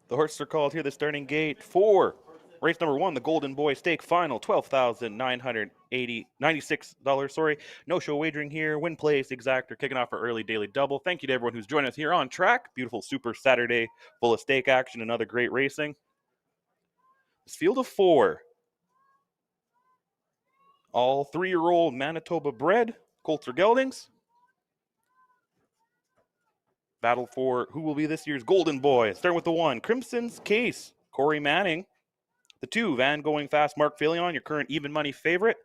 The horses are called here. The starting gate for race number 1, the Golden Boy Stake Final, $12,996. Sorry, no show wagering here. Win place exactor kicking off our early daily double. Thank you to everyone who's joining us here on track. Beautiful Super Saturday, full of stake action and other great racing. This field of 4, all 3-year-old Manitoba bred colts or geldings. Battle for who will be this year's Golden Boy. Starting with the 1, Crimson's Case, Corey Manning. The 2, Van Going Fast, Mark Filion, your current even money favorite.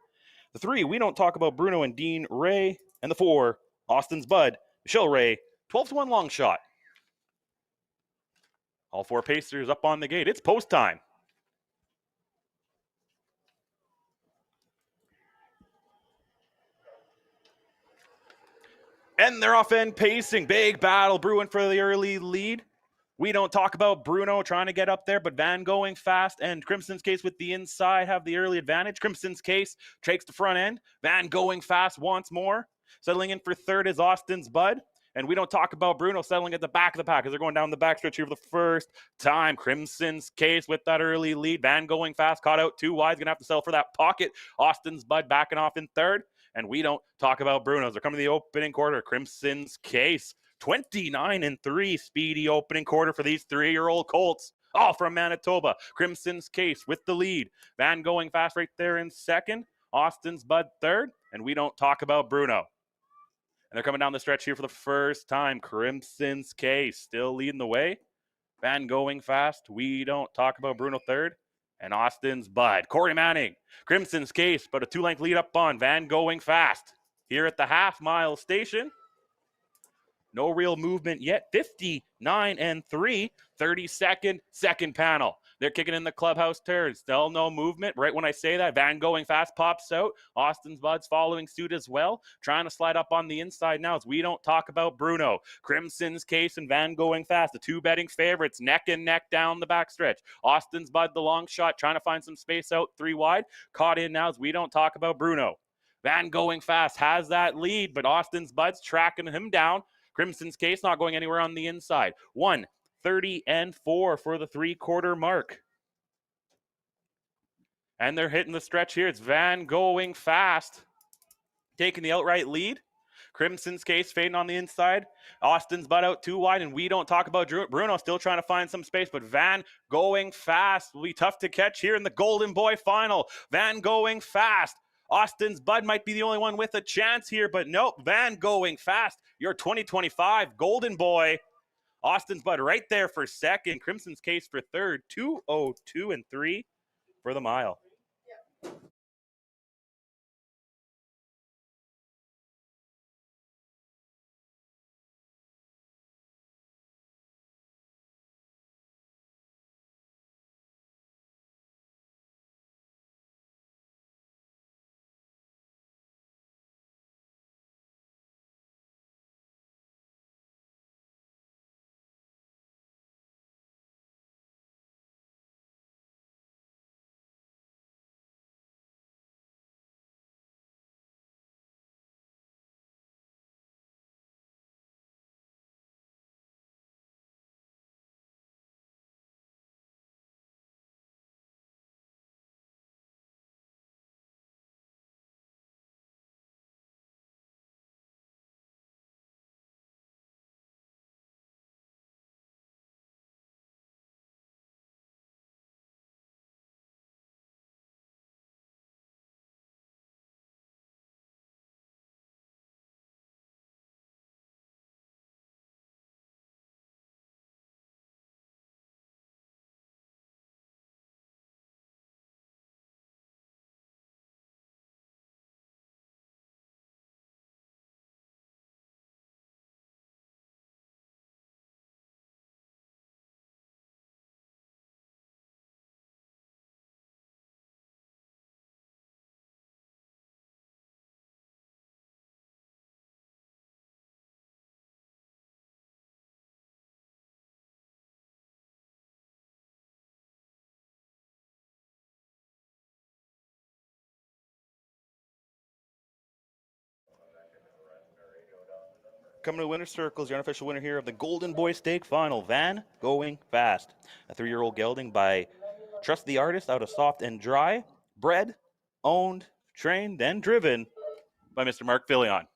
The 3, We Don't Talk About Bruno and Dean Ray. And the 4, Austin's Bud, Michelle Ray, 12-1 long shot. All 4 pacers up on the gate. It's post time. And they're off and pacing. Big battle brewing for the early lead. We Don't Talk About Bruno trying to get up there, but Van Going Fast and Crimson's Case with the inside have the early advantage. Crimson's Case takes the front end. Van Going Fast once more. Settling in for third is Austin's Bud. And We Don't Talk About Bruno settling at the back of the pack as they're going down the backstretch here for the first time. Crimson's Case with that early lead. Van Going Fast caught out 2 wide. He's going to have to settle for that pocket. Austin's Bud backing off in third. And We Don't Talk About Bruno's. They're coming to the opening quarter. Crimson's Case 29-3 speedy opening quarter for these 3-year-old colts. All from Manitoba. Crimson's Case with the lead. Van Going Fast right there in second. Austin's Bud third. And We Don't Talk About Bruno. And they're coming down the stretch here for the first time. Crimson's Case still leading the way. Van Going Fast. We Don't Talk About Bruno third. And Austin's Bud. Corey Manning. Crimson's Case, but a 2-length lead up on Van Going Fast. Here at the half-mile station. No real movement yet. 59-3, 32nd, second panel. They're kicking in the clubhouse turns. Still no movement. Right when I say that, Van Going Fast pops out. Austin's Bud's following suit as well. Trying to slide up on the inside now as We Don't Talk About Bruno. Crimson's Case and Van Going Fast, the 2 betting favorites, neck and neck down the backstretch. Austin's Bud, the long shot, trying to find some space out 3 wide. Caught in now as We Don't Talk About Bruno. Van Going Fast has that lead, but Austin's Bud's tracking him down. Crimson's Case not going anywhere on the inside. 1:30-4 for the 3-quarter mark. And they're hitting the stretch here. It's Van Going Fast taking the outright lead. Crimson's Case fading on the inside. Austin's Bud out 2 wide, and We Don't Talk About Bruno still trying to find some space, but Van Going Fast will be tough to catch here in the Golden Boy final. Van Going Fast. Austin's Bud might be the only one with a chance here, but nope, Van Going Fast, your 2025 Golden Boy. Austin's Bud right there for second. Crimson's Case for third. 2:02-3 for the mile. Coming to the winner's circle is your unofficial winner here of the Golden Boy Stake Final, Van Going Fast. A 3-year-old gelding by Trust the Artist out of Soft and Dry, bred, owned, trained, and driven by Mr. Mark Fillion.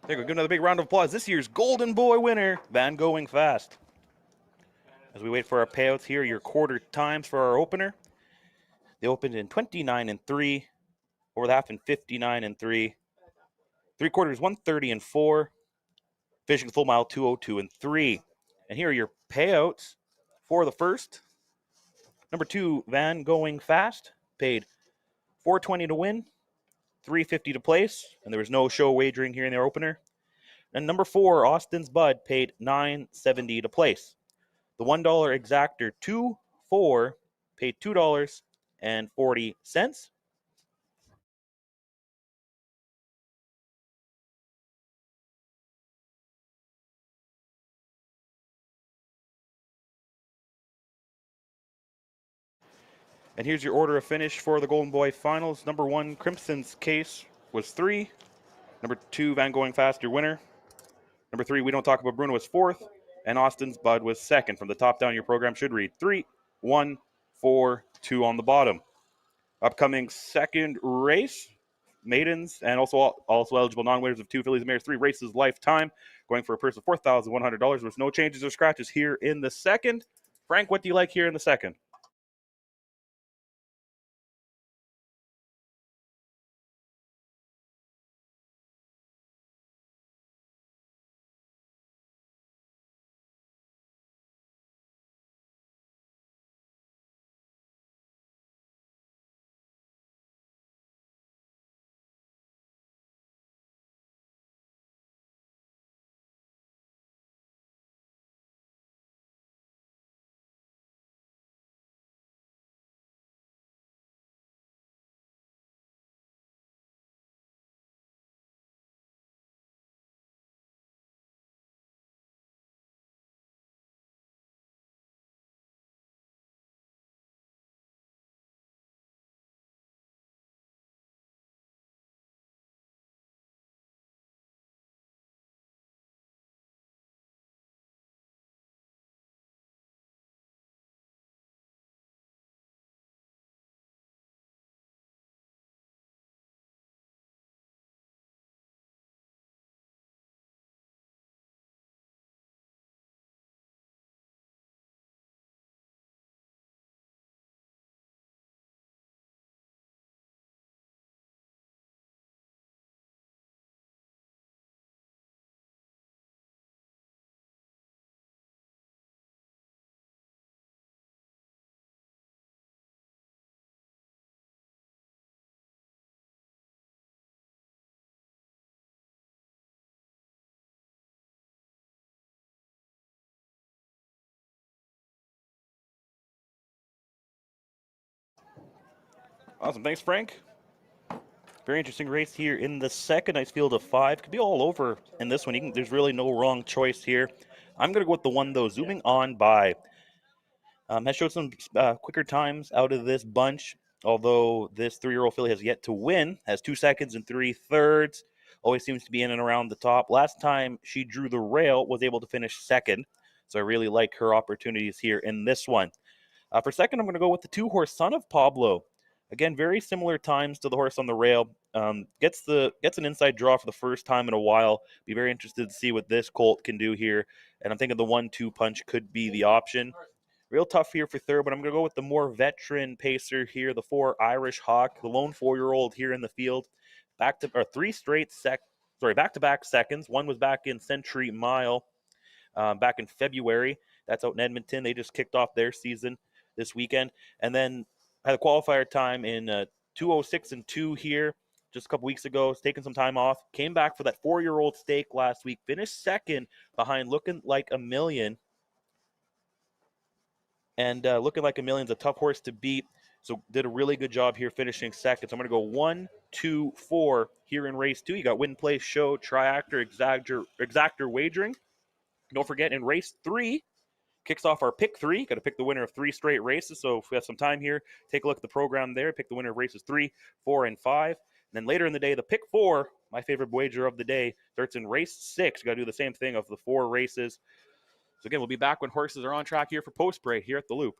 There we go. Give another big round of applause. This year's Golden Boy winner, Van Going Fast. As we wait for our payouts here, your quarter times for our opener. They opened in 29 and 3, over the half in 59 and 3, 3/4 130 and 4, finishing full mile 202 and 3. And here are your payouts for the first. Number 2, Van Going Fast, paid $420 to win, $350 to place, and there was no show wagering here in their opener. And number 4, Austin's Bud, paid $970 to place. The $1 exactor 2-4 paid $2.40. And here's your order of finish for the Golden Boy Finals. Number 1, Crimson's Case was 3. Number 2, Van Going Fast, your winner. Number 3, We Don't Talk About Bruno was 4th. And Austin's Bud was 2nd. From the top down, your program should read 3, 1, 4, 2 on the bottom. Upcoming second race, maidens, and also eligible non-winners of 2 fillies and mares, 3 races lifetime, going for a purse of $4,100. There's no changes or scratches here in the second. Frank, what do you like here in the second? Awesome. Thanks, Frank. Very interesting race here in the second. Nice field of 5. Could be all over in this one. There's really no wrong choice here. I'm going to go with the one, though, Zooming On By. Has showed some quicker times out of this bunch, although this 3-year-old filly has yet to win. Has 2 seconds and 3/3. Always seems to be in and around the top. Last time she drew the rail, was able to finish second. So I really like her opportunities here in this one. For second, I'm going to go with the 2-horse Son of Pablo. Again, very similar times to the horse on the rail. Gets an inside draw for the first time in a while. Be very interested to see what this colt can do here. And I'm thinking the 1-2 punch could be the option. Real tough here for third, but I'm going to go with the more veteran pacer here, the 4 Irish Hawk, the lone 4-year-old here in the field. Back-to-back seconds. One was back in Century Mile back in February. That's out in Edmonton. They just kicked off their season this weekend. And then had a qualifier time in 2:06 and 2 here just a couple weeks ago. Was taking some time off. Came back for that 4-year-old stake last week. Finished second behind Looking Like a Million. And Looking Like a Million's a tough horse to beat. So did a really good job here finishing second. So I'm going to go 1, 2, 4 here in race 2. You got win, place, show, triactor, exactor wagering. Don't forget in race 3, kicks off our pick 3. Got to pick the winner of 3 straight races. So if we have some time here, take a look at the program there. Pick the winner of races 3, 4, and 5. And then later in the day, the pick 4, my favorite wager of the day, starts in race 6. You got to do the same thing of the 4 races. So again, we'll be back when horses are on track here for post spray here at the Loop.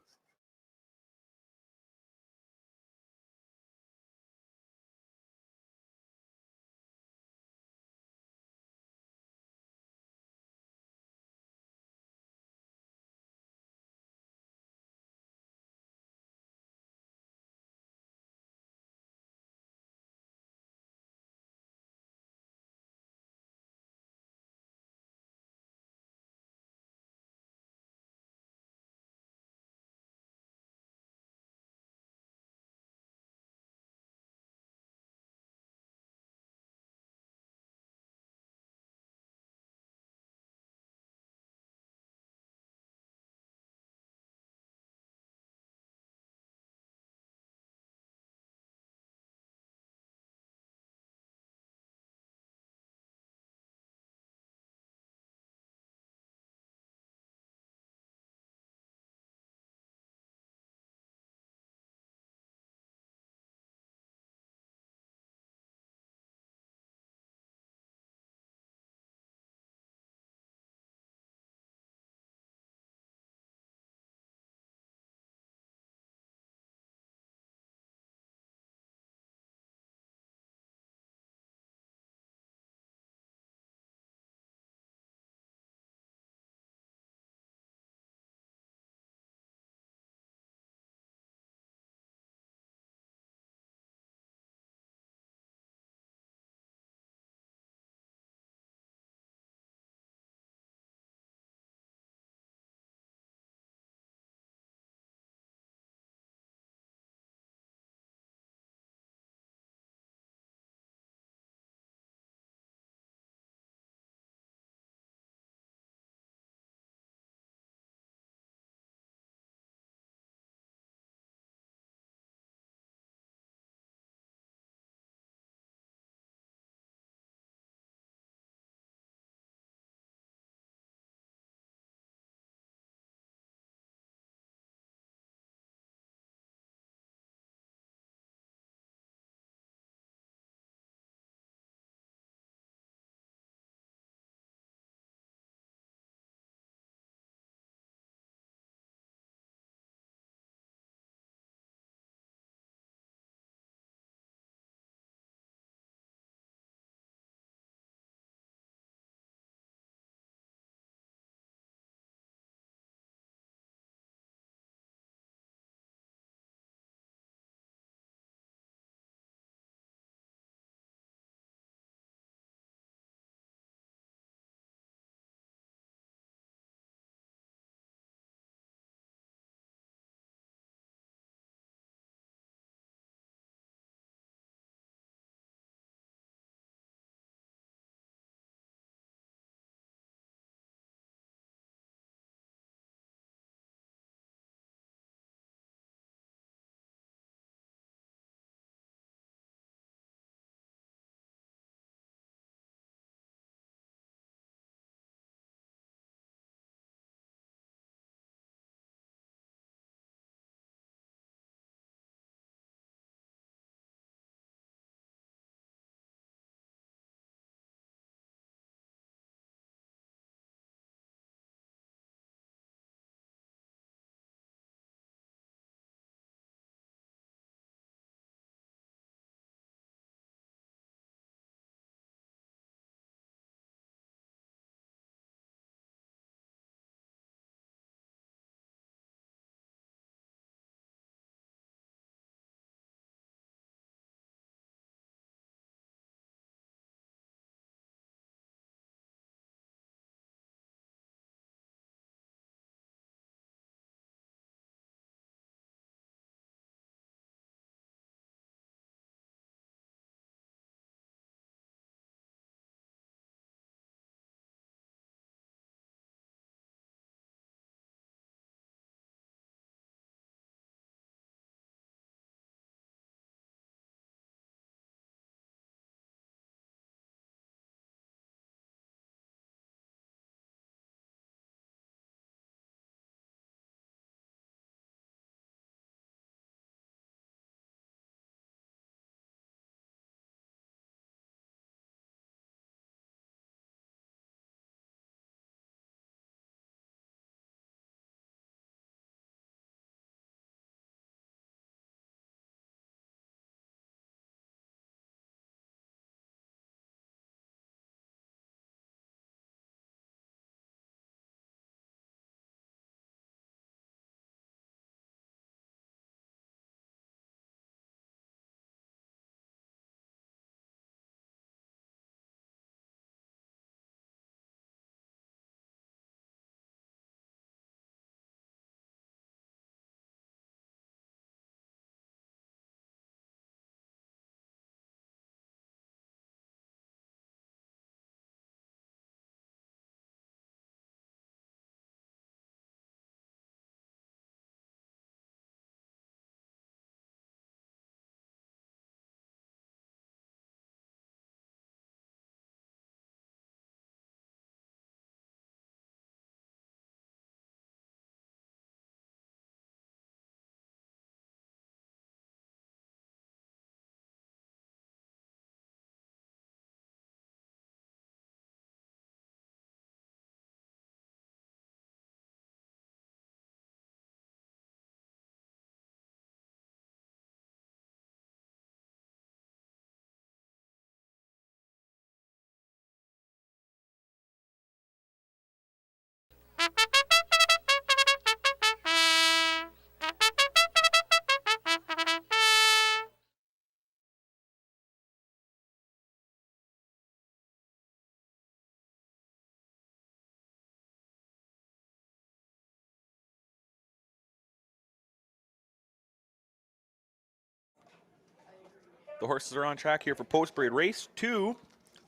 The horses are on track here for post-parade race 2.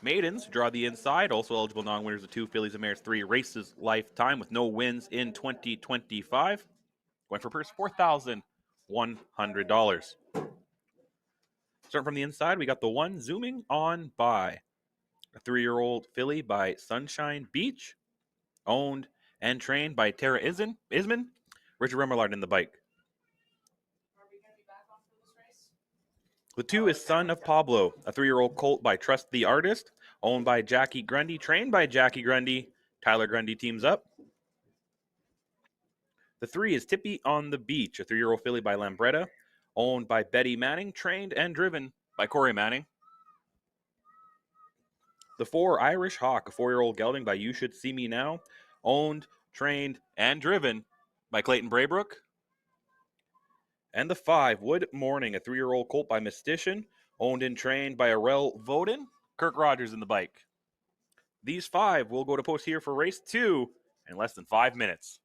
Maidens draw the inside. Also eligible non-winners of 2 fillies and mares 3 races lifetime with no wins in 2025. Going for purse $4,100. Starting from the inside, we got the 1 zooming on by. A 3-year-old filly by Sunshine Beach. Owned and trained by Tara Isman. Richard Remillard in the bike. The 2 is Son of Pablo, a 3-year-old colt by Trust the Artist, owned by Jackie Grundy, trained by Jackie Grundy. Tyler Grundy teams up. The 3 is Tippy on the Beach, a 3-year-old filly by Lambretta, owned by Betty Manning, trained and driven by Corey Manning. The 4, Irish Hawk, a 4-year-old gelding by You Should See Me Now, owned, trained, and driven by Clayton Braybrook. And the 5, Wood Morning, a 3-year-old colt by Mystician, owned and trained by Arel Voden. Kirk Rogers in the bike. These 5 will go to post here for race 2 in less than 5 minutes.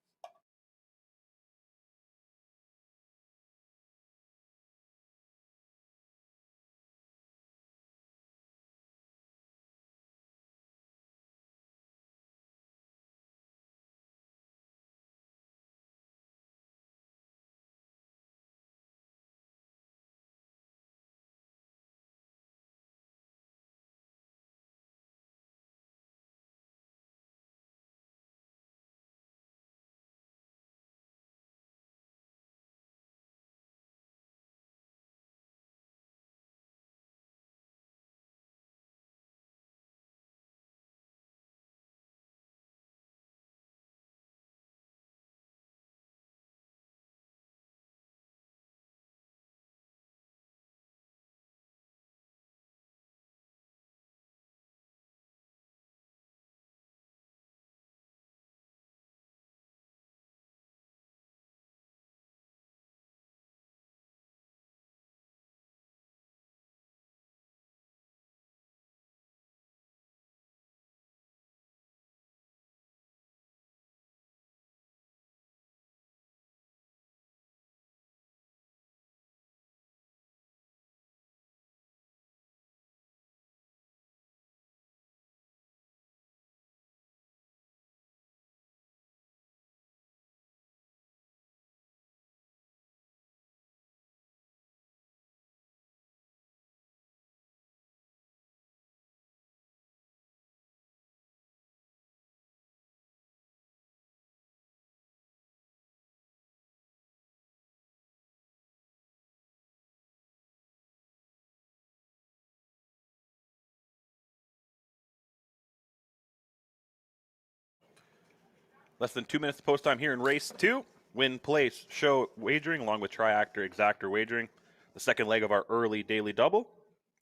Less than 2 minutes to post time here in race 2. Win, place, show wagering along with Triactor Exactor wagering. The second leg of our early daily double.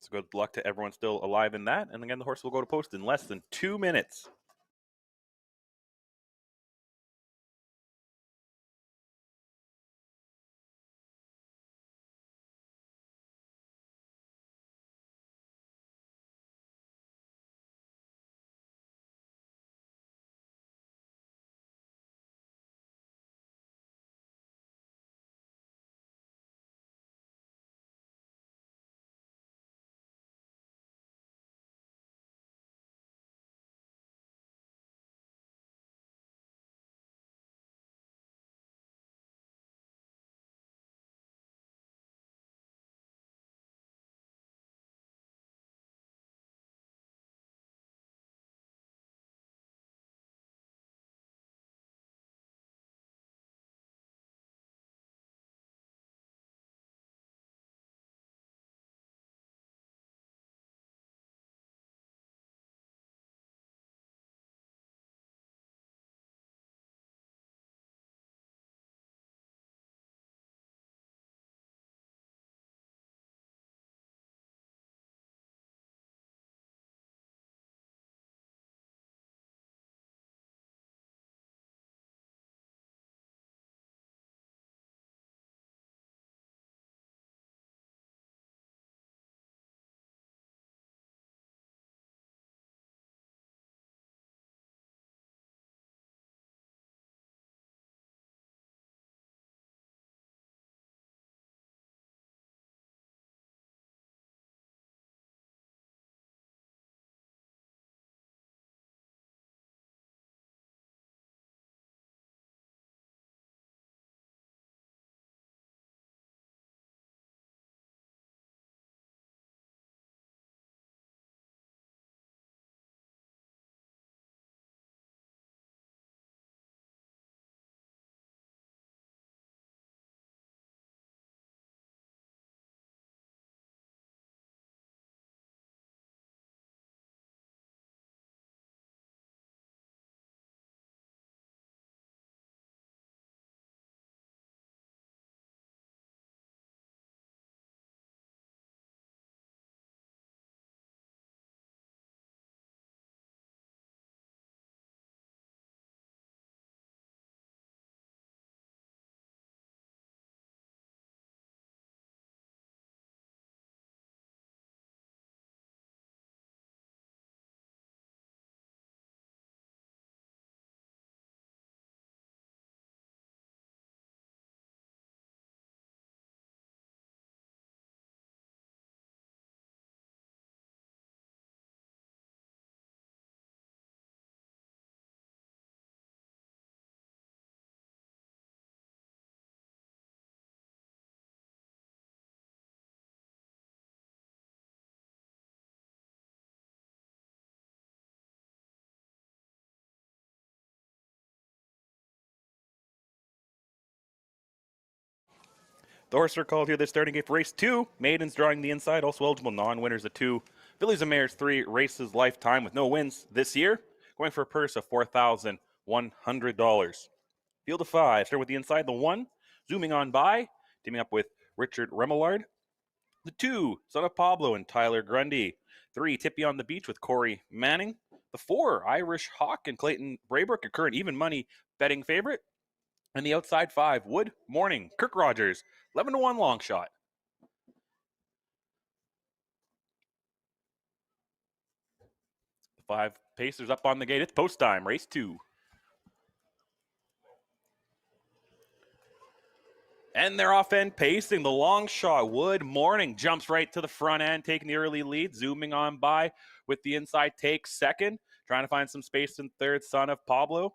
So good luck to everyone still alive in that. And again, the horse will go to post in less than 2 minutes. The horse are called here. They're starting gate for race 2. Maidens drawing the inside. Also eligible non-winners of 2. Fillies and Mares 3 races lifetime with no wins this year. Going for a purse of $4,100. Field of 5. Start with the inside. The 1. Zooming on by. Teaming up with Richard Remillard. The 2. Son of Pablo and Tyler Grundy. 3. Tippy on the Beach with Corey Manning. The 4. Irish Hawk and Clayton Braybrook, a current even money betting favorite. And the outside 5, Wood Morning, Kirk Rogers, 11-1 long shot. The 5 Pacers up on the gate. It's post time, race 2. And they're off end pacing. The long shot, Wood Morning, jumps right to the front end, taking the early lead, zooming on by with the inside take second, trying to find some space in third, Son of Pablo.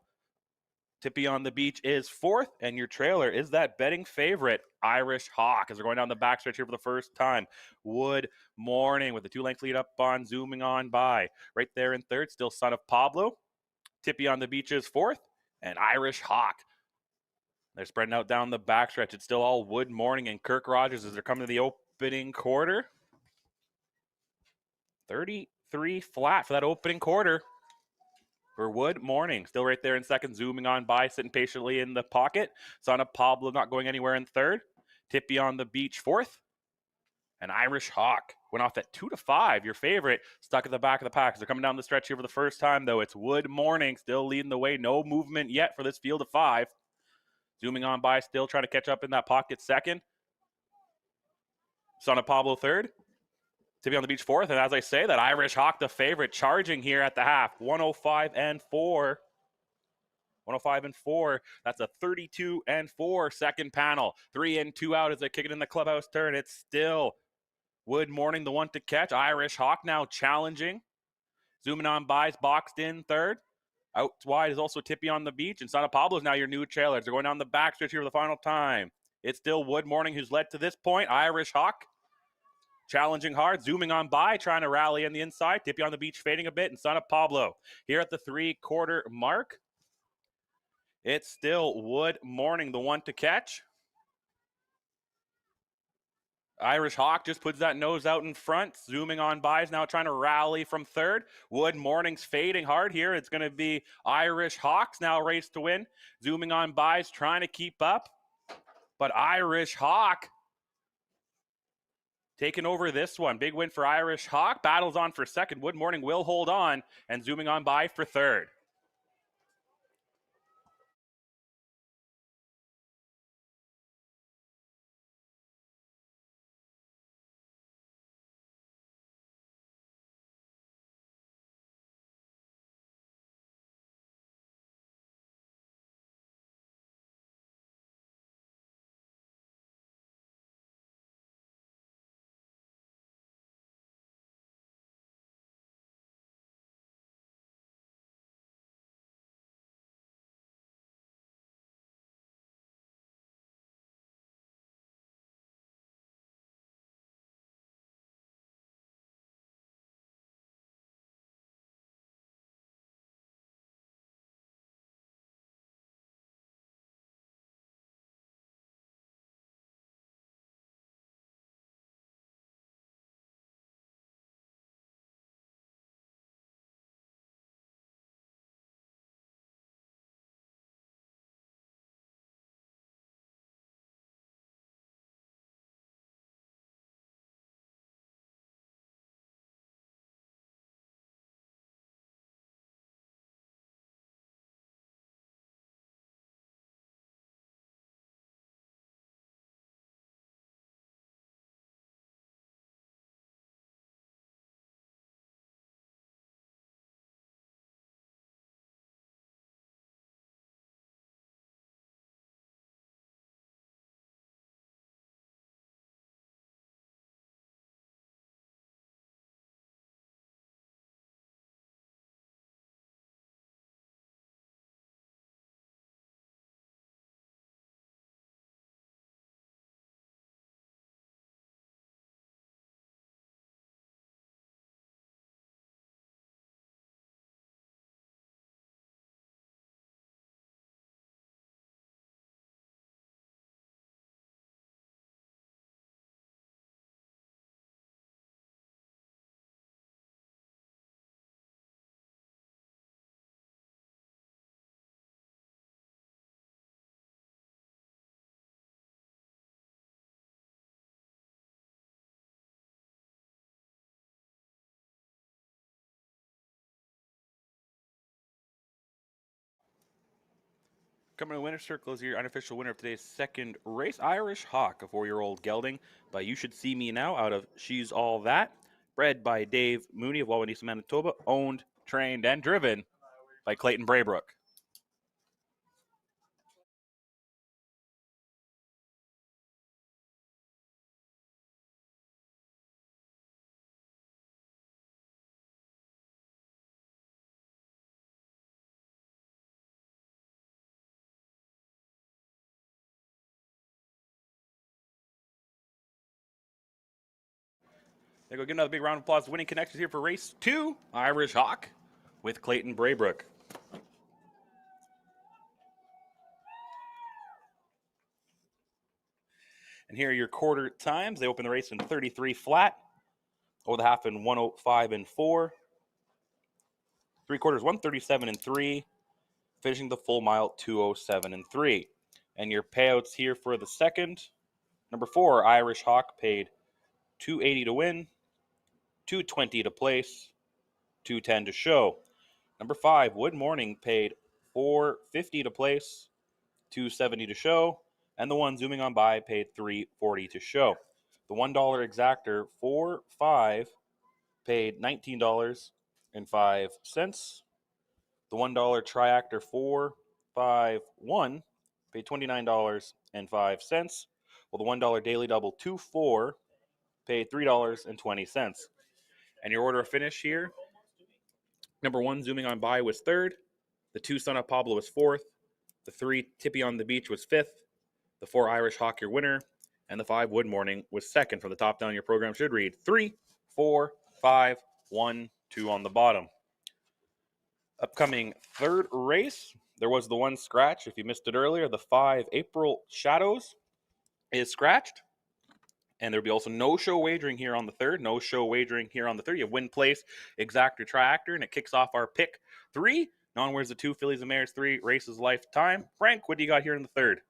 Tippy on the Beach is 4th, and your trailer is that betting favorite, Irish Hawk, as they're going down the backstretch here for the first time. Wood Morning with the 2-length lead up on, zooming on by. Right there in third, still Son of Pablo. Tippy on the Beach is 4th, and Irish Hawk. They're spreading out down the backstretch. It's still all Wood Morning and Kirk Rogers as they're coming to the opening quarter. 33 flat for that opening quarter. For Wood Morning, still right there in second, zooming on by, sitting patiently in the pocket. Son of Pablo not going anywhere in third. Tippy on the Beach 4th. And Irish Hawk went off at 2-5. Your favorite stuck at the back of the pack. As they're coming down the stretch here for the first time, though. It's Wood Morning still leading the way. No movement yet for this field of 5. Zooming on by, still trying to catch up in that pocket second. Son of Pablo 3rd. Tippy on the Beach 4th. And as I say, that Irish Hawk, the favorite, charging here at the half. 105-4. 105-4. That's a 32-4 second panel. 3 in, 2 out as they kick it in the clubhouse turn. It's still Wood Morning, the one to catch. Irish Hawk now challenging. Zooming on by, boxed in third. Out wide is also Tippy on the Beach. And Son of Pablo is now your new trailers. They're going down the backstretch here for the final time. It's still Wood Morning who's led to this point. Irish Hawk challenging hard, zooming on by, trying to rally on the inside. Tippy on the Beach fading a bit, and Son of Pablo here at the 3-quarter mark. It's still Wood Morning, the one to catch. Irish Hawk just puts that nose out in front. Zooming on by is now trying to rally from third. Wood Morning's fading hard here. It's going to be Irish Hawks now race to win. Zooming on by is trying to keep up. But Irish Hawk taking over this one. Big win for Irish Hawk. Battles on for second. Wood Morning will hold on. And zooming on by for third. Coming to the winner's circle is your unofficial winner of today's second race, Irish Hawk, a 4-year-old gelding by You Should See Me Now out of She's All That. Bred by Dave Mooney of Wawanesa, Manitoba. Owned, trained, and driven by Clayton Braybrook. There go, give another big round of applause to winning connections here for race 2, Irish Hawk, with Clayton Braybrook. And here are your quarter times. They open the race in 33 flat, over the half in 105 and 4, 3/4 137 and 3, finishing the full mile 207 and 3. And your payouts here for the second, number 4, Irish Hawk, paid $280 to win, $220 to place, $210 to show. Number 5, Wood Morning, paid $450 to place, $270 to show, and the one zooming on by paid $340 to show. The $1 exactor 4-5 paid $19.05. The $1 triactor 4-5-1 paid $29.05. Well, the $1 daily double 2-4 paid $3.20. And your order of finish here, number 1 zooming on by was 3rd, the 2 Son of Pablo was 4th, the 3 Tippy on the Beach was 5th, the 4 Irish Hawk your winner, and the 5 Wood Morning was 2nd. From the top down, your program should read 3, 4, 5, 1, 2 on the bottom. Upcoming third race, there was the one scratch. If you missed it earlier, the 5 April Shadows is scratched. And there'll be also no show wagering here on the third. No show wagering here on the third. You have win, place, exactor, triactor, and it kicks off our pick 3. Non-where's the 2 Fillies and Mares 3 races lifetime. Frank, what do you got here in the third?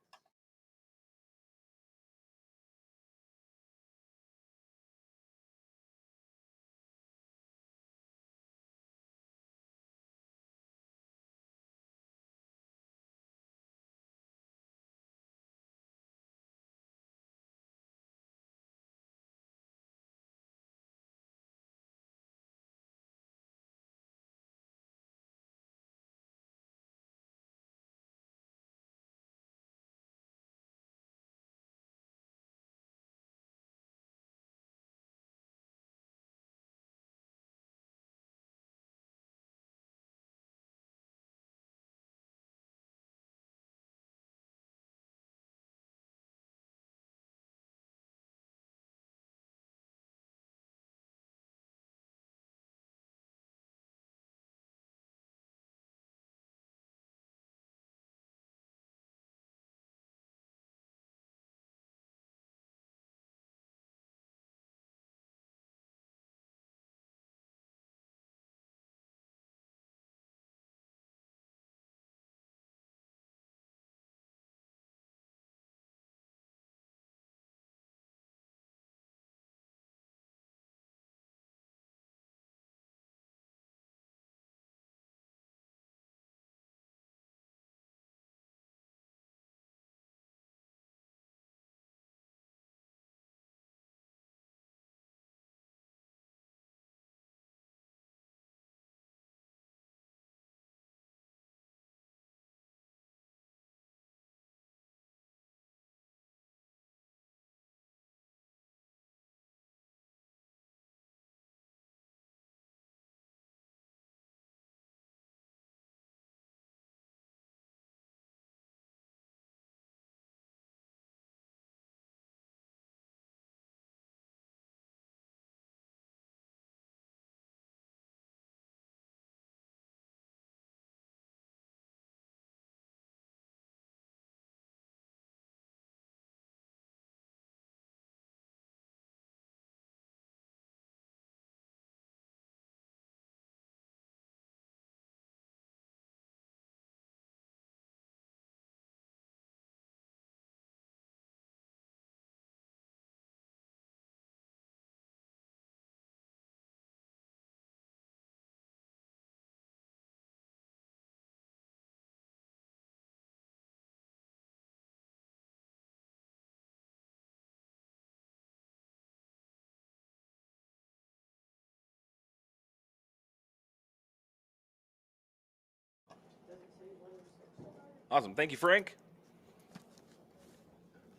Awesome. Thank you, Frank.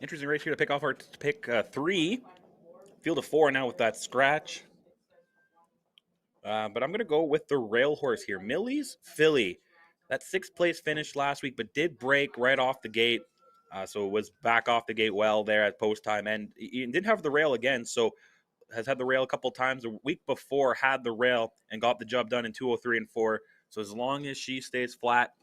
Interesting race here to pick off our pick 3. Field of 4 now with that scratch. But I'm going to go with the rail horse here. Millie's Philly. That 6th place finish last week, but did break right off the gate. So it was back off the gate well there at post time. And he didn't have the rail again. So has had the rail a couple times. A week before had the rail and got the job done in 203 and 4. So as long as she stays flat,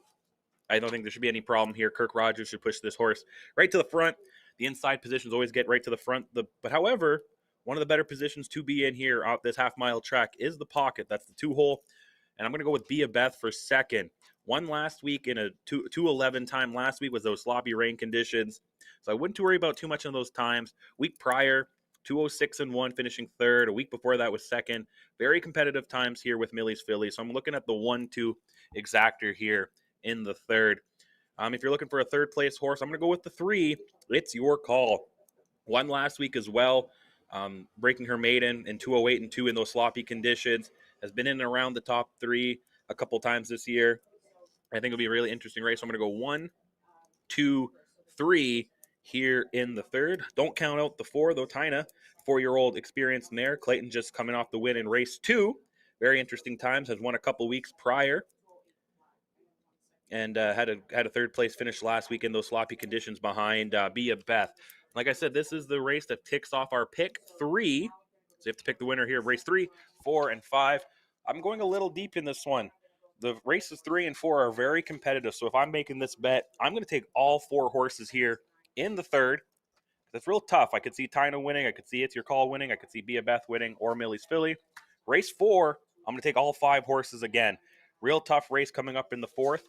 I don't think there should be any problem here. Kirk Rogers should push this horse right to the front. The inside positions always get right to the front. But however, one of the better positions to be in here out this half-mile track is the pocket. That's the 2-hole. And I'm going to go with Be a Beth for second. One last week in a 2:11 time last week was those sloppy rain conditions. So I wouldn't worry about too much on those times. Week prior, 2:06 and 1, finishing third. A week before that was second. Very competitive times here with Millie's Philly. So I'm looking at the 1-2 exactor here in the third. If you're looking for a third place horse, I'm going to go with the 3. It's your call. Won last week as well, breaking her maiden in 2:08 and 2 in those sloppy conditions. Has been in and around the top 3 a couple times this year. I think it'll be a really interesting race. So I'm going to go 1, 2, 3 here in the third. Don't count out the 4, though. Tina, 4-year-old experience in there. Clayton just coming off the win in race 2. Very interesting times. Has won a couple weeks prior. And had a third place finish last week in those sloppy conditions behind Be a Beth. Like I said, this is the race that ticks off our pick 3. So you have to pick the winner here of race 3, 4, and 5. I'm going a little deep in this one. The races 3 and 4 are very competitive. So if I'm making this bet, I'm going to take all 4 horses here in the third. It's real tough. I could see Tina winning. I could see It's Your Call winning. I could see Be a Beth winning or Millie's Philly. Race 4, I'm going to take all 5 horses again. Real tough race coming up in the 4th.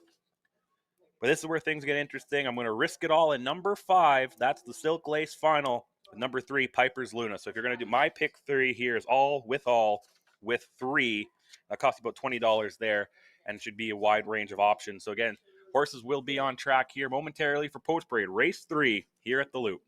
But this is where things get interesting. I'm going to risk it all in number 5. That's the Silk Lace Final. Number 3, Piper's Luna. So if you're going to do my pick 3 here is all with 3. That costs you about $20 there, and it should be a wide range of options. So again, horses will be on track here momentarily for post parade race 3 here at the Loop.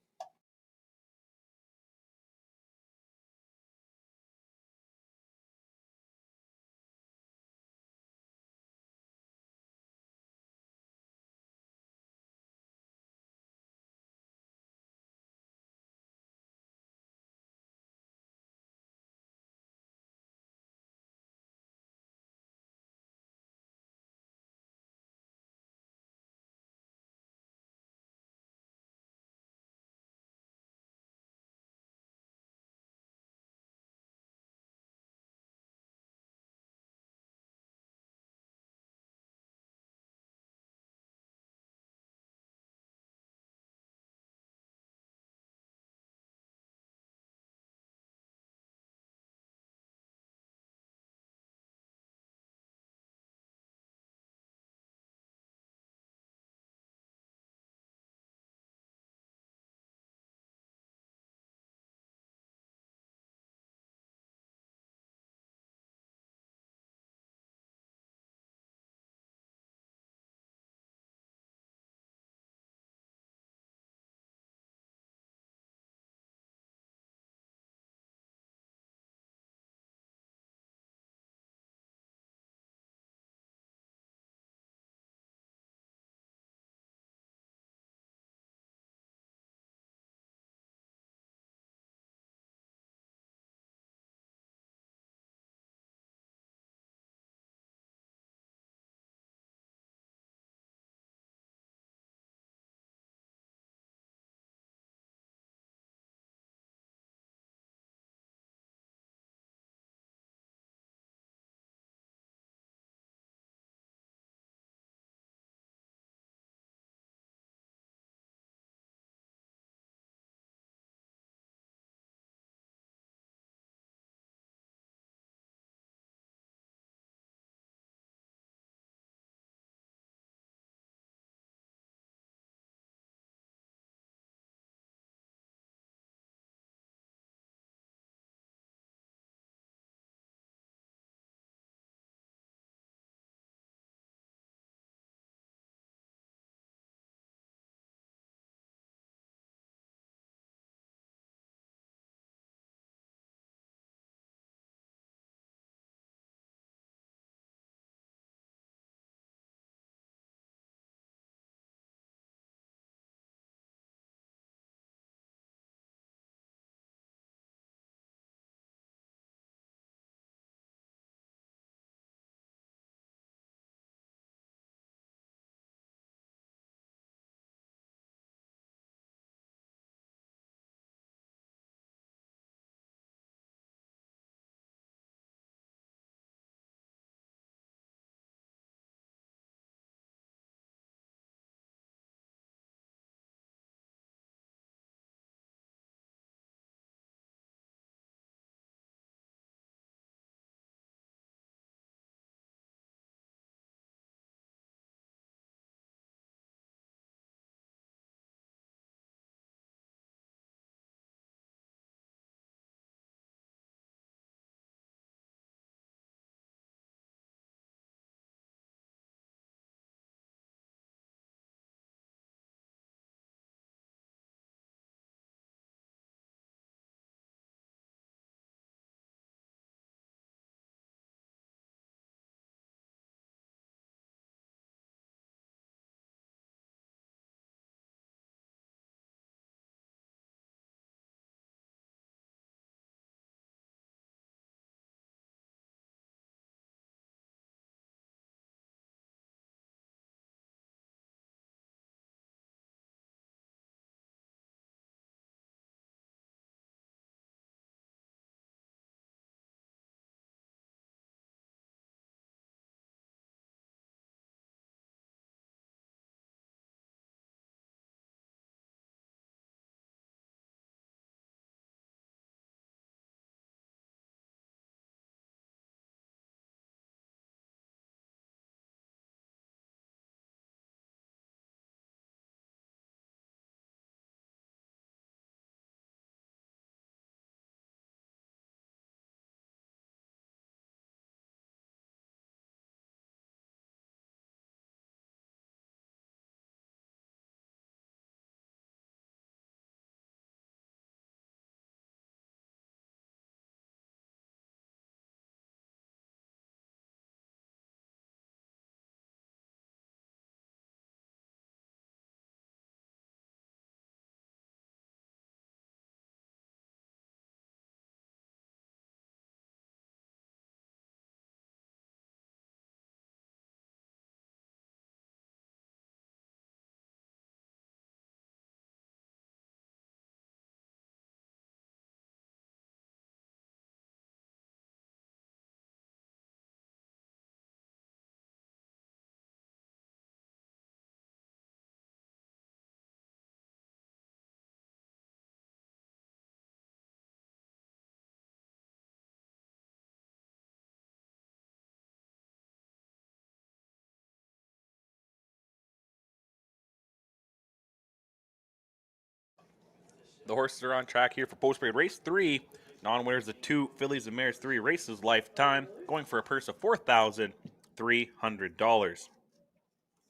The horses are on track here for post-parade race 3. Non-winners, the 2 fillies and mares, 3 races lifetime, going for a purse of $4,300.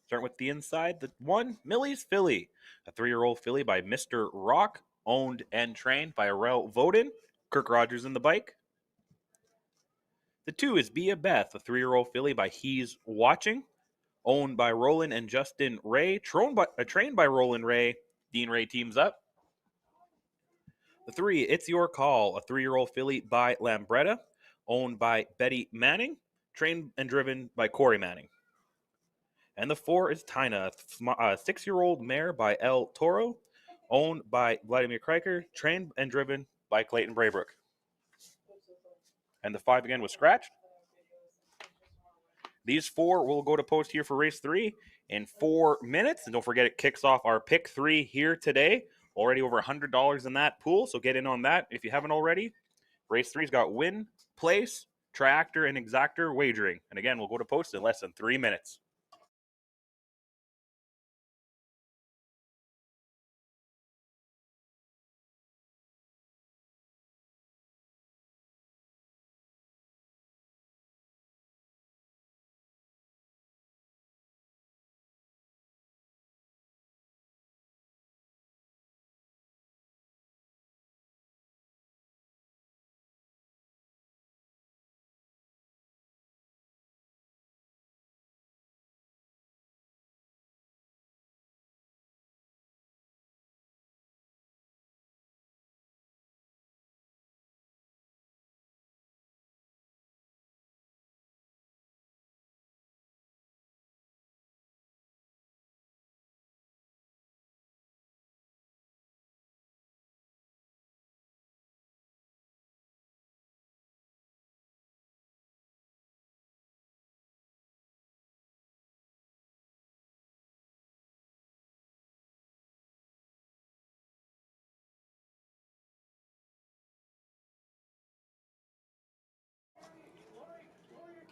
Starting with the inside, the 1, Millie's Filly, a 3-year-old filly by Mr. Rock, owned and trained by Arel Voden. Kirk Rogers in the bike. The 2 is Bia Beth, a 3-year-old filly by He's Watching, owned by Roland and Justin Ray, trained by Roland Ray. Dean Ray teams up. The 3, It's Your Call, a 3-year-old filly by Lambretta, owned by Betty Manning, trained and driven by Corey Manning. And the 4 is Tina, a 6-year-old mare by El Toro, owned by Vladimir Kriker, trained and driven by Clayton Braybrook. And the 5 again was scratched. These 4 will go to post here for race 3 in 4 minutes. And don't forget, it kicks off our pick 3 here today. Already over $100 in that pool, so get in on that if you haven't already. Race 3's got win, place, triactor, and exactor wagering. And again, we'll go to post in less than 3 minutes.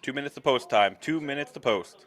Two minutes to post time. 2 minutes to post.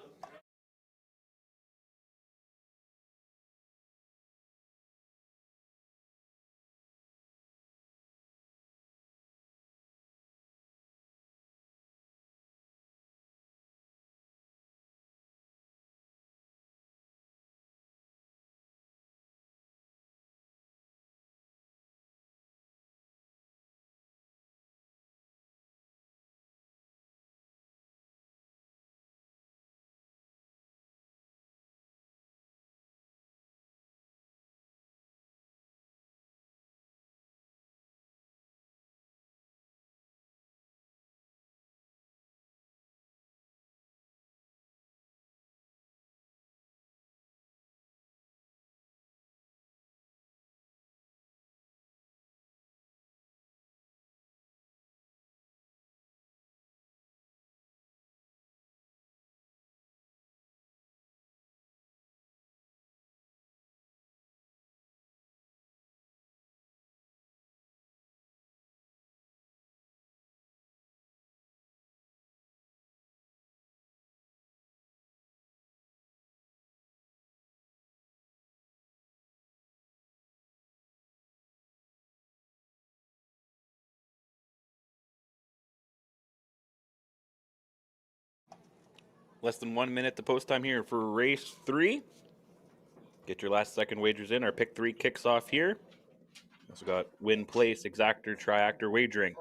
Less than 1 minute to post time here for race 3. Get your last second wagers in. Our pick 3 kicks off here. Also got win, place, exactor, triactor, wagering.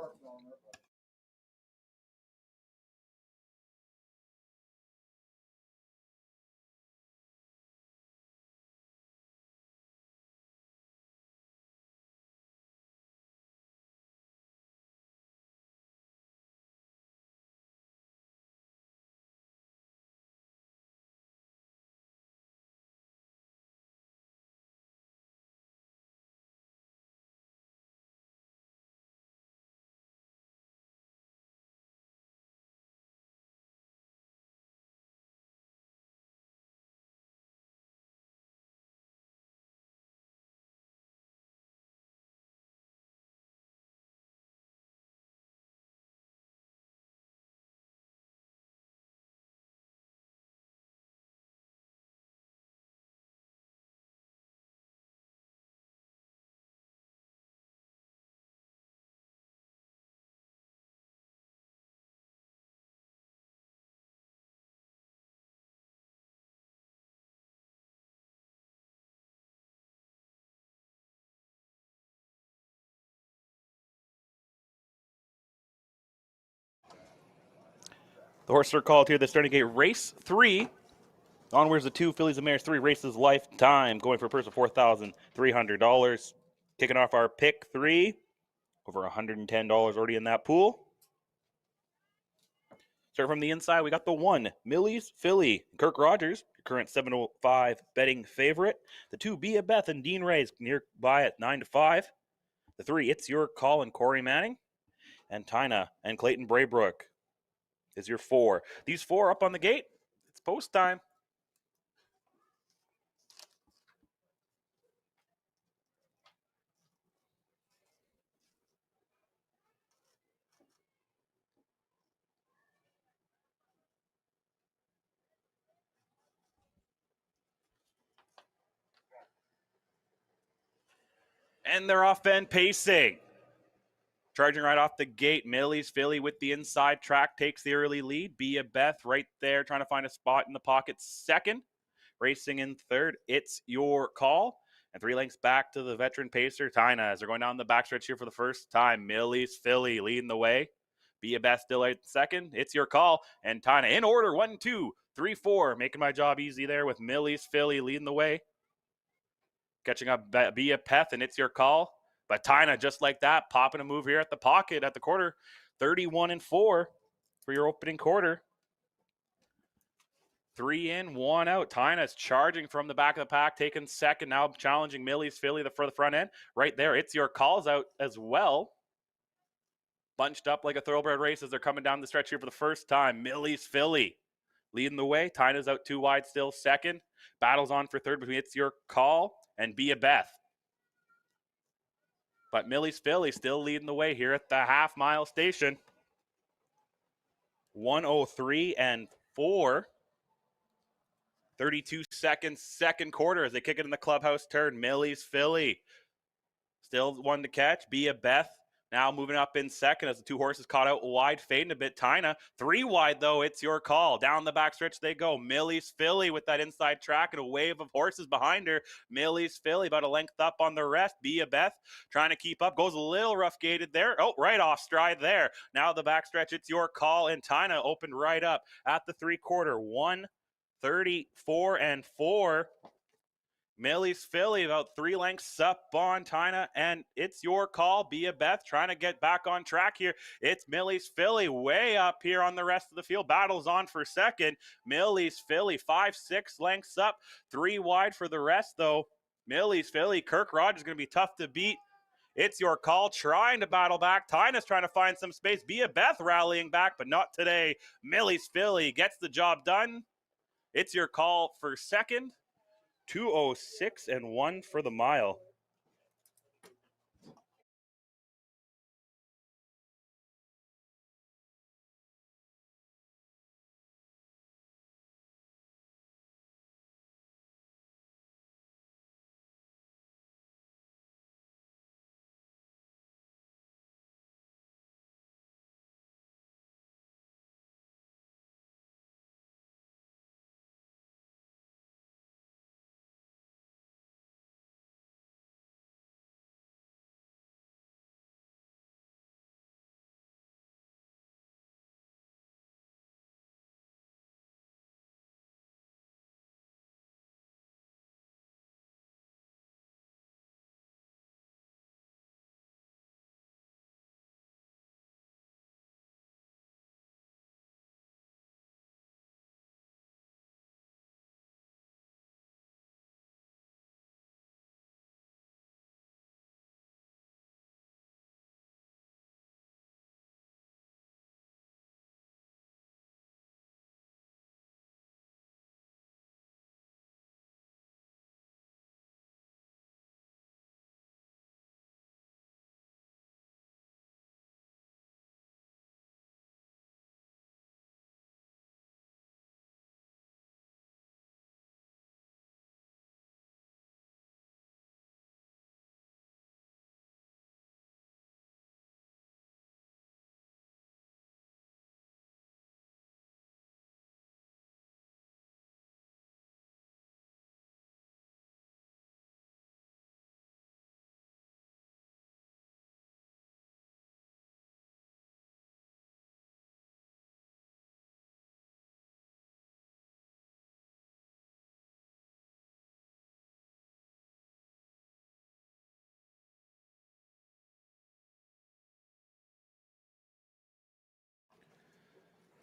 The horses are called here. They're starting to get race 3. Onwards the 2 fillies and mares 3 races lifetime. Going for a purse of $4,300. Kicking off our pick 3. Over $110 already in that pool. Start from the inside, we got the 1, Millie's Filly. Kirk Rogers, your current 705 betting favorite. The 2, Be a Beth and Dean Ray's nearby at 9-5. The 3, It's Your Call and Corey Manning. And Tina and Clayton Braybrook is your 4. These 4 up on the gate. It's post time. And they're off and pacing. Charging right off the gate, Millie's Filly with the inside track takes the early lead. Be a Beth right there trying to find a spot in the pocket second. Racing in third, It's Your Call. And 3 lengths back to the veteran pacer, Tina, as they're going down the backstretch here for the first time. Millie's Filly leading the way. Be a Beth still at second. It's Your Call. And Tina in order, 1, 2, 3, 4. Making my job easy there with Millie's Filly leading the way. Catching up, Be a Beth, and It's Your Call. But Tina, just like that, popping a move here at the pocket at the quarter. 31-4 for your opening quarter. 3 in, 1 out. Tina's charging from the back of the pack, taking second, now challenging Millie's Filly for the front end. Right there, It's Your Call's out as well. Bunched up like a thoroughbred race as they're coming down the stretch here for the first time. Millie's Filly leading the way. Tina's out 2 wide still second. Battles on for third between It's Your Call and Be a Beth. But Millie's Filly still leading the way here at the half-mile station. 1:03.4. 32 seconds, second quarter as they kick it in the clubhouse turn. Millie's Filly still one to catch. Be a Beth now moving up in second as the 2 horses caught out wide, fading a bit. Tina 3 wide though. It's Your Call. Down the backstretch they go. Millie's Filly with that inside track and a wave of horses behind her. Millie's Filly about a length up on the rest. Be a Beth trying to keep up. Goes a little rough gated there. Oh, right off stride there. Now the backstretch. It's Your Call, and Tina opened right up at the 3/4. 1:34.4. Millie's Filly about 3 lengths up on Tina, and It's Your Call. Be a Beth trying to get back on track here. It's Millie's Filly way up here on the rest of the field. Battles on for second. Millie's Filly 5-6 lengths up, 3 wide for the rest though. Millie's Filly, Kirk Rogers is going to be tough to beat. It's Your Call trying to battle back. Tina's trying to find some space. Be a Beth rallying back, but not today. Millie's Filly gets the job done. It's Your Call for second. 2:06.1 for the mile.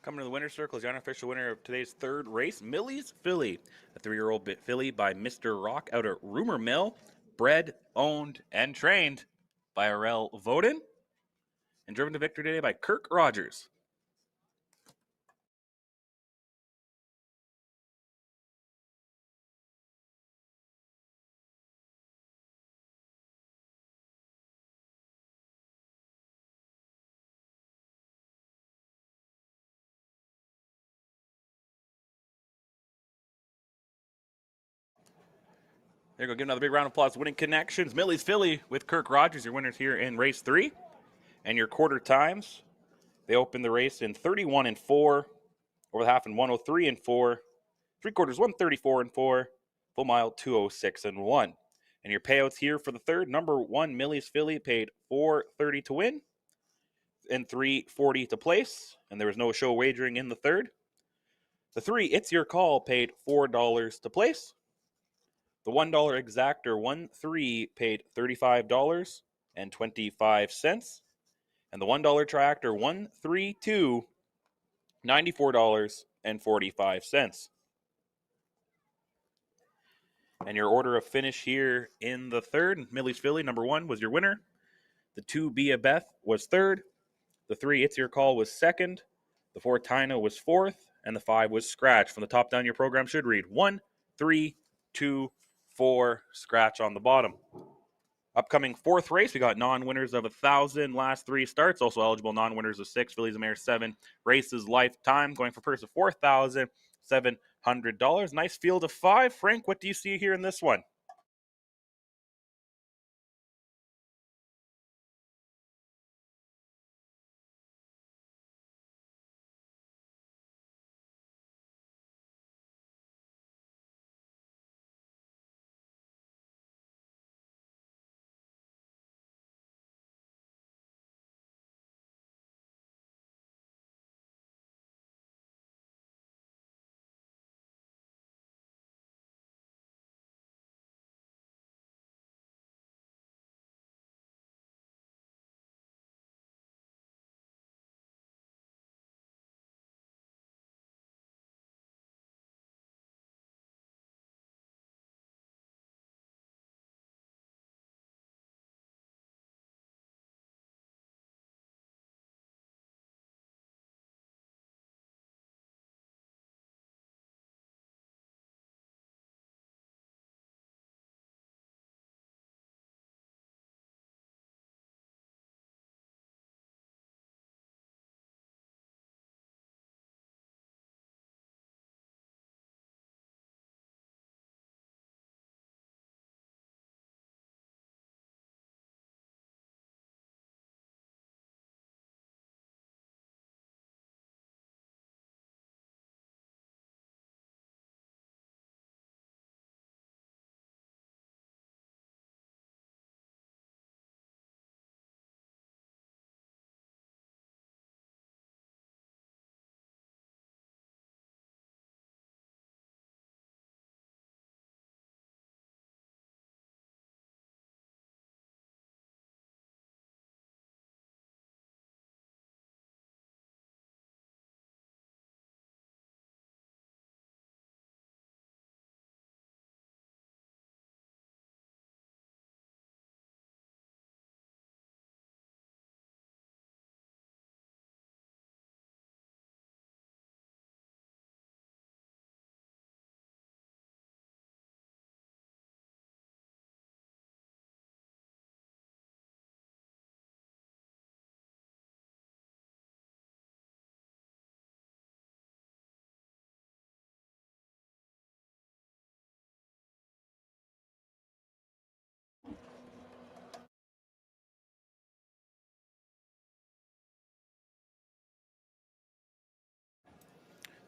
Coming to the winner's circle is the unofficial winner of today's third race, Millie's Filly, a 3-year-old filly by Mr. Rock out at Rumor Mill, bred, owned, and trained by Arel Voden, and driven to victory today by Kirk Rogers. There you go. Give another big round of applause. Winning Connections, Millie's Filly with Kirk Rogers, your winners here in race 3. And your quarter times, they opened the race in 31 and 4, over the half in 103 and 4, 3/4 134 and 4, full mile 206 and 1. And your payouts here for the third, number 1 Millie's Filly paid $4.30 to win and $3.40 to place, and there was no show wagering in the third. The 3 It's Your Call paid $4 to place. The $1 exactor 1-3 paid $35.25. And the $1 triactor 1-3-2, $94.45. And your order of finish here in the third, Millie's Filly, number 1 was your winner. The 2 Bia Beth was third. The 3 It's Your Call was second. The 4 Tina was fourth. And the 5 was Scratch. From the top down, your program should read 1, 3, 2, 4, Scratch on the bottom. Upcoming fourth race, we got non-winners of 1,000 last 3 starts. Also eligible non-winners of 6, fillies and mares 7 races lifetime. Going for purse of $4,700. Nice field of 5. Frank, what do you see here in this one?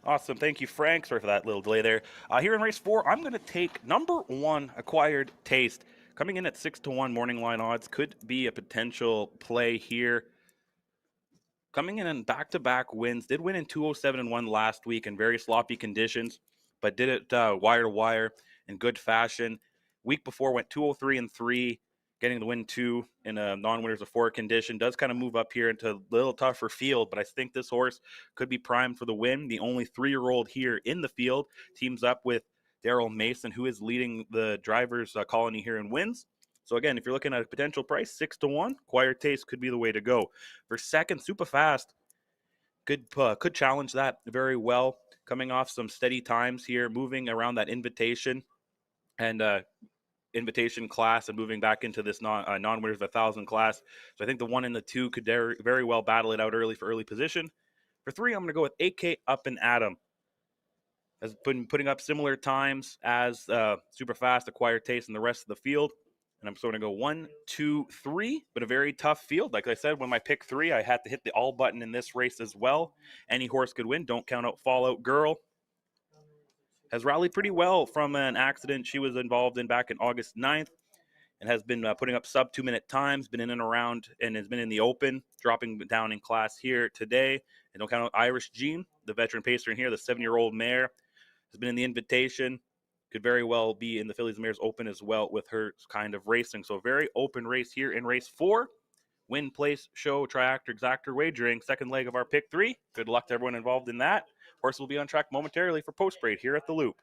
Awesome. Thank you, Frank. Sorry for that little delay there. Here in race 4, I'm going to take number 1, Acquired Taste. Coming in at 6-1 morning line odds. Could be a potential play here. Coming in back-to-back wins. Did win in 207 and 1 last week in very sloppy conditions, but did it wire to wire in good fashion. Week before went 203 and 3 getting the win 2 in a non-winners of 4 condition. Does kind of move up here into a little tougher field, but I think this horse could be primed for the win. The only 3-year-old here in the field teams up with Daryl Mason, who is leading the drivers colony here in wins. So again, if you're looking at a potential price, 6-1, Quiet Taste could be the way to go. For second, Super Fast could challenge that very well, coming off some steady times here, moving around that invitation and invitation class and moving back into this non-winners of 1,000 class. So I think the 1 and the 2 could very well battle it out early for early position. For 3, I'm going to go with AK Up and Atom. Has been putting up similar times as Super Fast, Acquired Taste, and the rest of the field. And I'm sort of going to go 1, 2, 3, but a very tough field. Like I said, when I pick 3, I had to hit the all button in this race as well. Any horse could win. Don't count out Fallout Girl. Has rallied pretty well from an accident she was involved in back in August 9th and has been putting up sub 2-minute times, been in and around, and has been in the open, dropping down in class here today. And don't count out Irish Jean, the veteran pacer in here, the 7-year-old mare, has been in the invitation, could very well be in the Fillies and Mares Open as well with her kind of racing. So very open race here in race 4. Win, place, show, triactor, exactor wagering, second leg of our pick 3. Good luck to everyone involved in that. Horse will be on track momentarily for post braid here at the Loop.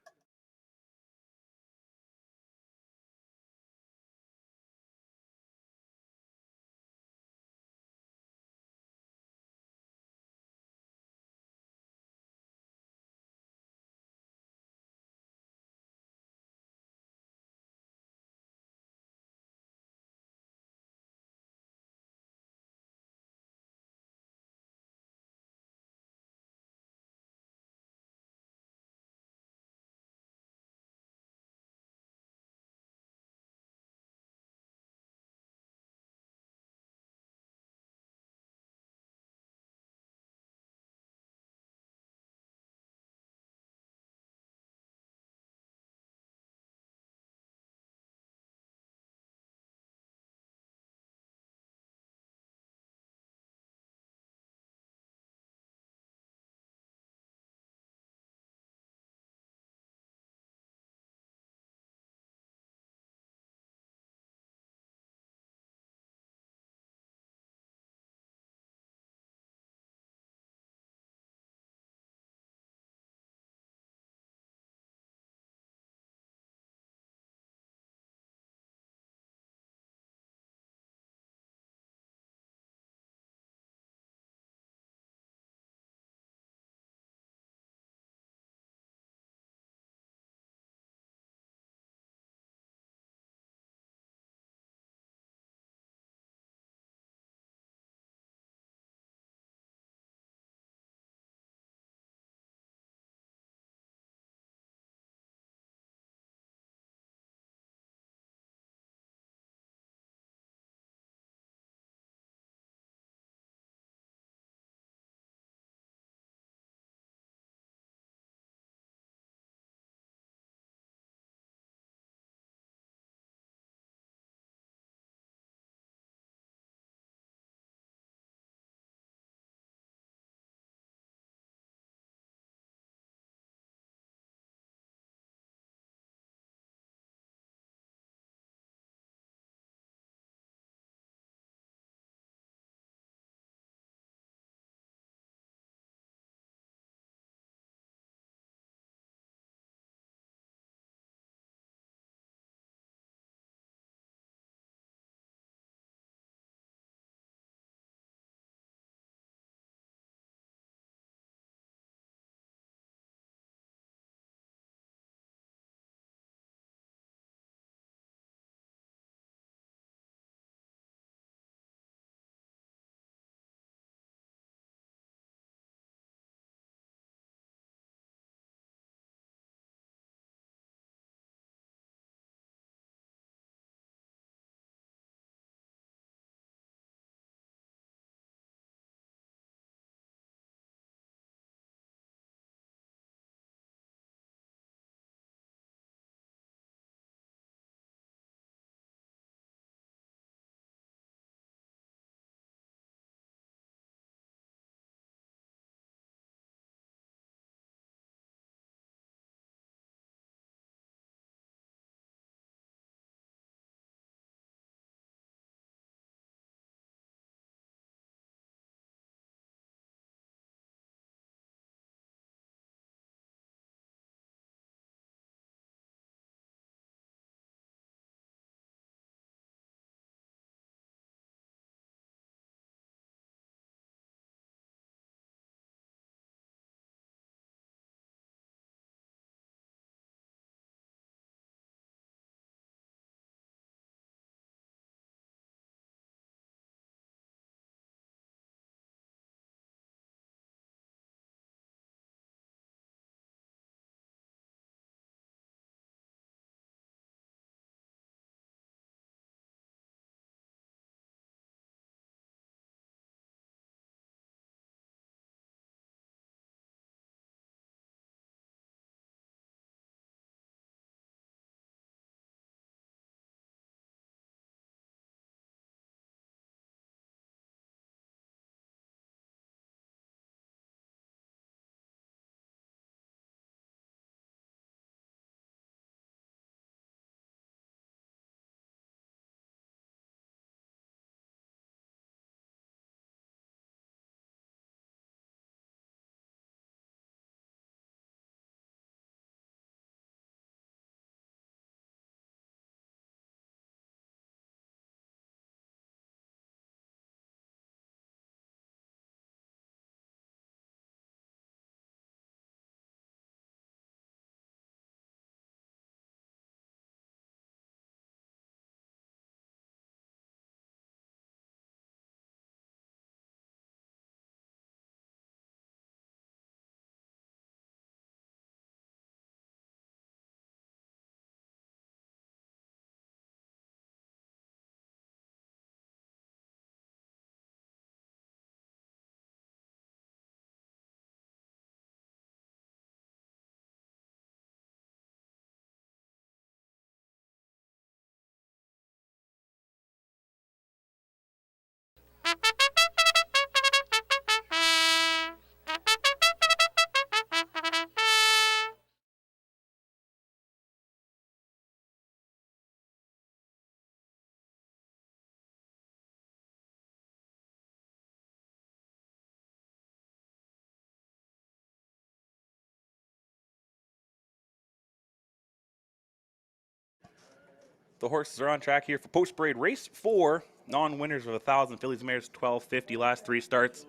The horses are on track here for post parade race 4. Non-winners of 1,000 fillies and mares 1250 last 3 starts.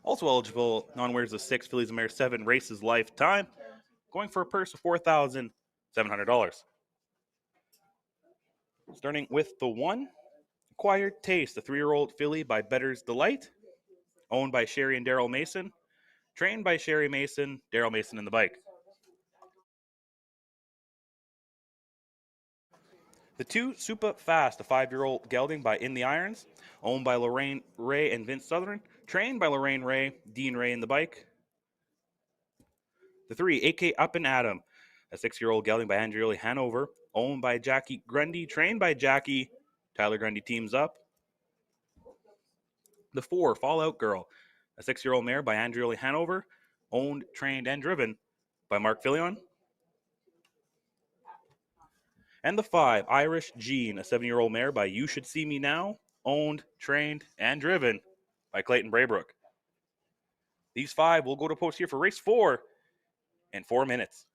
Also eligible non-winners of 6 fillies and mares 7 races lifetime. Going for a purse of $4,700. Starting with the 1, Acquired Taste, a 3-year-old filly by Better's Delight, owned by Sherry and Daryl Mason, trained by Sherry Mason, Daryl Mason in the bike. The 2, Super Fast, a 5-year-old gelding by In the Irons, owned by Lorraine Ray and Vince Southern, trained by Lorraine Ray, Dean Ray in the bike. The 3, AK Up and Adam, a 6-year-old gelding by Andrioli Hanover, owned by Jackie Grundy, trained by Jackie. Tyler Grundy teams up. The 4, Fallout Girl, a 6-year-old mare by Andrioli Hanover, owned, trained, and driven by Mark Fillion. And the 5, Irish Jean, a 7-year-old mare by You Should See Me Now, owned, trained, and driven by Clayton Braybrook. These 5 will go to post here for race 4 in 4 minutes.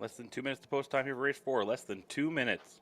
Less than 2 minutes to post time here for race 4. Less than 2 minutes.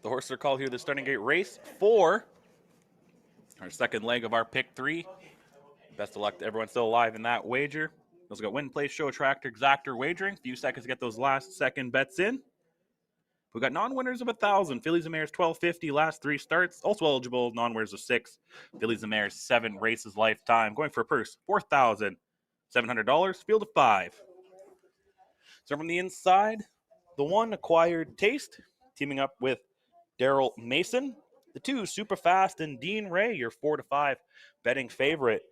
The horses are called here the starting gate race 4. Our second leg of our pick 3. Best of luck to everyone still alive in that wager. Those got win, play, show, tractor, exactor wagering. A few seconds to get those last second bets in. We got non-winners of 1,000. Fillies and Mares 1,250 last 3 starts. Also eligible non-winners of 6. Fillies and Mares 7 races lifetime. Going for a purse $4,700. Field of 5. So from the inside, the 1 Acquired Taste, teaming up with Daryl Mason. The 2 Super Fast and Dean Ray, your 4 to 5 betting favorite.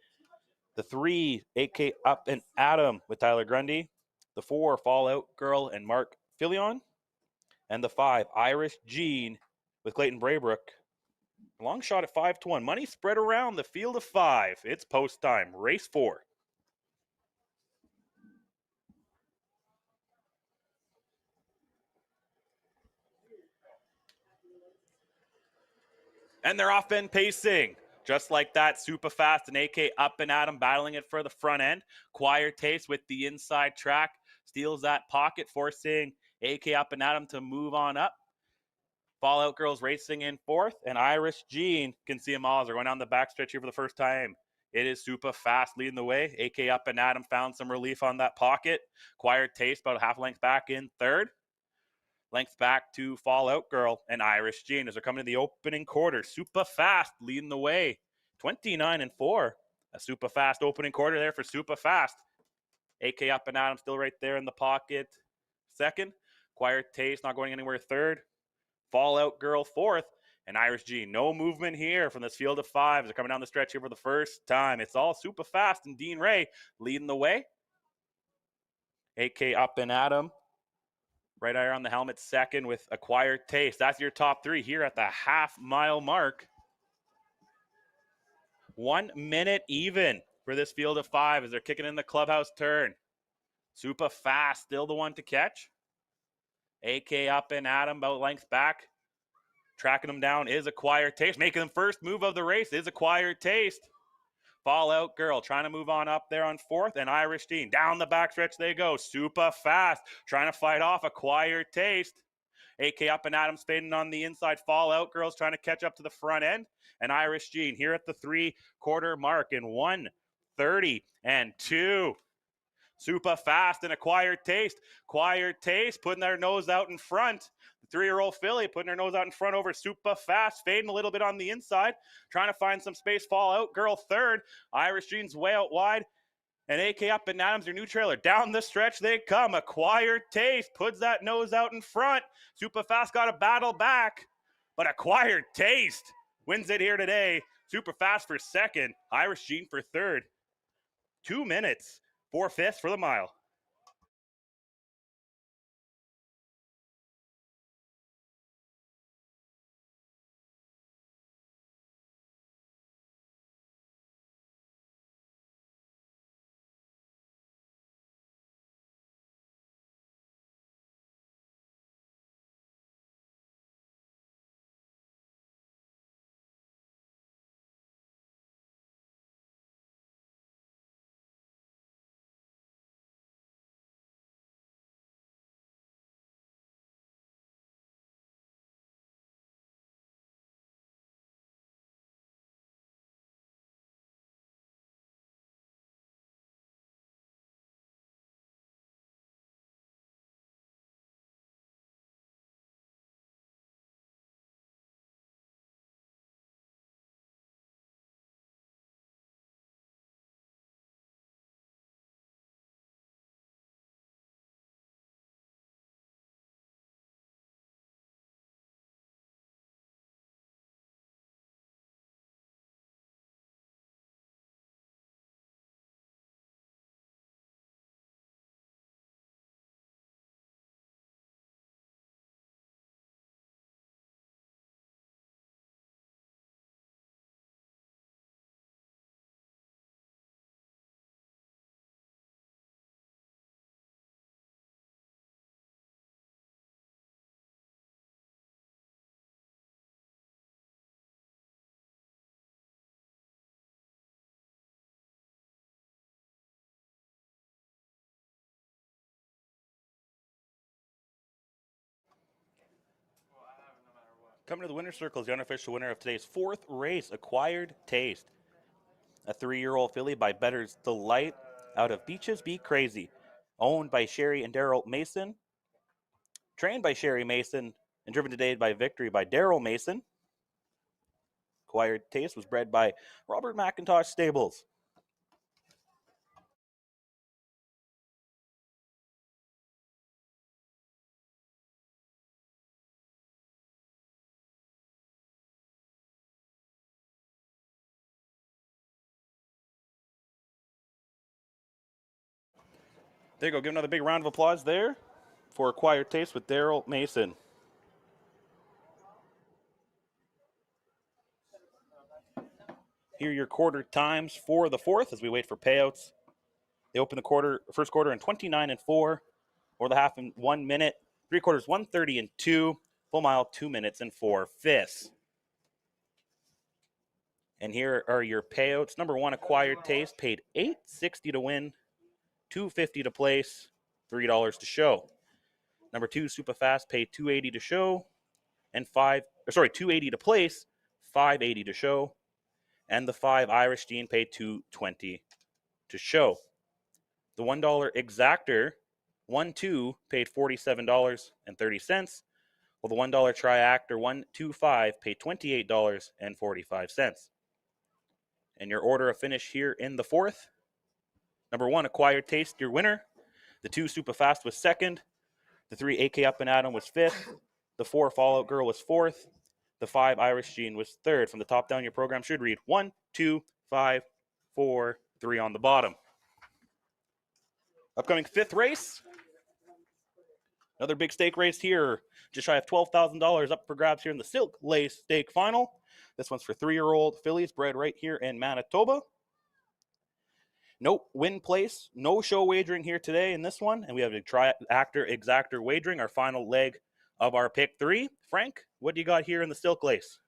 The 3 AK Up and Adam with Tyler Grundy. The 4 Fallout Girl and Mark Filion. And the 5 Irish Gene with Clayton Braybrook. Long shot at 5 to 1. Money spread around the field of 5. It's post time. Race 4. And they're off and pacing. Just like that, Super Fast and AK Up and Adam battling it for the front end. Acquired Taste with the inside track. Steals that pocket, forcing AK Up and Adam to move on up. Fallout Girls racing in 4th. And Irish Gene can see them all as they're going down the backstretch here for the first time. It is Super Fast leading the way. AK Up and Adam found some relief on that pocket. Acquired Taste about a half length back in 3rd. Length back to Fallout Girl and Irish Gene as they're coming to the opening quarter. Super Fast leading the way. 29-4. A Super Fast opening quarter there for Super Fast. AK Up and Adam still right there in the pocket. 2nd. Acquired Taste not going anywhere. 3rd. Fallout Girl 4th. And Irish Gene. No movement here from this field of 5 as they're coming down the stretch here for the first time. It's all Super Fast and Dean Ray leading the way. AK Up and Adam. Right eye on the helmet 2nd with Acquired Taste. That's your top 3 here at the half-mile mark. 1 minute even for this field of 5 as they're kicking in the clubhouse turn. Super Fast, still the one to catch. AK Up and Adam about length back. Tracking them down is Acquired Taste. Making them first move of the race is Acquired Taste. Fallout Girl trying to move on up there on 4th. And Irish Gene. Down the backstretch they go. Super Fast. Trying to fight off Acquired Taste. AK Up and Adam fading on the inside. Fallout Girls trying to catch up to the front end. And Irish Gene here at the 3-quarter mark in 1:30-2. Super Fast and Acquired Taste. Acquired Taste putting their nose out in front. The 3-year-old filly putting her nose out in front over Super Fast, fading a little bit on the inside, trying to find some space. Fallout Girl 3rd. Irish Gene's way out wide. And AK Up and Adams, their new trailer. Down the stretch they come. Acquired Taste puts that nose out in front. Super Fast got a battle back. But Acquired Taste wins it here today. Super Fast for 2nd. Irish Gene for 3rd. 2 minutes, 4/5 for the mile. Coming to the winner's circle is the unofficial winner of today's fourth race, Acquired Taste. A 3-year-old filly by Better's Delight out of Beaches Be Crazy. Owned by Sherry and Daryl Mason. Trained by Sherry Mason and driven today by Victory by Daryl Mason. Acquired Taste was bred by Robert McIntosh Stables. There you go. Give another big round of applause there for Acquired Taste with Daryl Mason. Here are your quarter times for the fourth as we wait for payouts. They open the first quarter in 29 and 4, or the half in 1 minute, 3/4 1:30 and 2, full mile 2 minutes and 4/5. And here are your payouts. Number 1, Acquired Taste, paid $8.60 to win, $2.50 to place, $3 to show. Number 2, Super Fast, paid $2.80 to show, and $2.80 to place, $5.80 to show. And the 5, Irish Gene, paid $2.20 to show. The $1 Exactor, 1-2, paid $47.30, while the $1 Triactor, 1-2-5, paid $28.45. And your order of finish here in the fourth: number 1, Acquired Taste, your winner. The 2, Super Fast, was second. The 3, AK Up and Adam, was fifth. The 4, Fallout Girl, was fourth. The 5, Irish Gene, was third. From the top down, your program should read 1, 2, 5, 4, 3 on the bottom. Upcoming fifth race. Another big stake race here. Just shy of $12,000 up for grabs here in the Silk Lace Stake Final. This one's for 3-year-old fillies bred right here in Manitoba. No win place, no show wagering here today in this one. And we have a Triactor Exactor wagering, our final leg of our pick 3. Frank, what do you got here in the Silk Lace?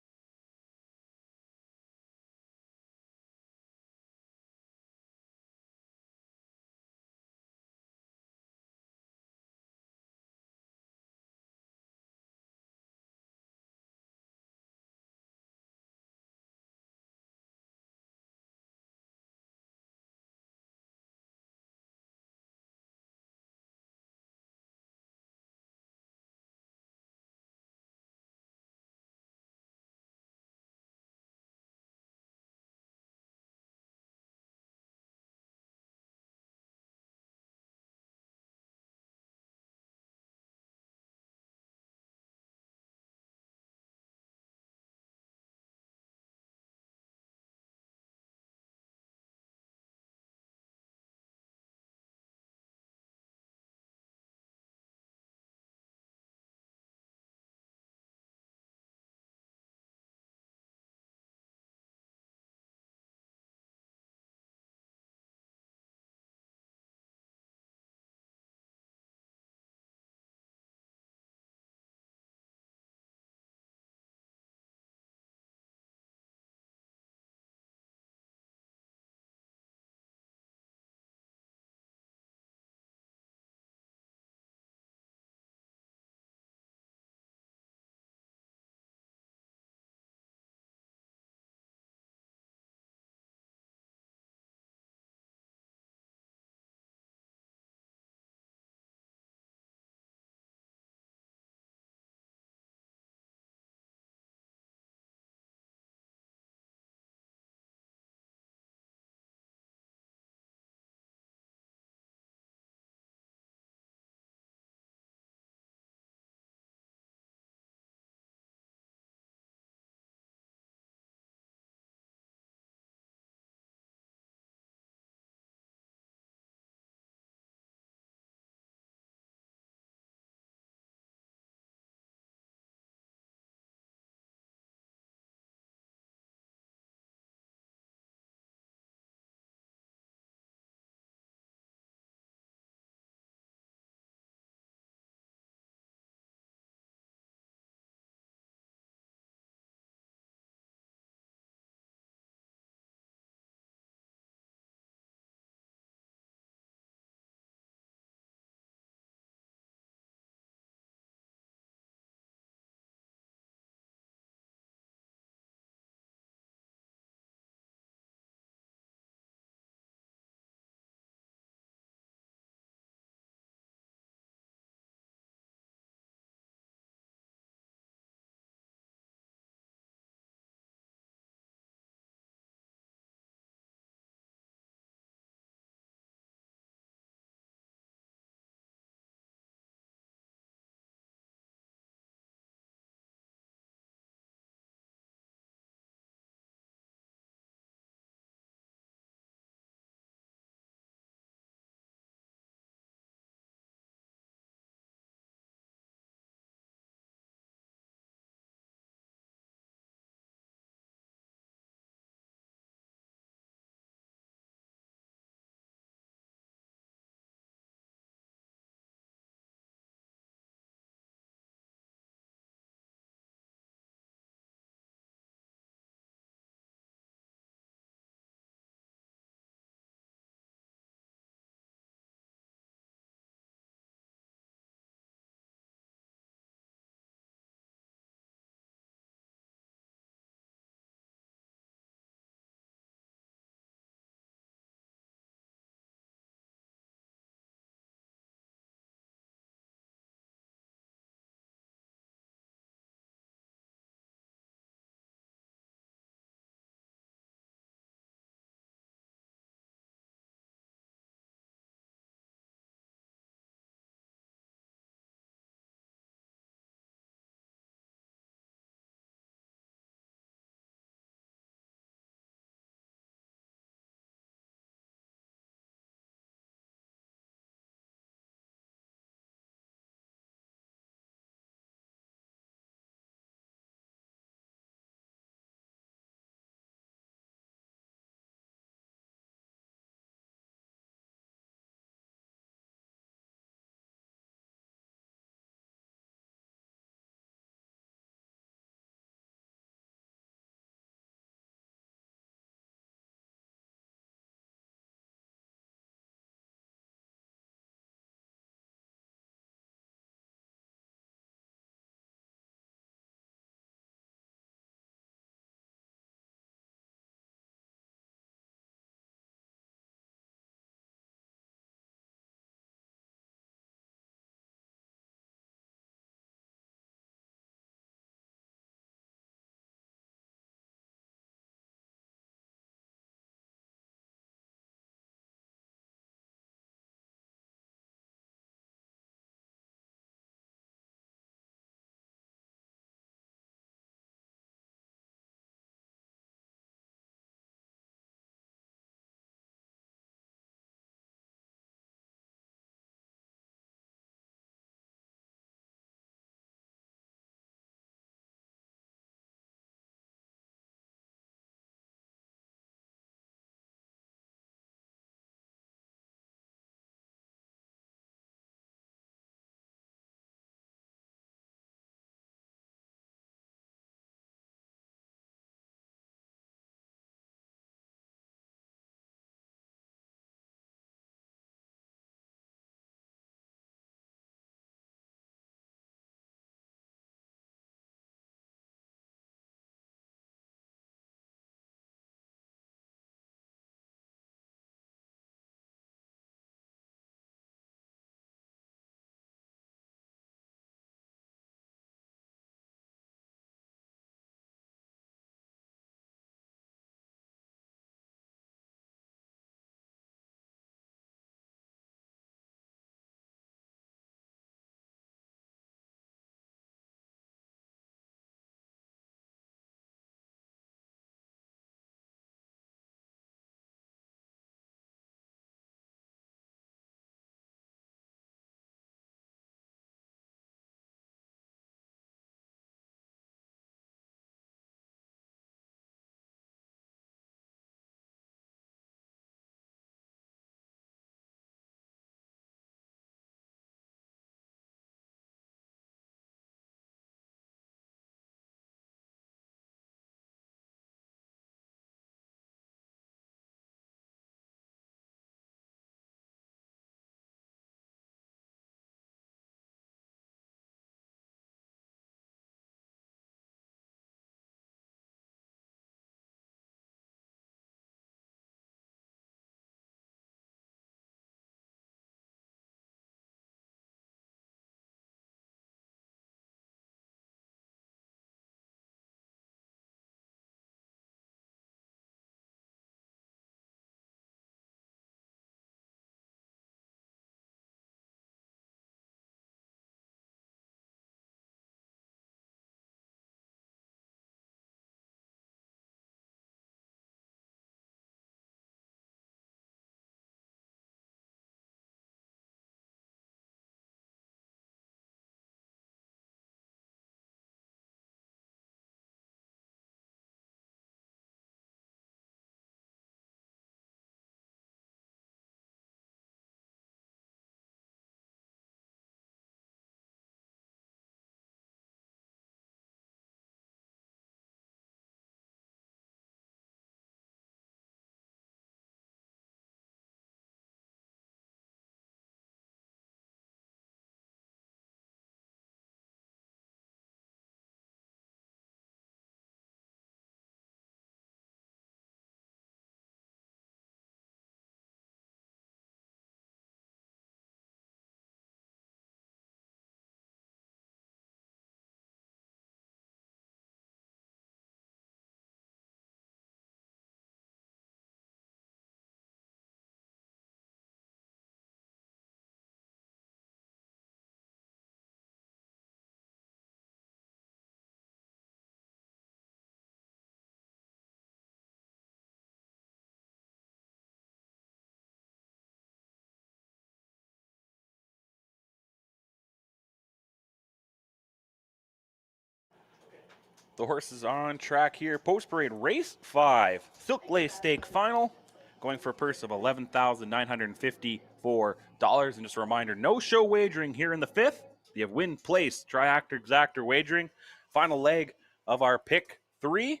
The horses are on track here. Post parade race 5, Silk Lace Stake final, going for a purse of $11,954. And just a reminder, no show wagering here in the 5th. You have win, place, triactor, exactor wagering. Final leg of our pick 3.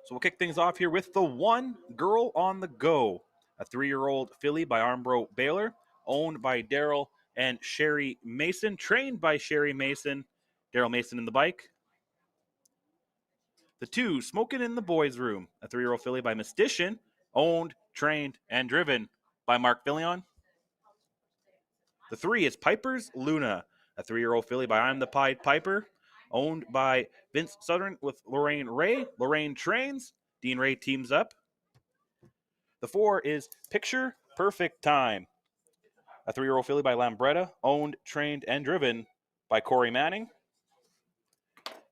So we'll kick things off here with the 1 Girl on the Go, a 3-year-old filly by Armbro Baylor, owned by Daryl and Sherry Mason, trained by Sherry Mason. Daryl Mason in the bike. The 2, Smoking in the Boys Room, a 3-year-old filly by Mystician, owned, trained, and driven by Mark Fillion. The 3 is Piper's Luna, a 3-year-old filly by I'm the Pied Piper, owned by Vince Southern with Lorraine Ray. Lorraine trains, Dean Ray teams up. The 4 is Picture Perfect Time, a 3-year-old filly by Lambretta, owned, trained, and driven by Corey Manning.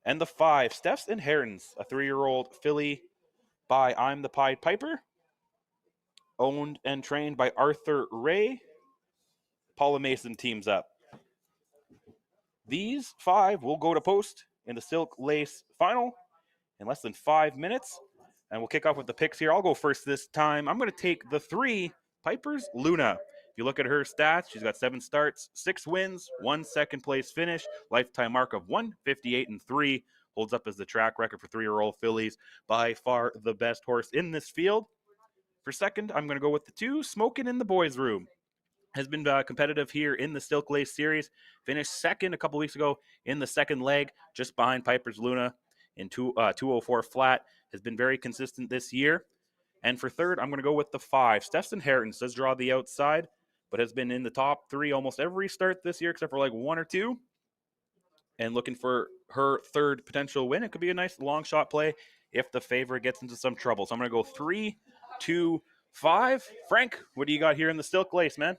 And the 5, Steph's Inheritance, a 3-year-old filly by I'm the Pied Piper, owned and trained by Arthur Ray. Paula Mason teams up. These 5 will go to post in the Silk Lace final in less than 5 minutes. And we'll kick off with the picks here. I'll go first this time. I'm going to take the 3, Piper's Luna. If you look at her stats, she's got 7 starts, 6 wins, 1 second place finish, lifetime mark of 158-3. Holds up as the track record for 3-year-old fillies. By far the best horse in this field. For second, I'm going to go with the 2, Smoking in the Boys Room. Has been competitive here in the Silk Lace Series. Finished second a couple weeks ago in the second leg, just behind Piper's Luna in 204 flat. Has been very consistent this year. And for third, I'm going to go with the 5, Steph's Inheritance. Does draw the outside, but has been in the top 3 almost every start this year, except for like 1 or 2. And looking for her third potential win. It could be a nice long shot play if the favorite gets into some trouble. So I'm going to go 3, 2, 5. Frank, what do you got here in the Silk Lace, man?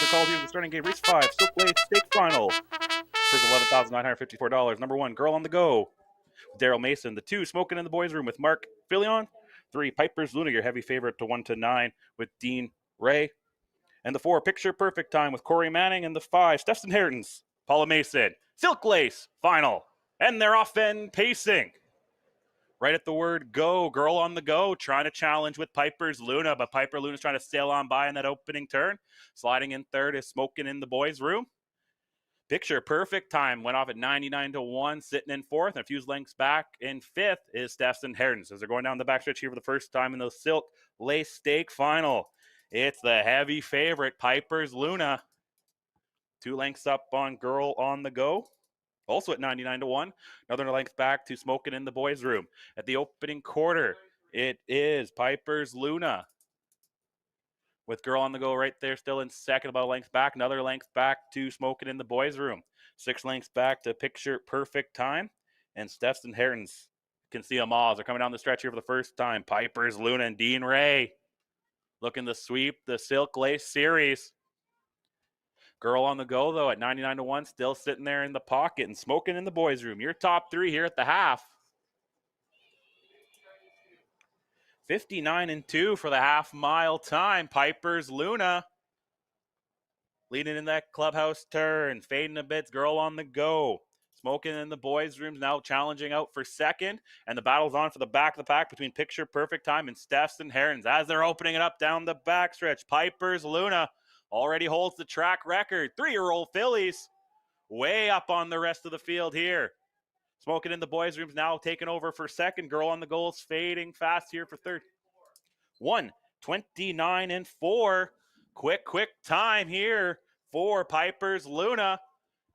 They're called here in the starting gate. Race 5, Silk Lake Stake Final. First $11,954. Number 1, Girl on the Go. Daryl Mason. The 2, Smoking in the Boys Room with Mark Filion. 3, Piper's Luna, your heavy favorite to 1 to 9 with Dean Ray. And the 4, Picture Perfect Time with Corey Manning. And the 5, Steph's Inheritance, Paula Mason. Silk Lace Final. And they're off and pacing. Right at the word go, Girl on the Go, trying to challenge with Piper's Luna, but Piper Luna's trying to sail on by in that opening turn. Sliding in third is Smoking in the Boys Room. Picture Perfect Time went off at 99 to 1, sitting in fourth, and a few lengths back in fifth is Steph's Inheritance. As they're going down the backstretch here for the first time in the Silk Lace Stake Final. It's the heavy favorite, Piper's Luna. 2 lengths up on Girl on the Go. Also at 99 to 1. Another length back to Smoking in the Boys Room. At the opening quarter, it is Piper's Luna. With Girl on the Go right there, still in second, about a length back. Another length back to Smoking in the Boys Room. 6 lengths back to Picture Perfect Time. And Steph's Inheritance. You can see them all as they're coming down the stretch here for the first time. Piper's Luna and Dean Ray looking to sweep the Silk Lace Series. Girl on the Go, though, at 99 to 1, still sitting there in the pocket and Smoking in the Boys Room. Your top 3 here at the half. 59 and 2 for the half mile time. Piper's Luna leading in that clubhouse turn, fading a bit. Girl on the Go. Smoking in the Boys Room now challenging out for second. And the battle's on for the back of the pack between Picture Perfect Time and Steph's Inheritance. As they're opening it up down the backstretch, Piper's Luna already holds the track record. 3-year-old fillies way up on the rest of the field here. Smoking in the Boys Room's now taking over for second. Girl on the Goal's fading fast here for third. 1:29 and 4. Quick time here for Piper's Luna.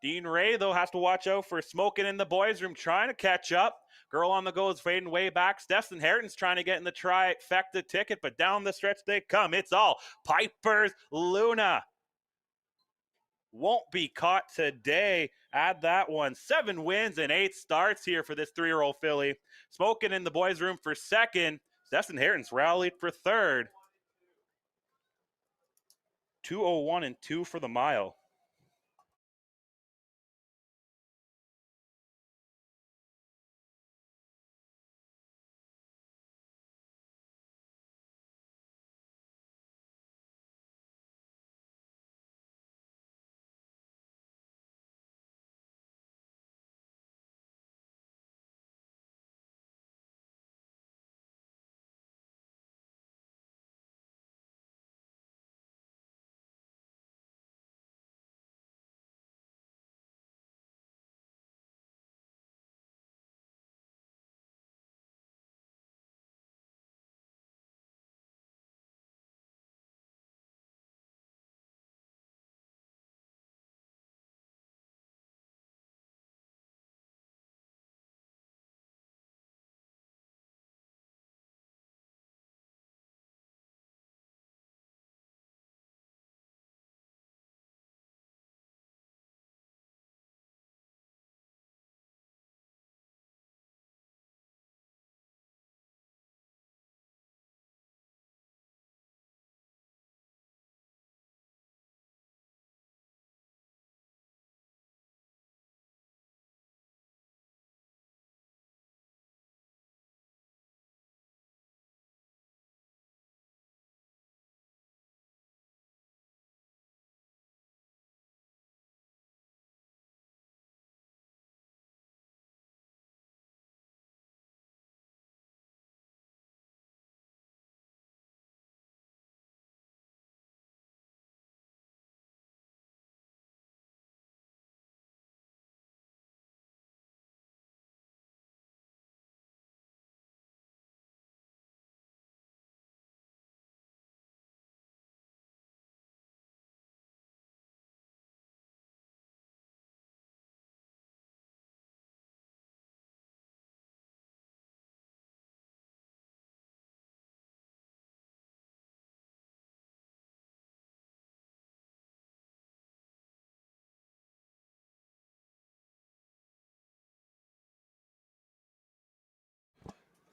Dean Ray, though, has to watch out for Smoking in the Boys Room, trying to catch up. Girl on the Go is fading way back. Steph's Inheritance trying to get in the trifecta ticket, but down the stretch they come. It's all Piper's Luna. Won't be caught today. Add that one. 7 wins and 8 starts here for this 3-year-old filly. Smoking in the Boys Room for second. Steph's Inheritance rallied for third. 2:01 and 2 for the mile.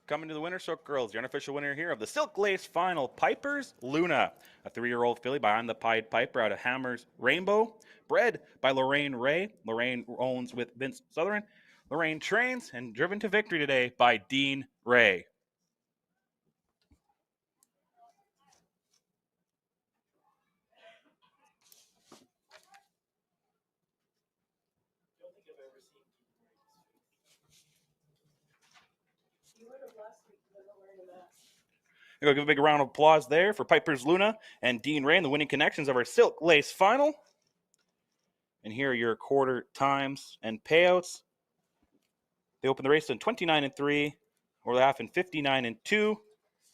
Coming to the winner circle, girls, the unofficial winner here of the Silk Lace Final, Piper's Luna, a 3-year-old filly by I'm the Pied Piper out of Hammers Rainbow, bred by Lorraine Ray. Lorraine owns with Vince Sutherland. Lorraine trains and driven to victory today by Dean Ray. We'll give a big round of applause there for Piper's Luna and Dean Ray and the winning connections of our Silk Lace Final. And here are your quarter times and payouts. They opened the race in 29-3, or the half in 59-2, 3/4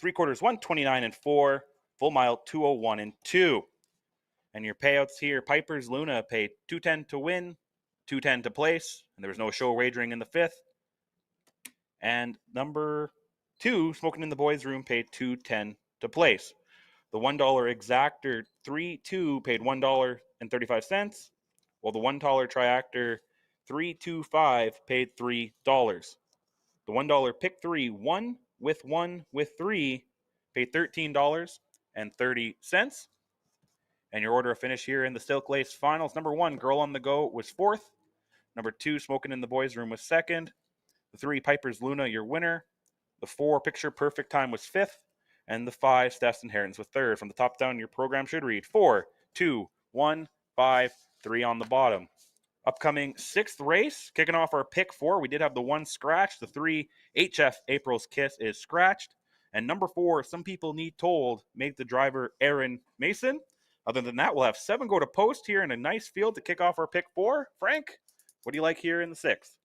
129-4, full mile 201-2. And your payouts here: Piper's Luna paid $210 to win, $210 to place, and there was no show wagering in the fifth. And number 2, Smoking in the Boys Room, paid $210 to place. The $1 exactor 3-2 paid $1.35, while the $1 triactor 325 paid $3. The $1 pick 3 1 with 3 paid $13.30. And your order of finish here in the Silk Lace Finals: number 1, Girl on the Go, was 4th. Number 2, Smoking in the Boys Room, was 2nd. The 3, Piper's Luna, your winner. The 4, Picture Perfect Time, was 5th. And the 5, Steph's Inheritance, was 3rd. From the top down, your program should read 4, 2, 1, 5, 3 on the bottom. Upcoming 6th race, kicking off our pick 4. We did have the 1 scratch. The 3, HF April's Kiss, is scratched. And number 4, Some People Need Told, made the driver Aaron Mason. Other than that, we'll have 7 go to post here in a nice field to kick off our pick 4. Frank, what do you like here in the 6th?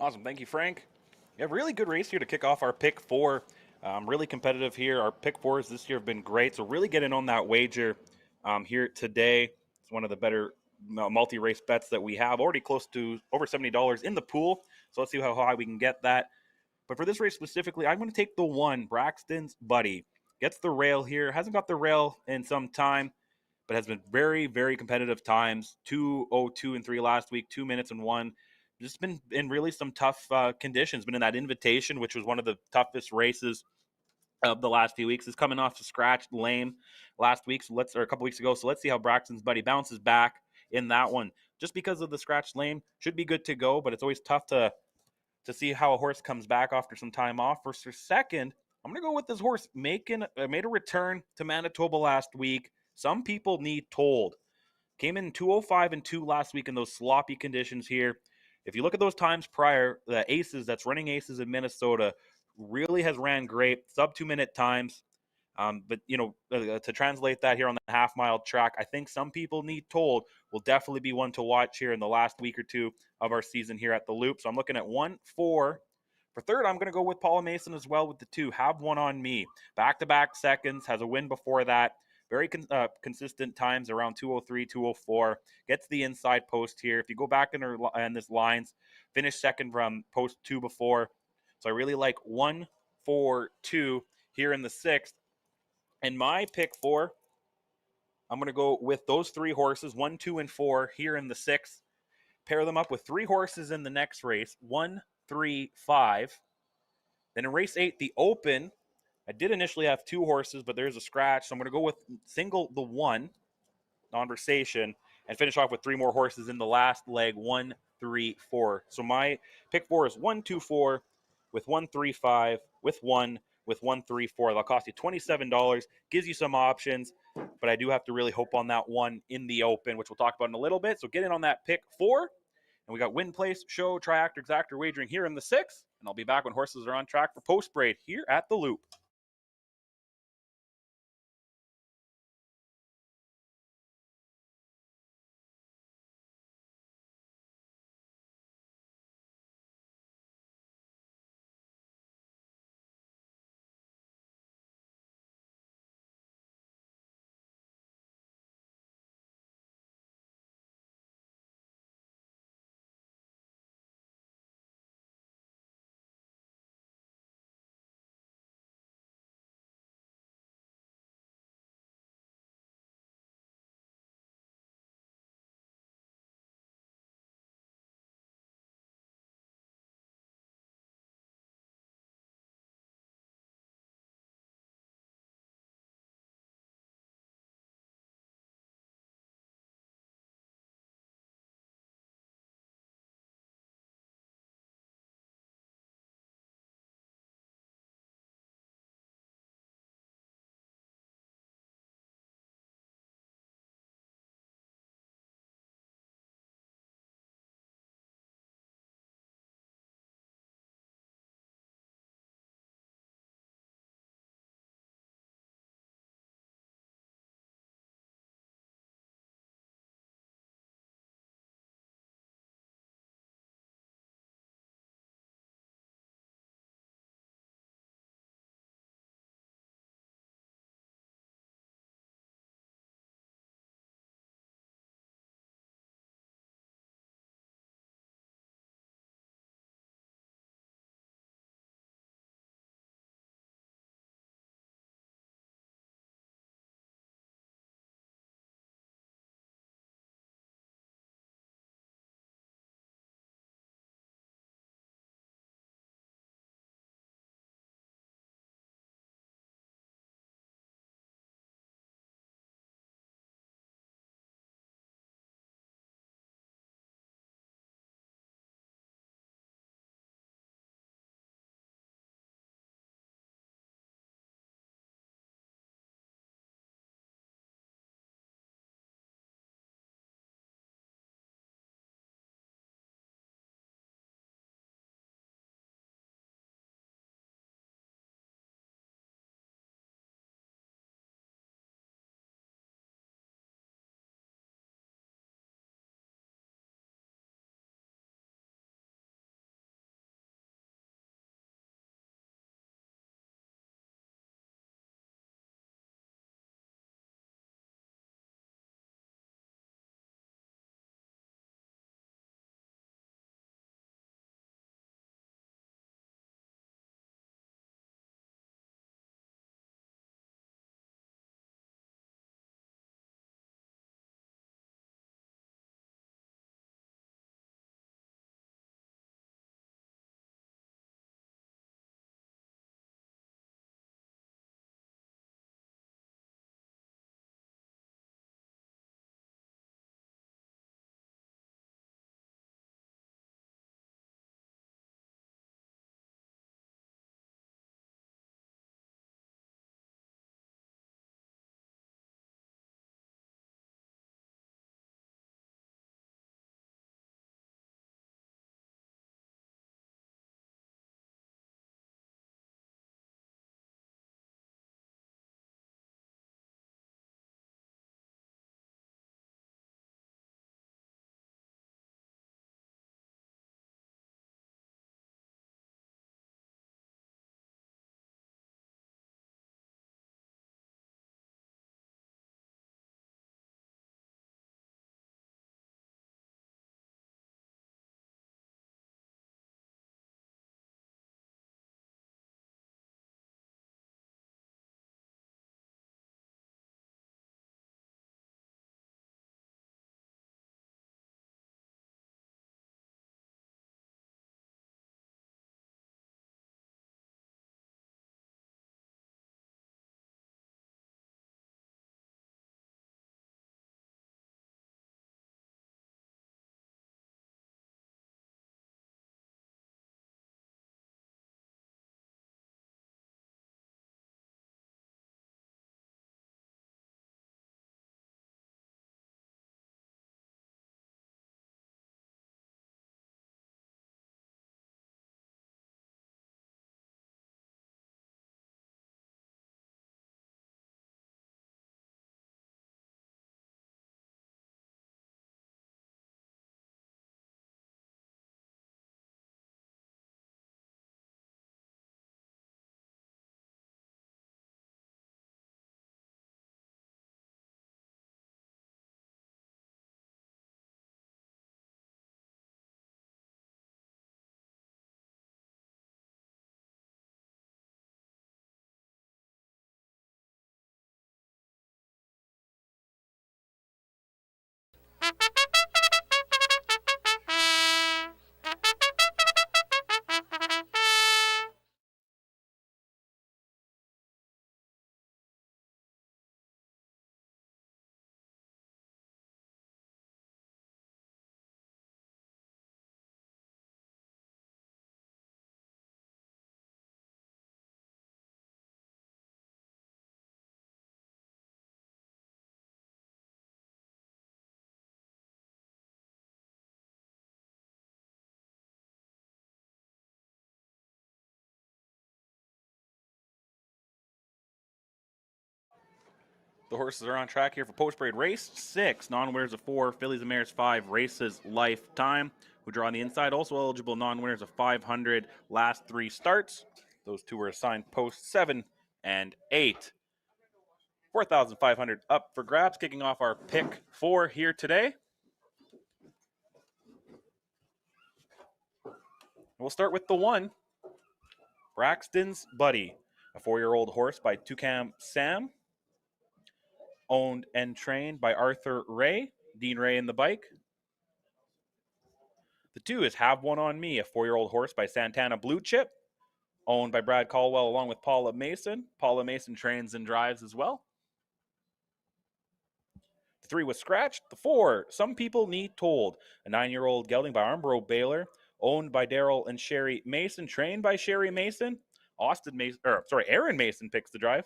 Awesome. Thank you, Frank. Yeah, really good race here to kick off our pick 4. Really competitive here. Our pick 4s this year have been great. So really getting on that wager here today. It's one of the better multi-race bets that we have. Already close to over $70 in the pool. So let's see how high we can get that. But for this race specifically, I'm going to take the 1, Braxton's Buddy. Gets the rail here. Hasn't got the rail in some time, but has been very, very competitive times. 2:02 and 3 last week, 2 minutes and 1. just been in really some tough conditions. Been in that invitation, which was one of the toughest races of the last few weeks. Is coming off a scratched lame last week, or a couple weeks ago. So let's see how Braxton's buddy bounces back in that one. Just because of the scratched lame, should be good to go, but it's always tough to see how a horse comes back after some time off. For second, I'm going to go with this horse made a return to Manitoba last week. Some people need told. Came in 205 and 2 last week in those sloppy conditions here. If you look at those times prior, the Aces, that's running Aces in Minnesota, really has ran great, sub 2-minute times. But, to translate that here on the half-mile track, I think some people need told will definitely be one to watch here in the last week or two of our season here at the Loop. So I'm looking at 1-4. For third, I'm going to go with Paula Mason as well with the 2. Have One on Me. Back-to-back seconds, has a win before that. Very consistent times around 203, 204. Gets the inside post here. If you go back in this lines, finished second from post 2 before. So I really like 1, 4, 2 here in the 6th. And my pick 4, I'm going to go with those 3 horses, 1, 2, and 4 here in the 6th. Pair them up with 3 horses in the next race, 1, 3, 5. Then in race 8, the Open, I did initially have 2 horses, but there's a scratch. So I'm going to go with single the 1, Conversation, and finish off with 3 more horses in the last leg, 1, 3, 4. So my pick 4 is 1, 2, 4 with 1, 3, 5 with 1 with 1, 3, 4. That'll cost you $27. Gives you some options, but I do have to really hope on that one in the Open, which we'll talk about in a little bit. So get in on that pick 4. And we got win, place, show, triactor, exactor wagering here in the 6th. And I'll be back when horses are on track for post braid here at the Loop. The horses are on track here for post-parade race 6. Non-winners of 4, fillies and mares 5, races lifetime. Who draw on the inside. Also eligible non-winners of 500 last 3 starts. Those 2 were assigned post 7 and 8. 4,500 up for grabs, kicking off our pick 4 here today. We'll start with the 1, Braxton's Buddy, a 4-year-old horse by Toucan Sam, owned and trained by Arthur Ray, Dean Ray in the bike. The 2 is Have One on Me, a 4-year-old horse by Santana Blue Chip, owned by Brad Caldwell along with Paula Mason. Paula Mason trains and drives as well. The 3 was scratched. The 4, Some People Need Told, a 9-year-old gelding by Armbro Baylor, owned by Daryl and Sherry Mason, trained by Sherry Mason. Aaron Mason picks the drive.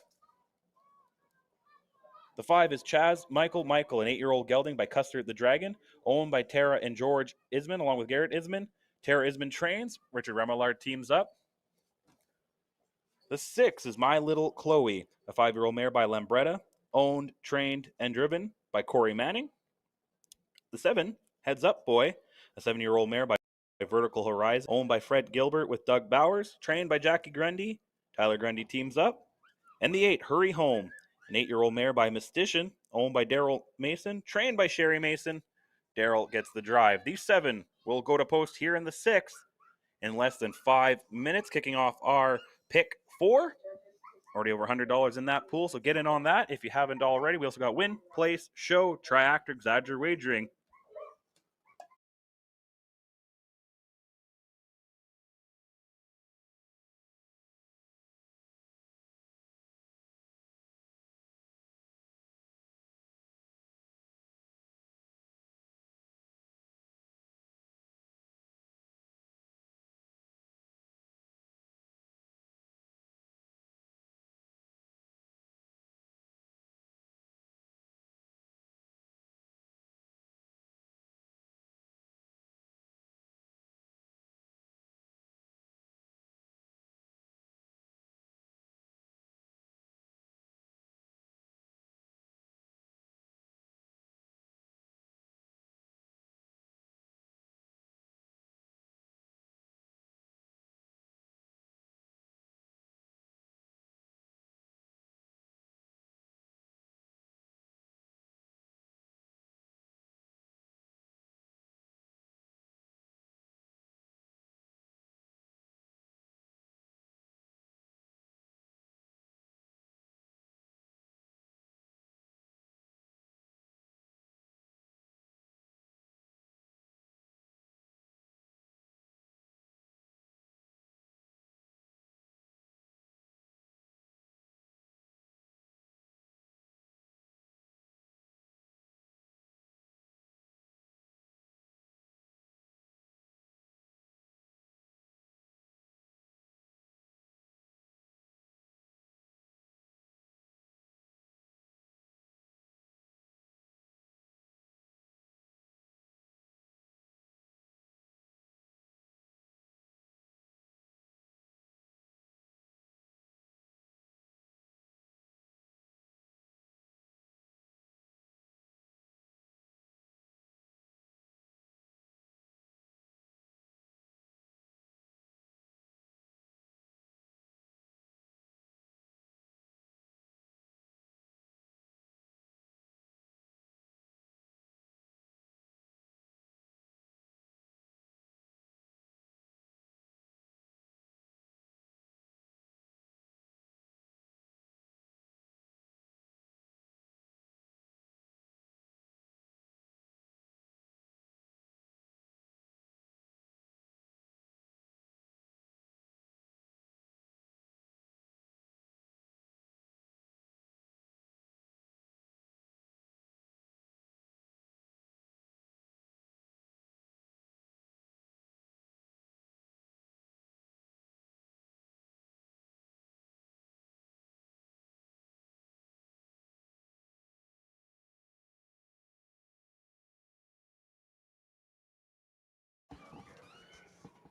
The 5 is Chaz Michael, an 8-year-old gelding by Custer the Dragon, owned by Tara and George Isman, along with Garrett Isman. Tara Isman trains. Richard Remillard teams up. The 6 is My Little Chloe, a 5-year-old mare by Lambretta, owned, trained, and driven by Corey Manning. The 7, Heads Up Boy, a 7-year-old mare by Vertical Horizon, owned by Fred Gilbert with Doug Bowers, trained by Jackie Grundy. Tyler Grundy teams up. And the 8, Hurry Home, an 8-year-old mare by Mystician, owned by Daryl Mason, trained by Sherry Mason. Daryl gets the drive. These 7 will go to post here in the 6th in less than 5 minutes, kicking off our pick 4. Already over $100 in that pool, so get in on that if you haven't already. We also got win, place, show, triactor, exagger wagering.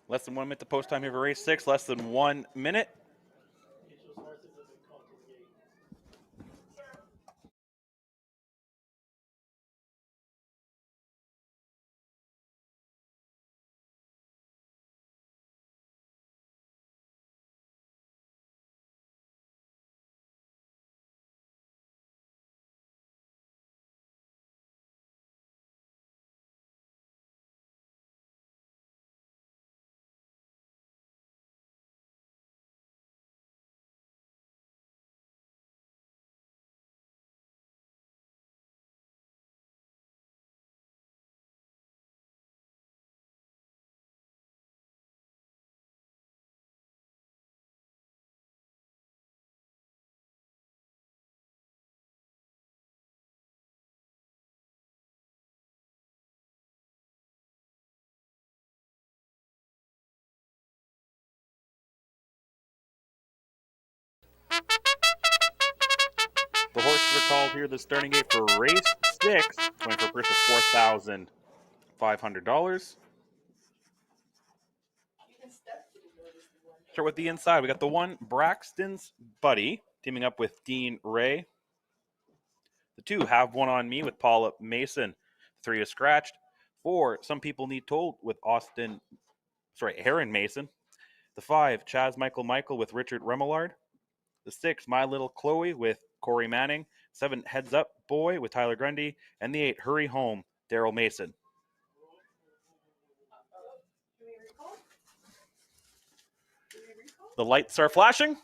Less than 1 minute to post time here for race 6. Less than 1 minute. The horses are called here the starting gate for race 6, going for a purse of $4,500. Start with the inside. We got the 1, Braxton's Buddy, teaming up with Dean Ray. The 2, Have One on Me with Paula Mason. The 3 is Scratched. 4, Some People Need Told with Aaron Mason. The 5, Chaz Michael with Richard Remillard. The 6, My Little Chloe with Corey Manning. 7, Heads Up Boy with Tyler Grundy. And the 8, Hurry Home, Daryl Mason. The lights are flashing.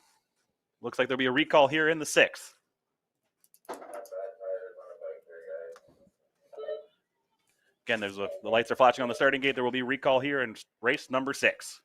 Looks like there'll be a recall here in the 6th. Again, the lights are flashing on the starting gate. There will be recall here in race number 6.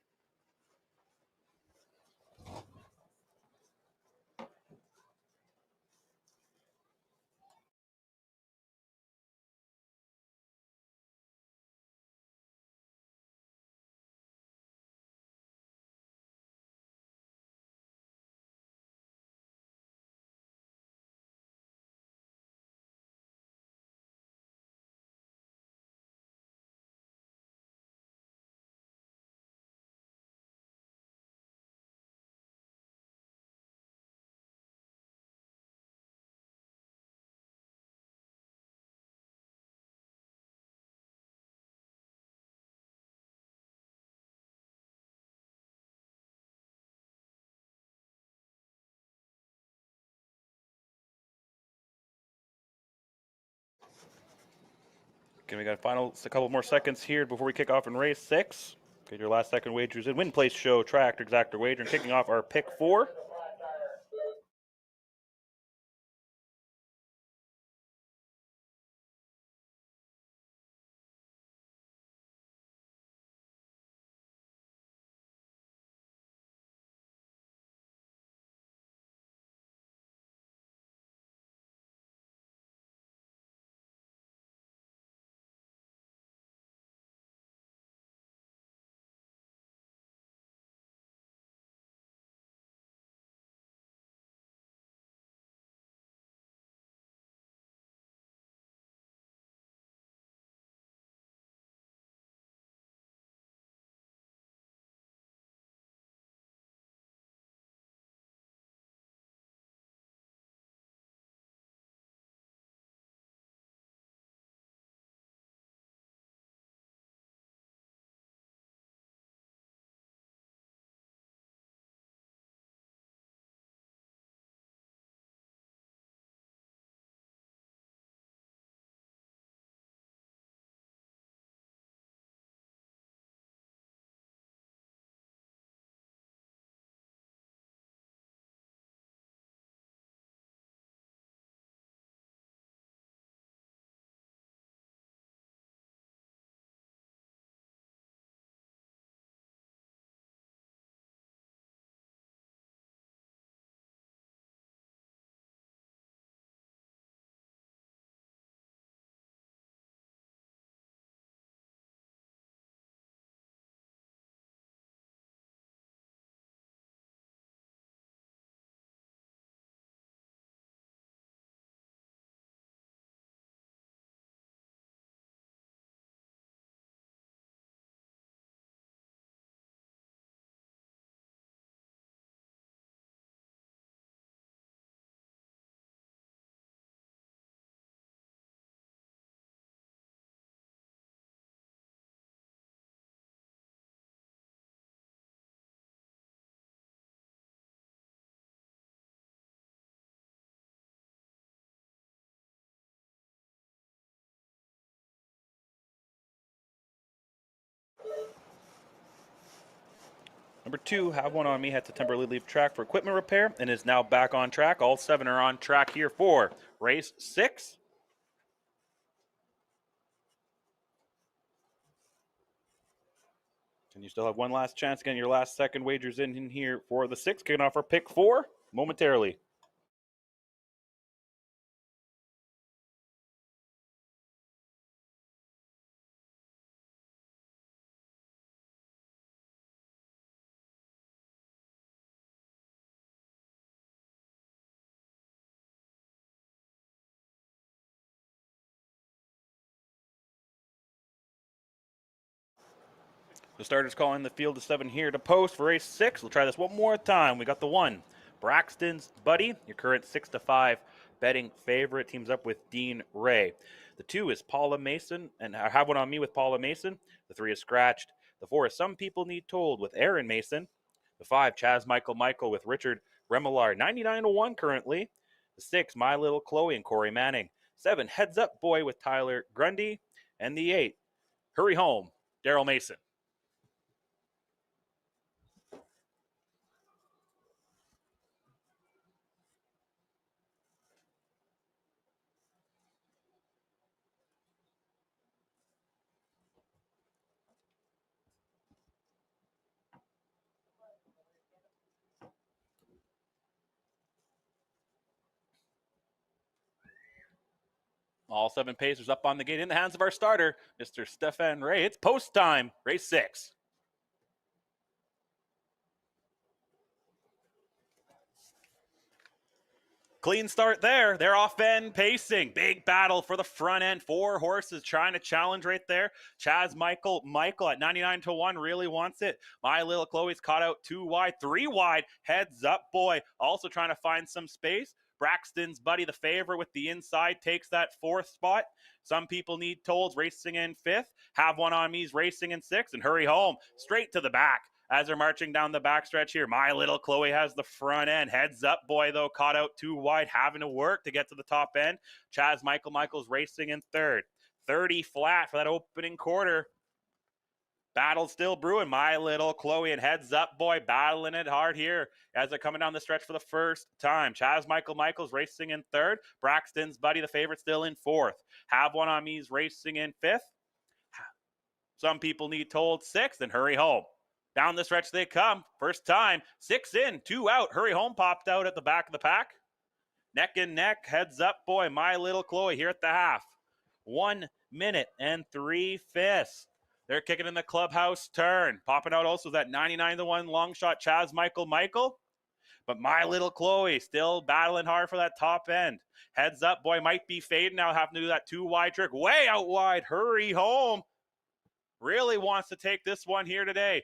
Okay, we got a couple more seconds here before we kick off in race 6. Get your last second wagers in. Win, place, show, track, exactor wager, and kicking off our pick 4. Number 2, Have One On Me, had to temporarily leave track for equipment repair and is now back on track. All 7 are on track here for race 6. And you still have one last chance. Again, your last second wagers in here for the 6. Kicking off our pick 4 momentarily. The starters calling the field of 7 here to post for race 6. We'll try this one more time. We got the 1, Braxton's Buddy, your current 6-5 betting favorite, teams up with Dean Ray. The 2 is Paula Mason, and I have one on me with Paula Mason. The 3 is Scratched. The 4 is Some People Need Told with Aaron Mason. The 5, Chaz Michael with Richard Remillard, 99-1 currently. The 6, My Little Chloe and Corey Manning. 7, Heads Up Boy with Tyler Grundy. And the 8, Hurry Home, Daryl Mason. All 7 pacers up on the gate in the hands of our starter, Mr. Stefan Ray. It's post time, race 6. Clean start there. They're off end pacing. Big battle for the front end. 4 horses trying to challenge right there. Chaz Michael at 99-1 really wants it. My Little Chloe's caught out 2 wide, 3 wide. Heads Up Boy also trying to find some space. Braxton's Buddy, the favorite with the inside, takes that 4th spot. Some People Need Tolls racing in 5th. Have One On Me's racing in 6th. And Hurry Home straight to the back as they're marching down the backstretch here. My Little Chloe has the front end. Heads Up Boy, though, caught out 2 wide, having to work to get to the top end. Chaz Michael's racing in 3rd. 30 flat for that opening quarter. Battle still brewing. My Little Chloe and Heads Up Boy battling it hard here as they're coming down the stretch for the first time. Chaz Michael's racing in 3rd. Braxton's Buddy, the favorite, still in 4th. Have One On Me's racing in 5th. Some People Need Told 6th, and Hurry Home. Down the stretch they come. First time. 6 in, 2 out. Hurry Home popped out at the back of the pack. Neck and neck. Heads Up Boy. My Little Chloe here at the half. 1 minute and 3/5. They're kicking in the clubhouse turn. Popping out also that 99-1 long shot Chaz Michael. But My Little Chloe still battling hard for that top end. Heads Up Boy might be fading now, having to do that 2 wide trick. Way out wide. Hurry Home really wants to take this one here today.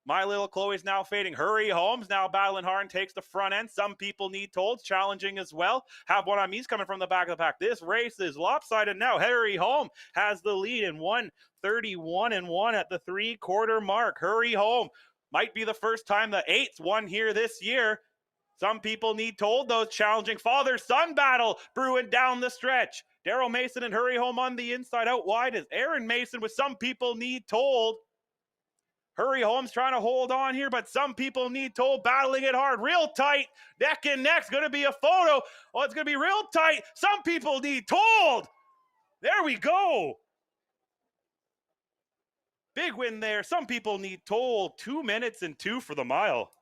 My Little Chloe's now fading. Hurry Home's now battling hard and takes the front end. Some People Need Told, challenging as well. Have One On Me's coming from the back of the pack. This race is lopsided now. Hurry Home has the lead in 1:31-1 at the 3/4 mark. Hurry Home might be the first time the 8th won here this year. Some People Need Told, those challenging father-son battle brewing down the stretch. Daryl Mason and Hurry Home on the inside. Out wide is Aaron Mason with Some People Need Told. Hurry Home's trying to hold on here, but Some People Need Told, battling it hard, real tight, neck and neck. Going to be a photo. Oh, it's going to be real tight. Some People Need Told. There we go. Big win there. Some People Need Told. 2 minutes and 2 for the mile.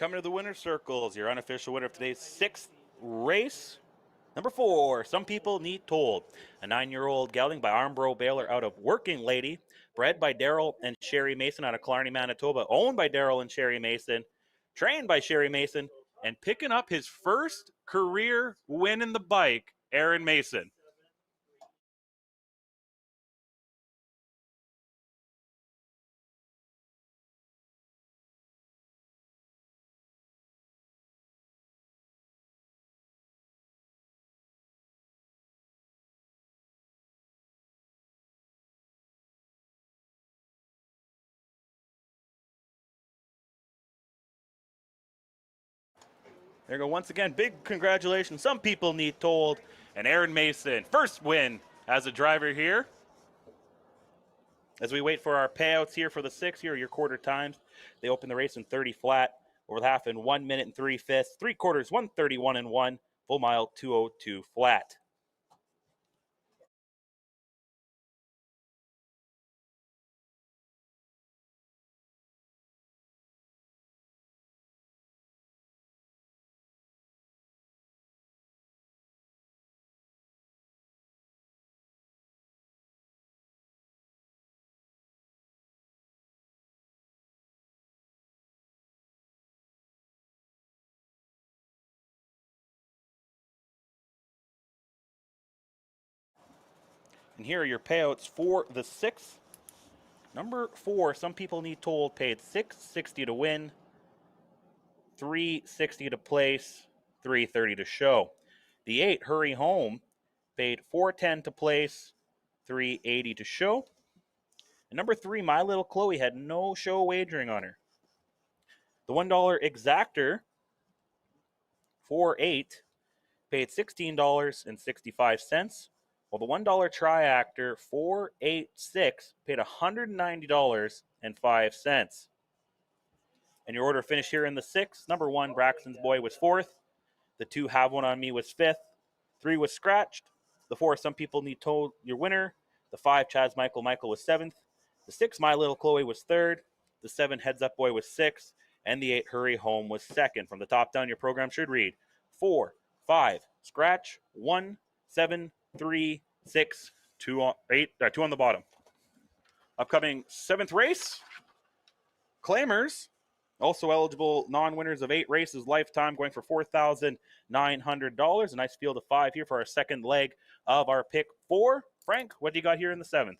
Coming to the winner's circles, your unofficial winner of today's 6th race. Number 4, Some People Need Told. A 9-year-old gelding by Armbro Baylor out of Working Lady. Bred by Daryl and Sherry Mason out of Killarney, Manitoba. Owned by Daryl and Sherry Mason. Trained by Sherry Mason. And picking up his first career win in the bike, Aaron Mason. There you go. Once again, big congratulations. Some People Need Told. And Aaron Mason, first win as a driver here. As we wait for our payouts here for the 6, here are your quarter times. They open the race in 30 flat, over the half in 1 minute and 3/5, 3/4 131 and 1, full mile 202 flat. And here are your payouts for the 6. Number 4, Some People Need Told, paid $660 to win, $360 to place, $330 to show. The 8, Hurry Home, paid $410 to place, $380 to show. And number 3, My Little Chloe, had no show wagering on her. The $1 exactor for 8 paid $16.65, while the $1 triactor 486 paid $190.05. And your order finished here in the 6. Number 1, Braxton's Boy, was 4th. The 2, Have One on Me, was 5th. 3 was scratched. The 4, Some People Need Told, your winner. The 5, Chaz Michael was 7th. The 6, My Little Chloe, was 3rd. The 7, Heads Up Boy, was 6th. And the 8, Hurry Home, was 2nd. From the top down, your program should read 4, 5, scratch, 1, 7, 3, 6, 2 on 8, 2 on the bottom. Upcoming 7th race, claimers, also eligible non-winners of 8 races lifetime, going for $4,900. A nice field of 5 here for our second leg of our pick 4. Frank, what do you got here in the 7th?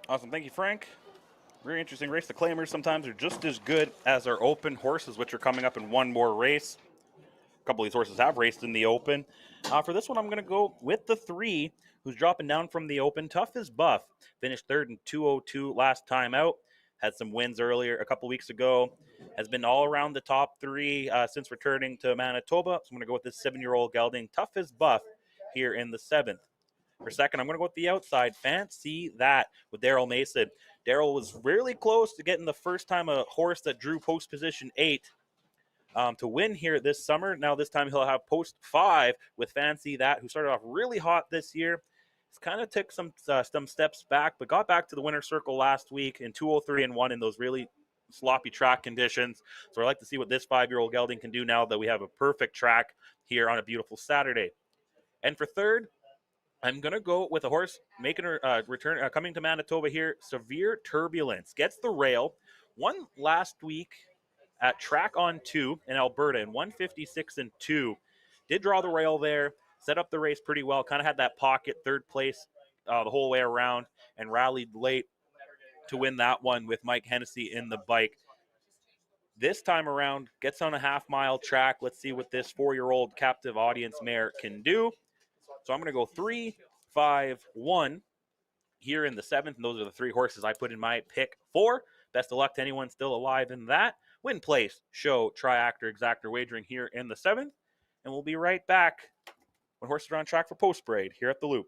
Awesome. Thank you, Frank. Very interesting race. The claimers sometimes are just as good as our open horses, which are coming up in one more race. A couple of these horses have raced in the open. For this one, I'm going to go with the 3, who's dropping down from the open. Tough as Buff. Finished third in 2:02 last time out. Had some wins earlier, a couple weeks ago. Has been all around the top 3 since returning to Manitoba. So I'm going to go with this 7-year-old gelding, Tough as Buff, here in the 7th. For second, I'm going to go with the outside. Fancy That with Daryl Mason. Daryl was really close to getting the first time a horse that drew post position 8 to win here this summer. Now this time he'll have post 5 with Fancy That, who started off really hot this year. He's kind of took some steps back, but got back to the winner's circle last week in 203 and 1 in those really sloppy track conditions. So I'd like to see what this 5-year-old gelding can do now that we have a perfect track here on a beautiful Saturday. And for third, I'm going to go with a horse making a return, coming to Manitoba here. Severe Turbulence. Gets the rail. Won last week at Track on 2 in Alberta in 156 and 2. Did draw the rail there. Set up the race pretty well. Kind of had that pocket third place the whole way around and rallied late to win that one with Mike Hennessy in the bike. This time around, gets on a half-mile track. Let's see what this 4-year-old captive audience mare can do. So I'm going to go 3, 5, 1 here in the 7th. And those are the 3 horses I put in my pick 4. Best of luck to anyone still alive in that. Win, place, show, triactor, exactor wagering here in the 7th. And we'll be right back when horses are on track for post parade here at the Loop.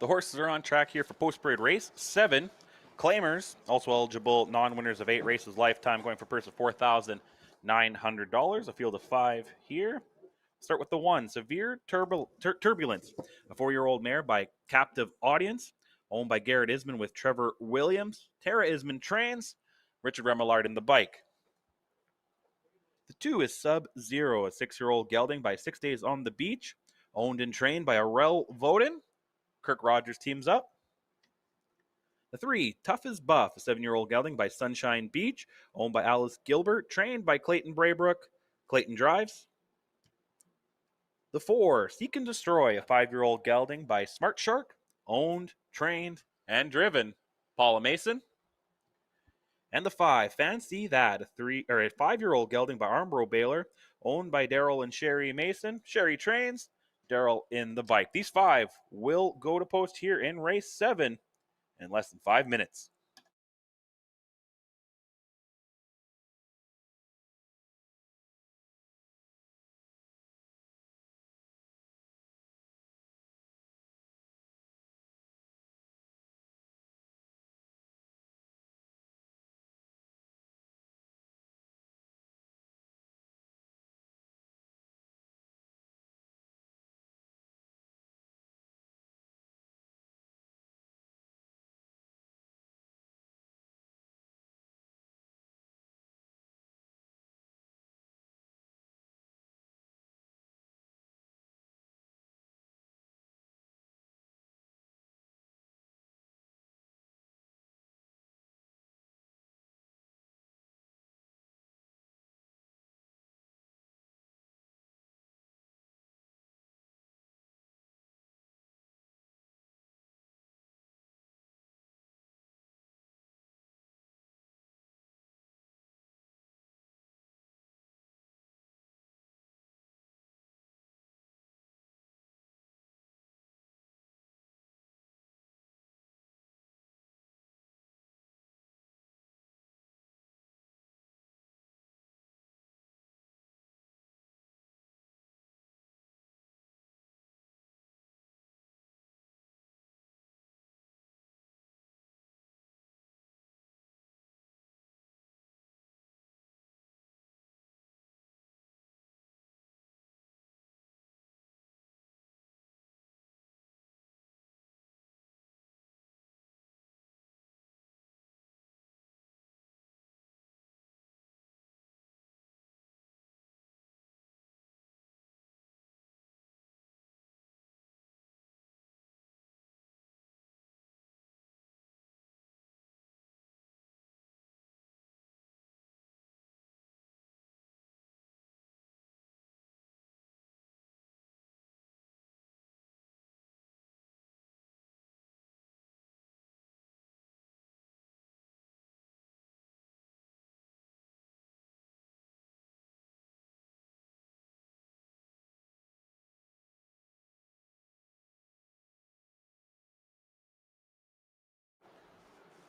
The horses are on track here for post-parade race 7. Claimers, also eligible non-winners of 8 races lifetime, going for a purse of $4,900. A field of 5 here. Start with the 1, Severe Turbulence, a 4-year-old mare by Captive Audience, owned by Garrett Isman with Trevor Williams. Tara Isman trains, Richard Remillard in the bike. The 2 is Sub-Zero, a 6-year-old gelding by 6 Days on the Beach, owned and trained by Arel Voden. Kirk Rogers teams up. The 3, Tough as Buff, a 7-year-old gelding by Sunshine Beach, owned by Alice Gilbert, trained by Clayton Braybrook. Clayton drives. The 4, Seek and Destroy, a 5-year-old gelding by Smart Shark, owned, trained, and driven. Paula Mason. And the 5, Fancy That, a 5-year-old gelding by Armbro Baylor, owned by Daryl and Sherry Mason. Sherry trains, Daryl in the bike. These 5 will go to post here in race 7 in less than 5 minutes.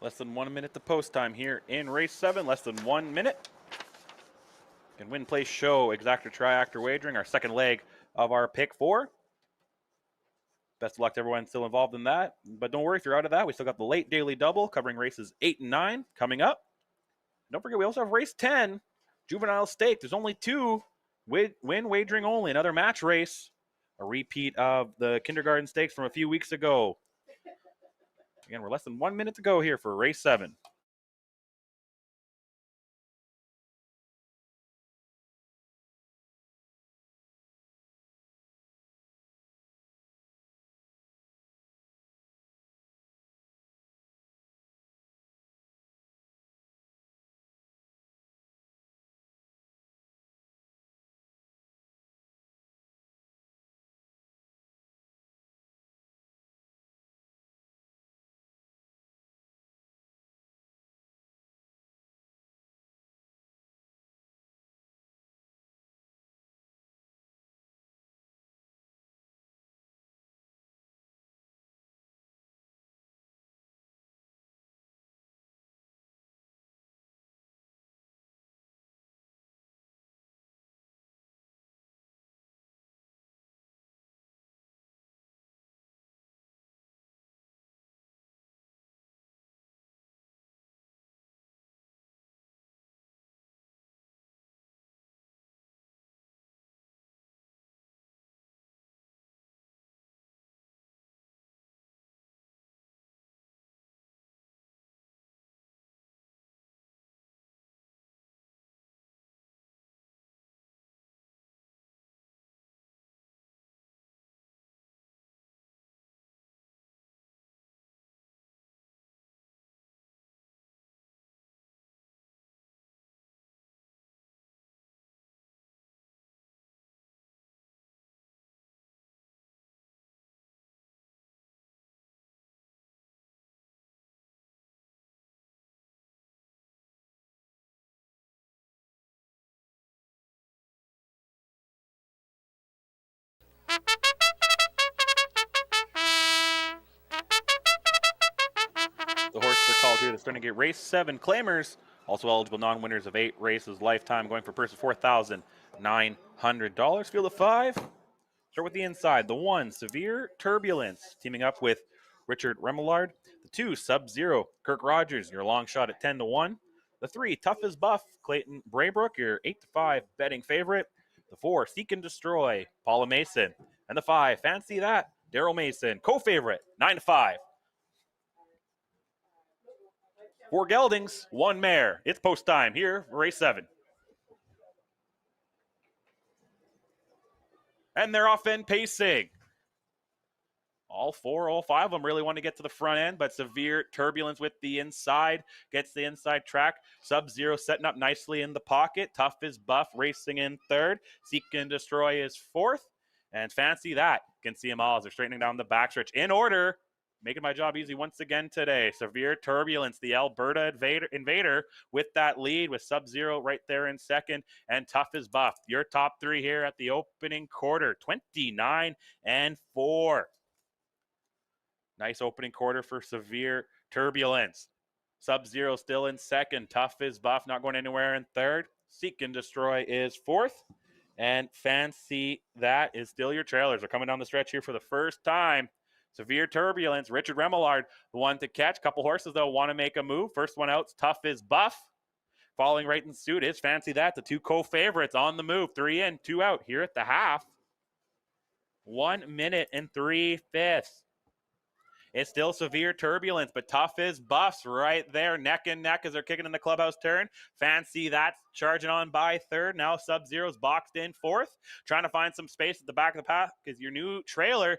Less than 1 minute to post time here in race 7. Less than 1 minute. Can win, place, show, exactor, triactor wagering, our second leg of our pick 4. Best of luck to everyone still involved in that. But don't worry if you're out of that. We still got the late daily double covering races 8 and 9 coming up. Don't forget, we also have race 10, Juvenile Stake. There's only 2 win wagering only, another match race, a repeat of the kindergarten stakes from a few weeks ago. Again, we're less than 1 minute to go here for race 7. The horses are called here. The starting gate race 7 claimers, also eligible non-winners of 8 races lifetime, going for purse of $4,900. Field of 5. Start with the inside. The 1, Severe Turbulence, teaming up with Richard Remillard. The 2, Sub-Zero, Kirk Rogers, your long shot at 10-1. The 3, Tough as Buff, Clayton Braybrook, your 8-5 betting favorite. The 4, Seek and Destroy, Paula Mason. And the 5, Fancy That, Daryl Mason, co-favorite, 9-5. 4 geldings, 1 mare. It's post time here, race 7. And they're off and pacing. All 5 of them really want to get to the front end, but Severe Turbulence with the inside, gets the inside track. Sub-Zero setting up nicely in the pocket. Tough is Buff racing in 3rd. Seek and Destroy is 4th. And Fancy That, can see them all as they're straightening down the backstretch in order. Making my job easy once again today. Severe Turbulence, the Alberta Invader with that lead, with Sub-Zero right there in 2nd, and Tough is Buff. Your top 3 here at the opening quarter, 29-4. Nice opening quarter for Severe Turbulence. Sub-Zero still in 2nd. Tough is Buff, not going anywhere in 3rd. Seek and Destroy is 4th. And Fancy That is still your trailers. They're coming down the stretch here for the first time. Severe Turbulence, Richard Remillard, the one to catch. Couple horses, though, want to make a move. First one out, Tough is Buff. Following right in suit is Fancy That, the 2 co-favorites on the move. 3 in, 2 out here at the half. 1 minute and 3/5. It's still Severe Turbulence, but Tough is Buffs right there, neck and neck as they're kicking in the clubhouse turn. Fancy That charging on by 3rd. Now Sub-Zero's boxed in 4th. Trying to find some space at the back of the pack because your new trailer,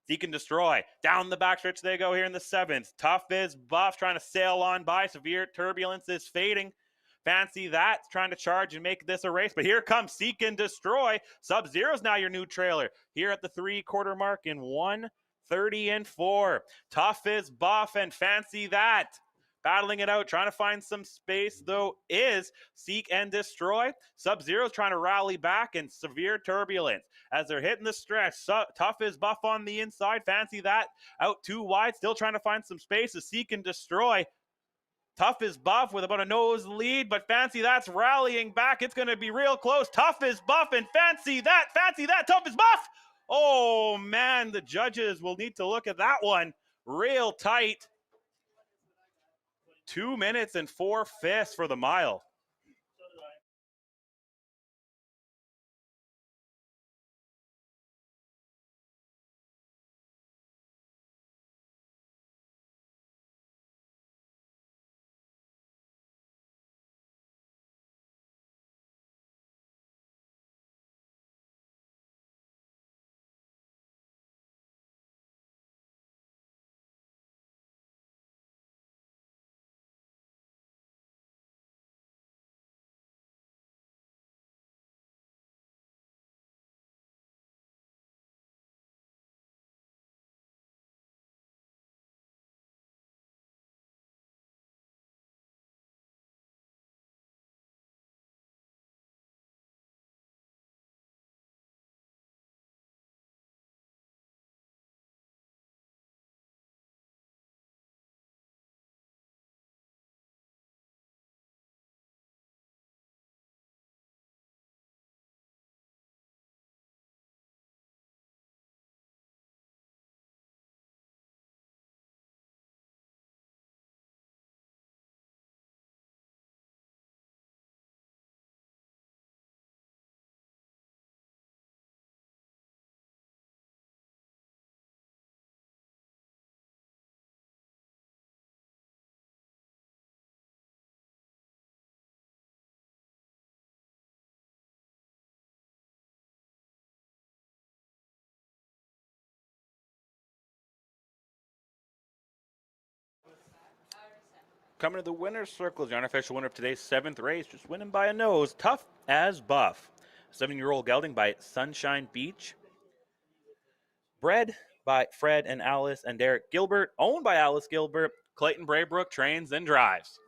Seek and Destroy. Down the backstretch they go here in the 7th. Tough is Buff trying to sail on by. Severe Turbulence is fading. Fancy That's trying to charge and make this a race, but here comes Seek and Destroy. Sub-Zero's now your new trailer here at the 3/4 mark in 1:30-4. Tough is Buff and Fancy That battling it out, trying to find some space, though, is Seek and Destroy. Sub-Zero's trying to rally back, and Severe Turbulence as they're hitting the stretch. Tough is Buff on the inside. Fancy That out too wide, still trying to find some space to Seek and Destroy. Tough is Buff with about a nose lead, but Fancy That's rallying back. It's going to be real close. Tough is Buff and Fancy That, Tough is Buff. Oh, man, the judges will need to look at that one. Real tight. 2 minutes and 4/5 for the mile. Coming to the winner's circle, the unofficial winner of today's 7th race, just winning by a nose, Tough as Buff. 7-year-old gelding by Sunshine Beach. Bred by Fred and Alice and Derek Gilbert, owned by Alice Gilbert. Clayton Braybrook trains and drives.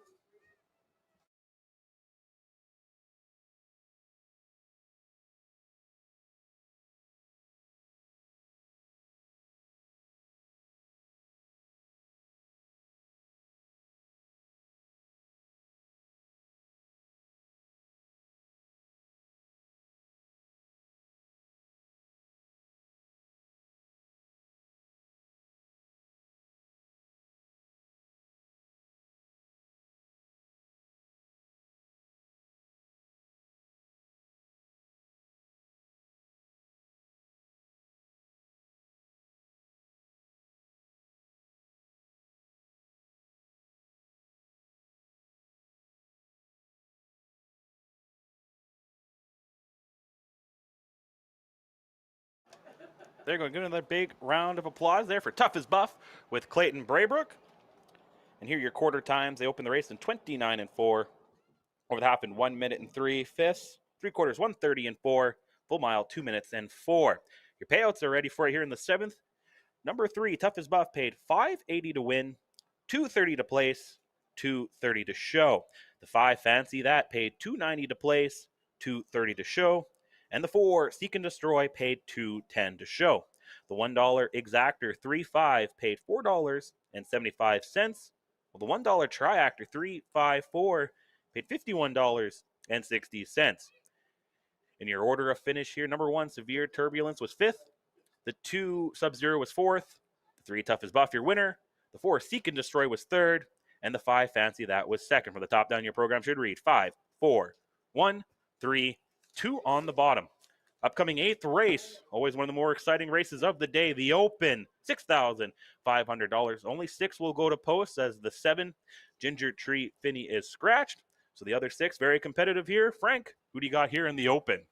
They're going to give another big round of applause there for Tough as Buff with Clayton Braybrook. And here are your quarter times. They open the race in 29 and 4. Over the half in 1 minute and 3/5. 3/4, 1:30 and 4. Full mile, 2 minutes and 4. Your payouts are ready for you here in the 7th. Number 3, Tough as Buff, paid $5.80 to win, $2.30 to place, $2.30 to show. The 5, Fancy That, paid $2.90 to place, $2.30 to show. And the 4, Seek and Destroy, paid $2.10 to show. The $1 Exactor 3-5 paid $4.75. Well, the $1 Triactor 354 paid $51.60. In your order of finish here, number 1, Severe Turbulence, was 5th. The 2, Sub-Zero, was 4th. The 3, Tough as Buff, your winner. The 4, Seek and Destroy, was 3rd. And the 5, Fancy That, was 2nd. From the top down, your program should read 5, 4, 1, 3, 2 on the bottom. Upcoming 8th race, always one of the more exciting races of the day, the Open, $6,500. Only 6 will go to post as the 7, Ginger Tree Finney, is scratched. So the other 6, very competitive here. Frank, who do you got here in the Open?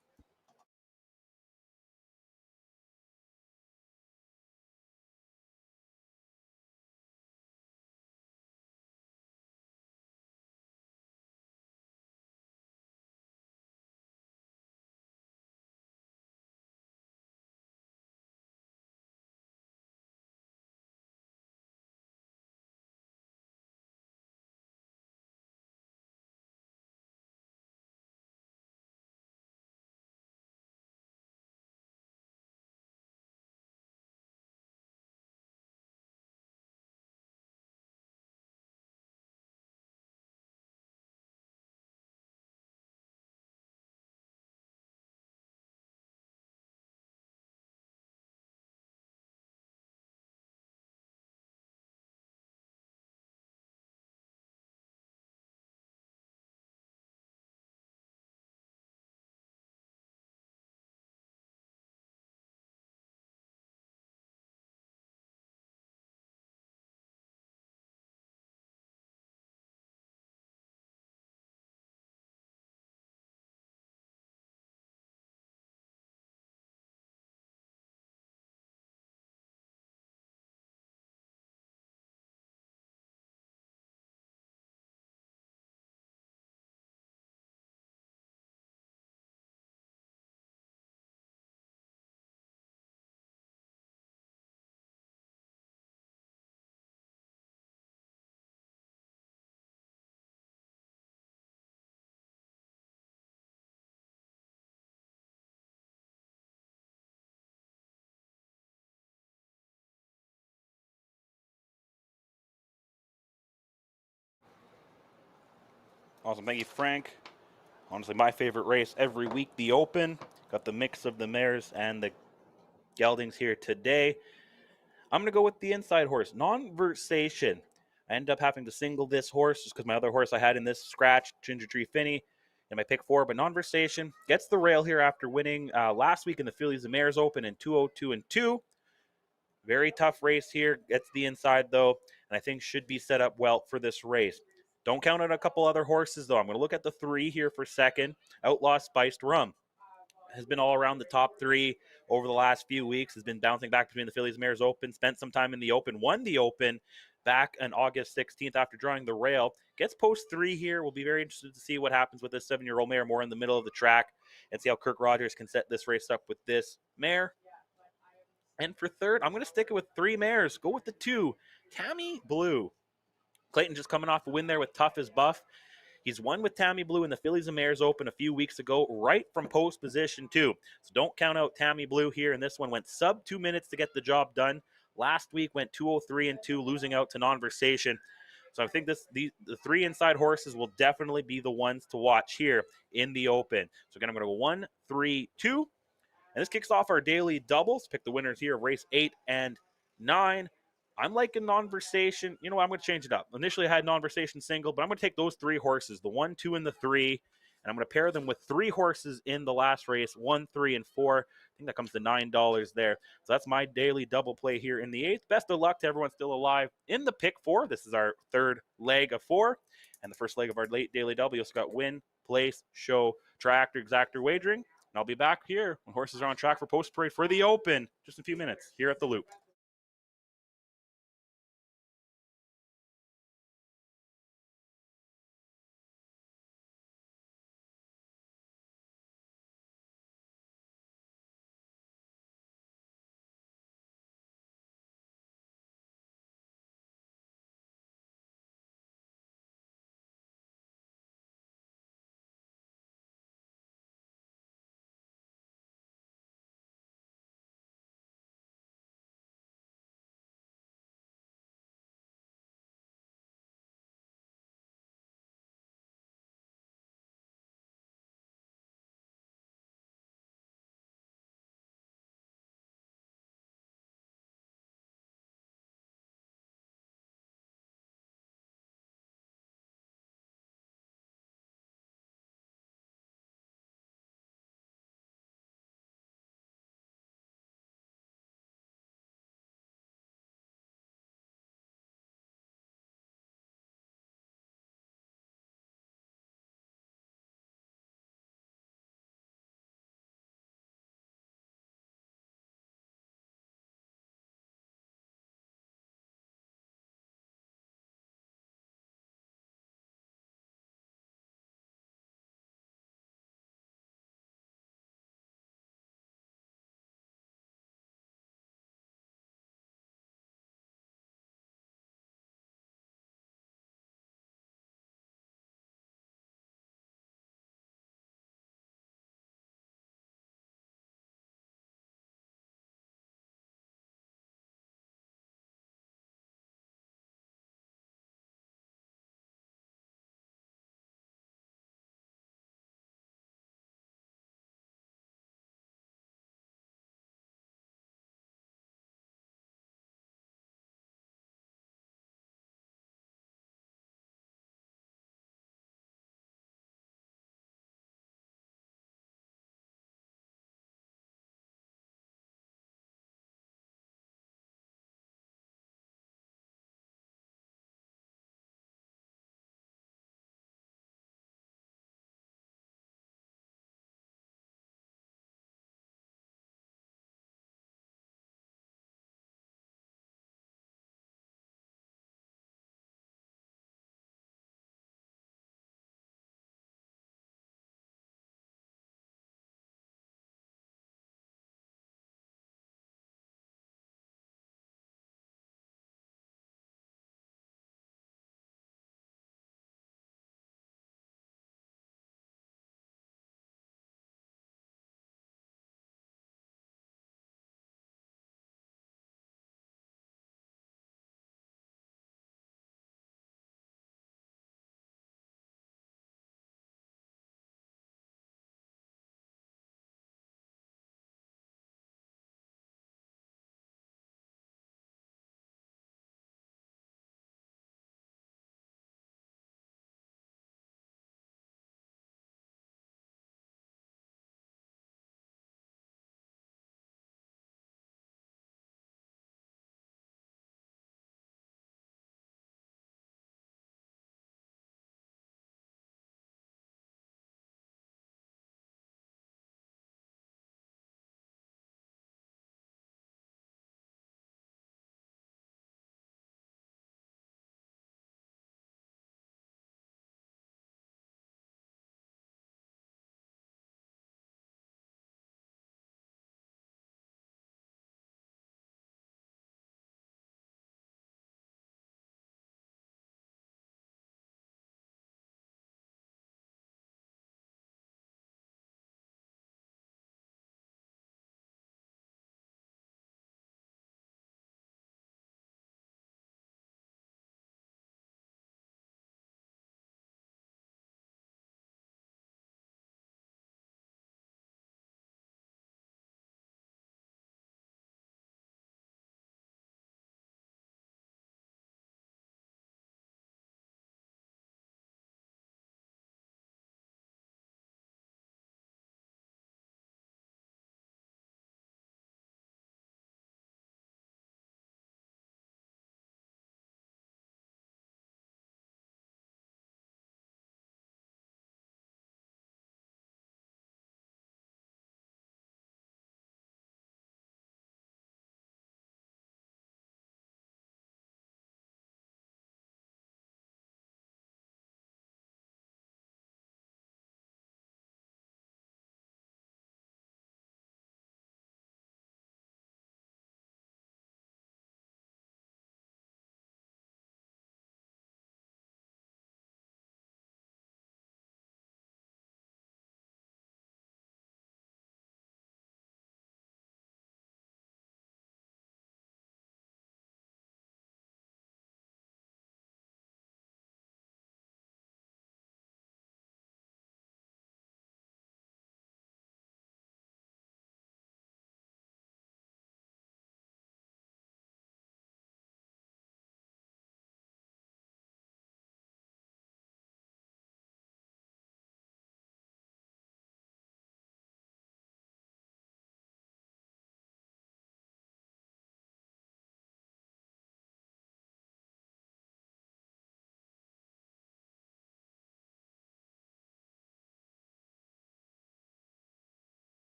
Awesome. Thank you, Frank. Honestly, my favorite race every week, the Open. Got the mix of the mares and the geldings here today. I'm going to go with the inside horse, Nonversation. I ended up having to single this horse just because my other horse I had in this scratch, Ginger Tree Finney, in my pick 4. But Nonversation gets the rail here after winning last week in the Fillies and Mares Open in 202 and 2. Very tough race here. Gets the inside, though, and I think should be set up well for this race. Don't count on a couple other horses, though. I'm going to look at the 3 here for second. Outlaw Spiced Rum has been all around the top 3 over the last few weeks, has been bouncing back between the Fillies Mares Open, spent some time in the Open, won the Open back on August 16th after drawing the rail. Gets post 3 here. We'll be very interested to see what happens with this 7-year-old mare more in the middle of the track and see how Kirk Rogers can set this race up with this mare. And for third, I'm going to stick it with 3 mares. Go with the 2, Tammy Blue. Clayton just coming off a win there with Tough as Buff. He's won with Tammy Blue in the Fillies and Mares Open a few weeks ago, right from post position 2. So don't count out Tammy Blue here. And this one went sub 2 minutes to get the job done. Last week went 2:03 and 2, losing out to Nonversation. So I think the 3 inside horses will definitely be the ones to watch here in the Open. So again, I'm going to go 1, 3, 2. And this kicks off our daily doubles. Pick the winners here of race 8 and 9. I'm liking Nonversation. You know what? I'm going to change it up. Initially, I had Nonversation single, but I'm going to take those 3 horses, the 1, 2, and the 3, and I'm going to pair them with 3 horses in the last race, 1, 3, and 4. I think that comes to $9 there. So that's my daily double play here in the 8th. Best of luck to everyone still alive in the pick 4. This is our 3rd leg of 4, and the first leg of our late daily double. We also got win, place, show, tractor, exactor, wagering. And I'll be back here when horses are on track for post parade for the Open just in a few minutes here at the Loop.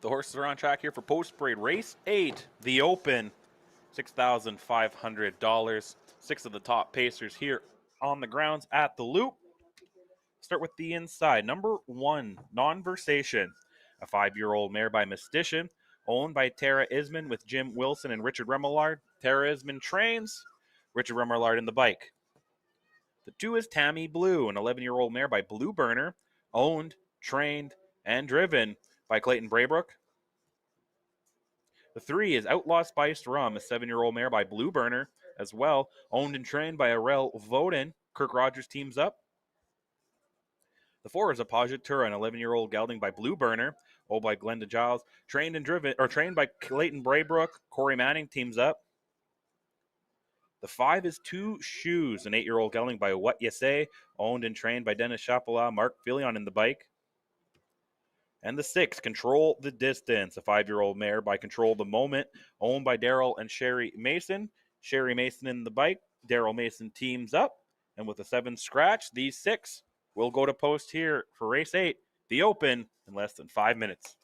The horses are on track here for post-parade race 8, the Open, $6,500. 6 of the top pacers here on the grounds at the Loop. Start with the inside. Number 1, Non-Versation, a 5-year-old mare by Mystician, owned by Tara Isman with Jim Wilson and Richard Remillard. Tara Isman trains, Richard Remillard in the bike. The 2 is Tammy Blue, an 11-year-old mare by Blue Burner, owned, trained, and driven by Clayton Braybrook. The 3 is Outlaw Spiced Rum, a 7-year-old mare by Blue Burner, as well, owned and trained by Arel Voden. Kirk Rogers teams up. The 4 is Apajatura, an 11-year-old gelding by Blue Burner, owned by Glenda Giles, trained by Clayton Braybrook. Corey Manning teams up. The 5 is Two Shoes, an 8-year-old gelding by What You Say, owned and trained by Dennis Chapelat, Mark Filion in the bike. And the 6, Control the Distance, a 5-year-old mare by Control the Moment, owned by Daryl and Sherry Mason. Sherry Mason in the bike. Daryl Mason teams up. And with a 7 scratch, these 6 will go to post here for race 8, the Open, in less than 5 minutes.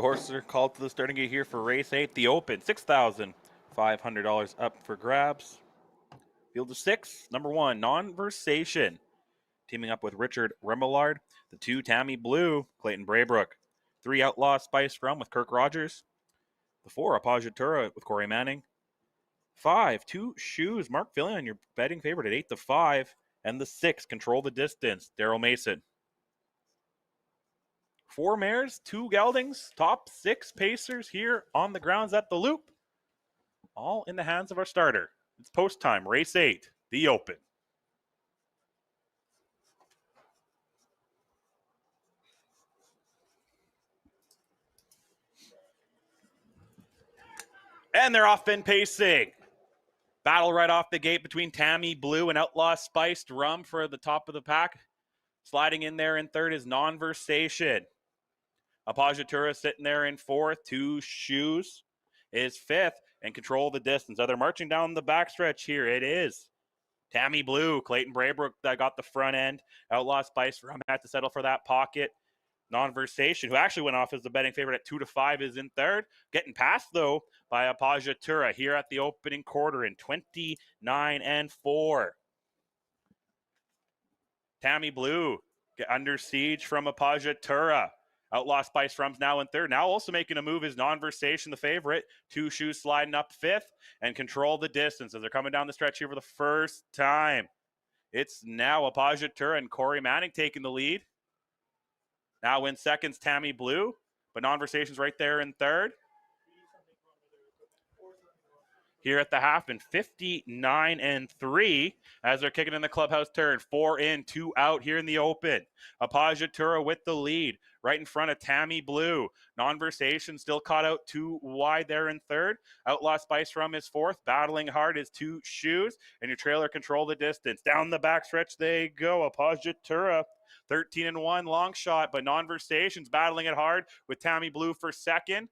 The horses are called to the starting gate here for race 8, the Open. $6,500 up for grabs. Field of 6, number 1, Nonversation. Teaming up with Richard Remillard. The 2, Tammy Blue, Clayton Braybrook. 3, Outlaw Spice Rum with Kirk Rogers. The 4, Apoggiatura with Corey Manning. 5, 2 Shoes, Mark Fillion, your betting favorite at 8-5. And the 6, Control the Distance, Daryl Mason. 4 mares, 2 geldings, top 6 pacers here on the grounds at the Loop. All in the hands of our starter. It's post time, race 8, the Open. And they're off in pacing. Battle right off the gate between Tammy Blue and Outlaw Spiced Rum for the top of the pack. Sliding in there in third is Nonversation. Apoggiatura sitting there in fourth. 2 Shoes is fifth, and Control the Distance. They're marching down the backstretch here. It is Tammy Blue, Clayton Braybrook that got the front end. Outlaw Spice Rum had to settle for that pocket. Nonversation, who actually went off as the betting favorite at 2-5, is in third. Getting passed, though, by Apoggiatura here at the opening quarter in 29-4. Tammy Blue under siege from Apoggiatura. Outlaw Spice Rum's now in third. Now also making a move is Nonversation, the favorite. 2 Shoes sliding up fifth, and Control the Distance as they're coming down the stretch here for the first time. It's now Apoggiatura and Corey Manning taking the lead. Now in seconds, Tammy Blue, but Nonversation's right there in third. Here at the half in 59-3 as they're kicking in the clubhouse turn. 4 in, 2 out here in the Open. Apoggiatura with the lead right in front of Tammy Blue. Nonversation still caught out 2 wide there in third. Outlaw Spice Rum is fourth. Battling hard is 2 Shoes, and your trailer Control the Distance. Down the backstretch they go. Apoggiatura 13-1 long shot, but Nonversation's battling it hard with Tammy Blue for second.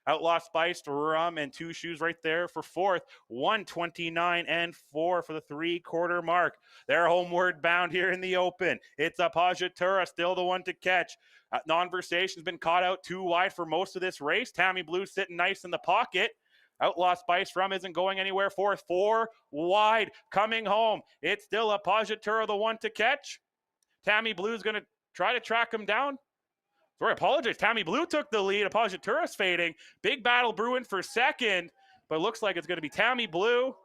Outlaw Spiced Rum and 2 Shoes right there for fourth. 129-4 for the 3-quarter mark. They're homeward bound here in the Open. It's Apoggiatura still the one to catch. Nonversation's been caught out 2 wide for most of this race. Tammy Blue sitting nice in the pocket. Outlaw Spice Rum isn't going anywhere. Fourth, 4 wide, coming home. It's still Apoggiatura the one to catch. Tammy Blue's going to try to track him down. Sorry, I apologize. Tammy Blue took the lead. Apoggiatura's fading. Big battle brewing for second, but looks like it's going to be Tammy Blue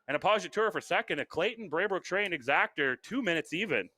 and Apoggiatura for second. A Clayton Braybrook trained exactor, 2 minutes even.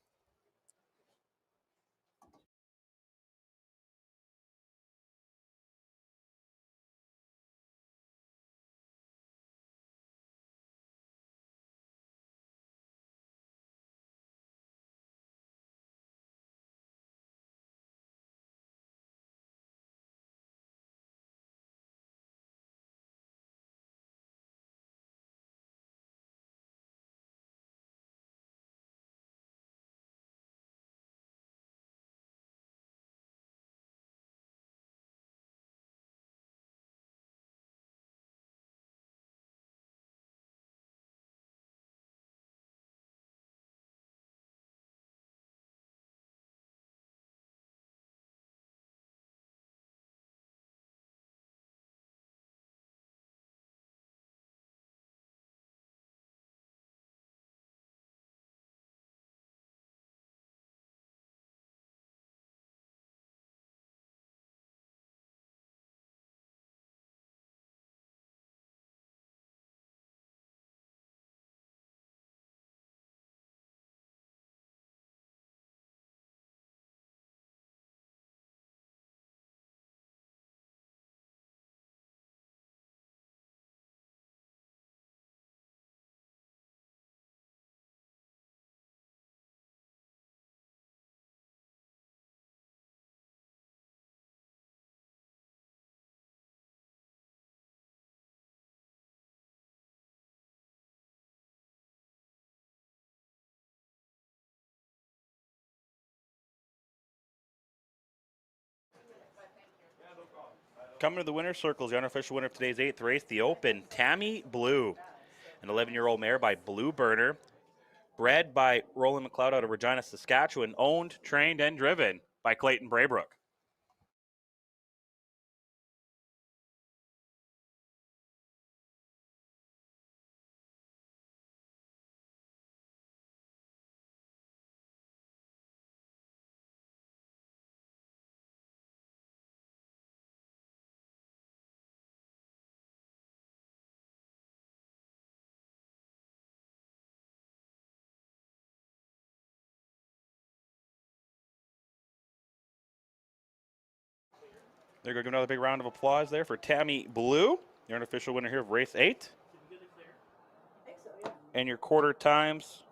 Coming to the winner's circles, the unofficial winner of today's 8th race, the Open, Tammy Blue, an 11-year-old mare by Blue Burner, bred by Roland McLeod out of Regina, Saskatchewan, owned, trained, and driven by Clayton Braybrook. There you go. Give another big round of applause there for Tammy Blue, your unofficial winner here of race 8. And your quarter times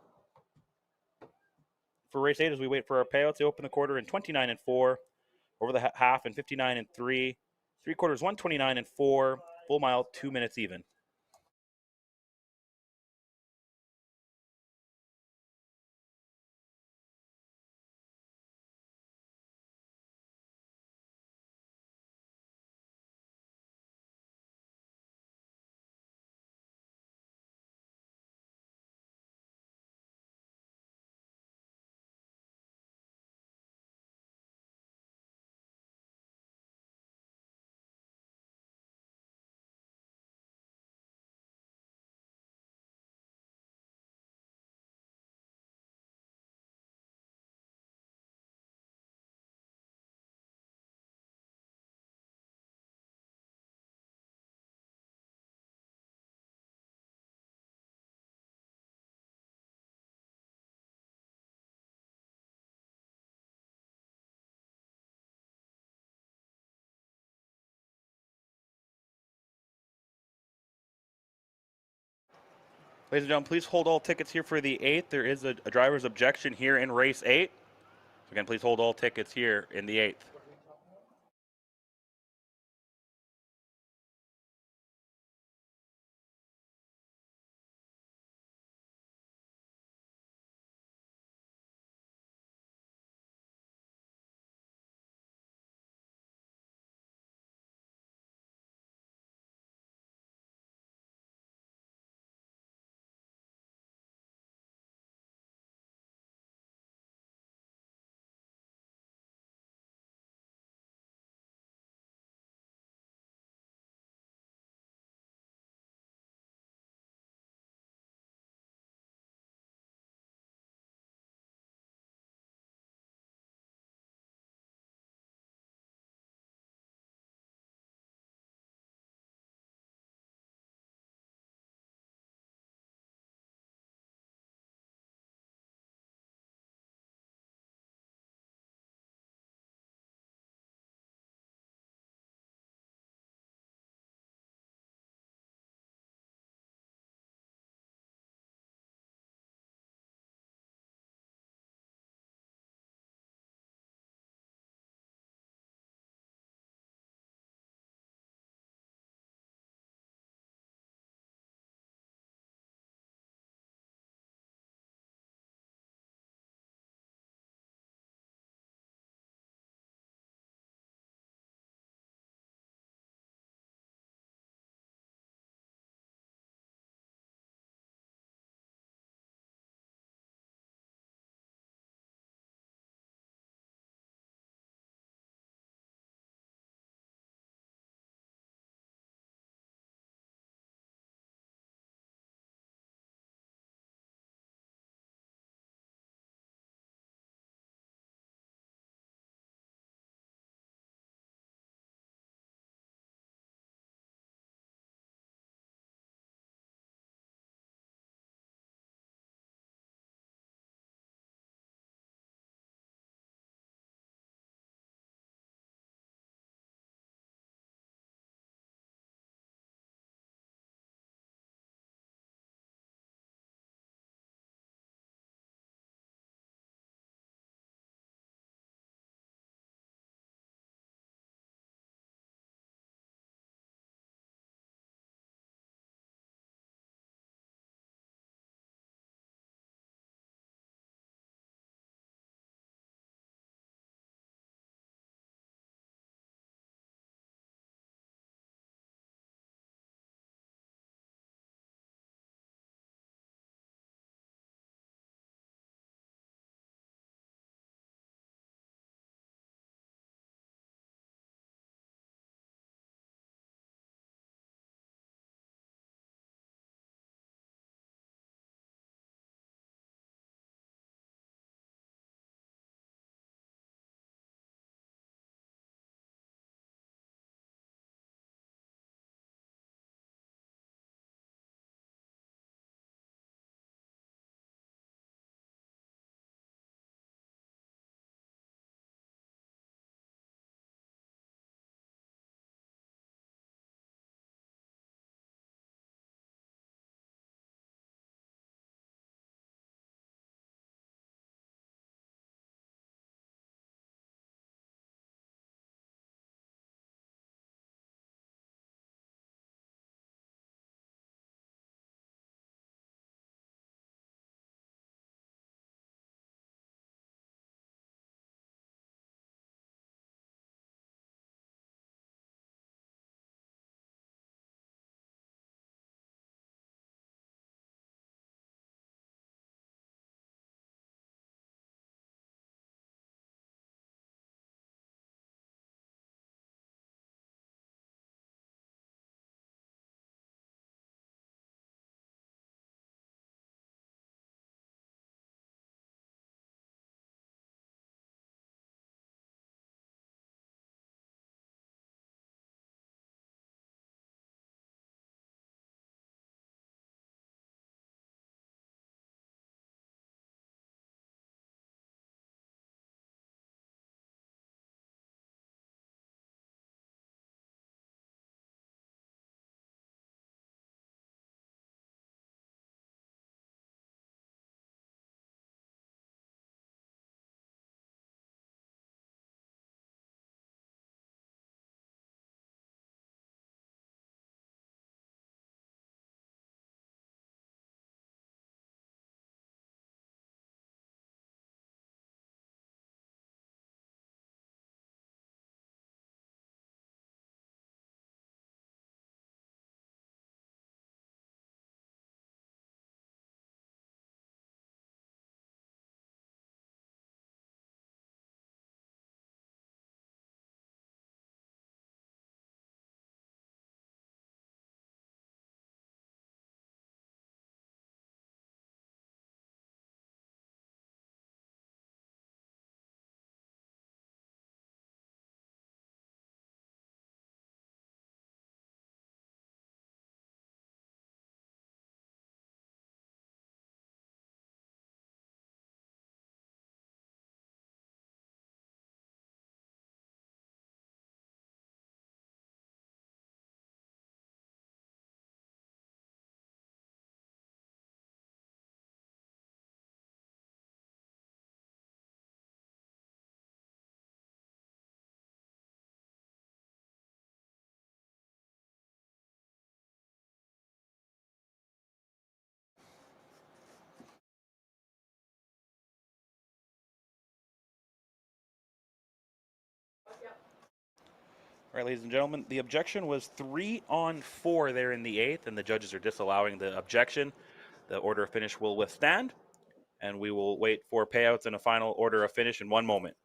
for race 8 as we wait for our payouts. They open the quarter in 29 and 4, over the half in 59 and 3, three quarters 129 and 4, full mile 2 minutes even. Ladies and gentlemen, please hold all tickets here for the 8th. There is a driver's objection here in race 8. So again, please hold all tickets here in the 8th. All right, ladies and gentlemen, the objection was 3-4 there in the 8th, and the judges are disallowing the objection. The order of finish will withstand, and we will wait for payouts and a final order of finish in 1 moment.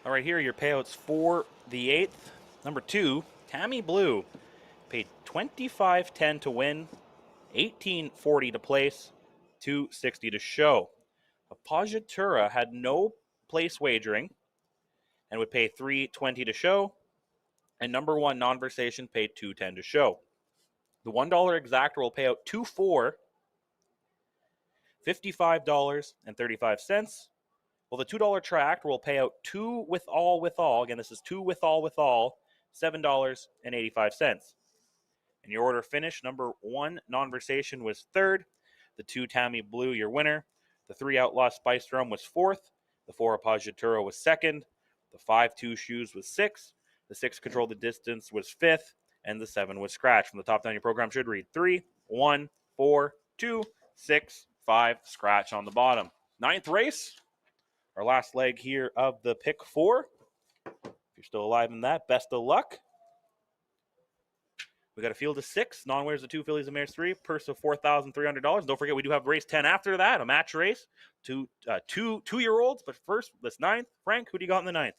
All right, here are your payouts for the 8th. Number 2, Tammy Blue paid $25.10 to win, $18.40 to place, $2.60 to show. Apajatura had no place wagering and would pay $3.20 to show, and number 1 non-versation paid $2.10 to show. The $1 exactor will pay out 2-4, $55.35. Well, the $2 tract will pay out 2 with all. Again, this is 2 with all, $7.85. And your order finish, number 1 non-versation was 3rd. The 2 Tammy Blue, your winner. The 3 Outlaw Spice Rum was 4th. The 4 Apajatura was 2nd. The 5 Two Shoes was 6th. The 6 Control the Distance was 5th. And the 7 was Scratch. From the top down, your program should read 3, 1, 4, 2, 6, 5, Scratch on the bottom. 9th race. Our last leg here of the pick 4. If you're still alive in that, best of luck. We got a field of 6, non-winners of 2 fillies and mares 3, purse of $4,300. Don't forget, we do have race 10 after that, a match race, two-year-olds. But first, this 9th. Frank, who do you got in the 9th?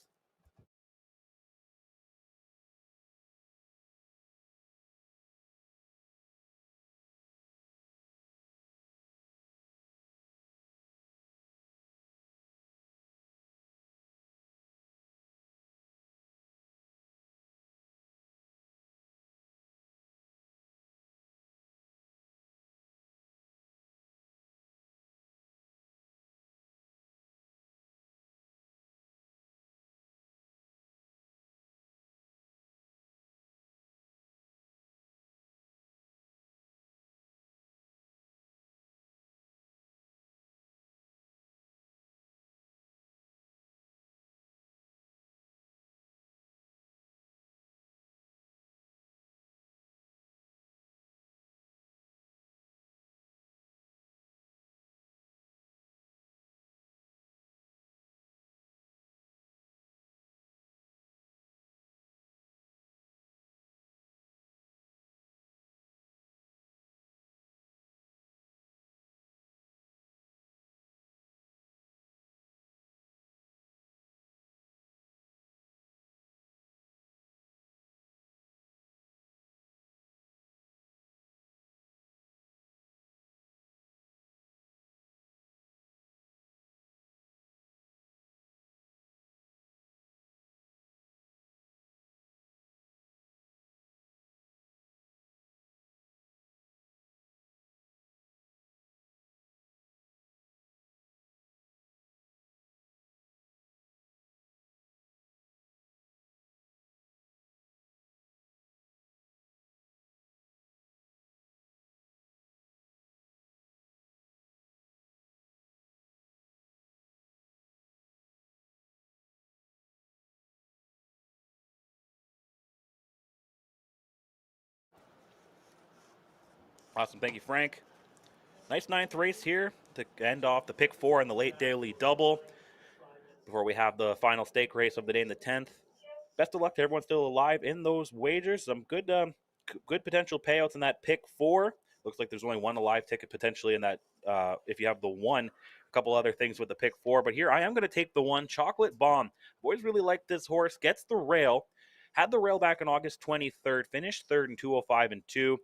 Awesome. Thank you, Frank. Nice 9th race here to end off the pick 4 and the late daily double before we have the final stake race of the day in the 10th. best of luck to everyone still alive in those wagers. Some good potential payouts in that pick 4. Looks like there's only one alive ticket potentially in that. If you have the 1, a couple other things with the pick 4. But here I am going to take the 1, Chocolate Bomb. Boys really like this horse. Gets the rail. Had the rail back on August 23rd. Finished third in 205 and 2.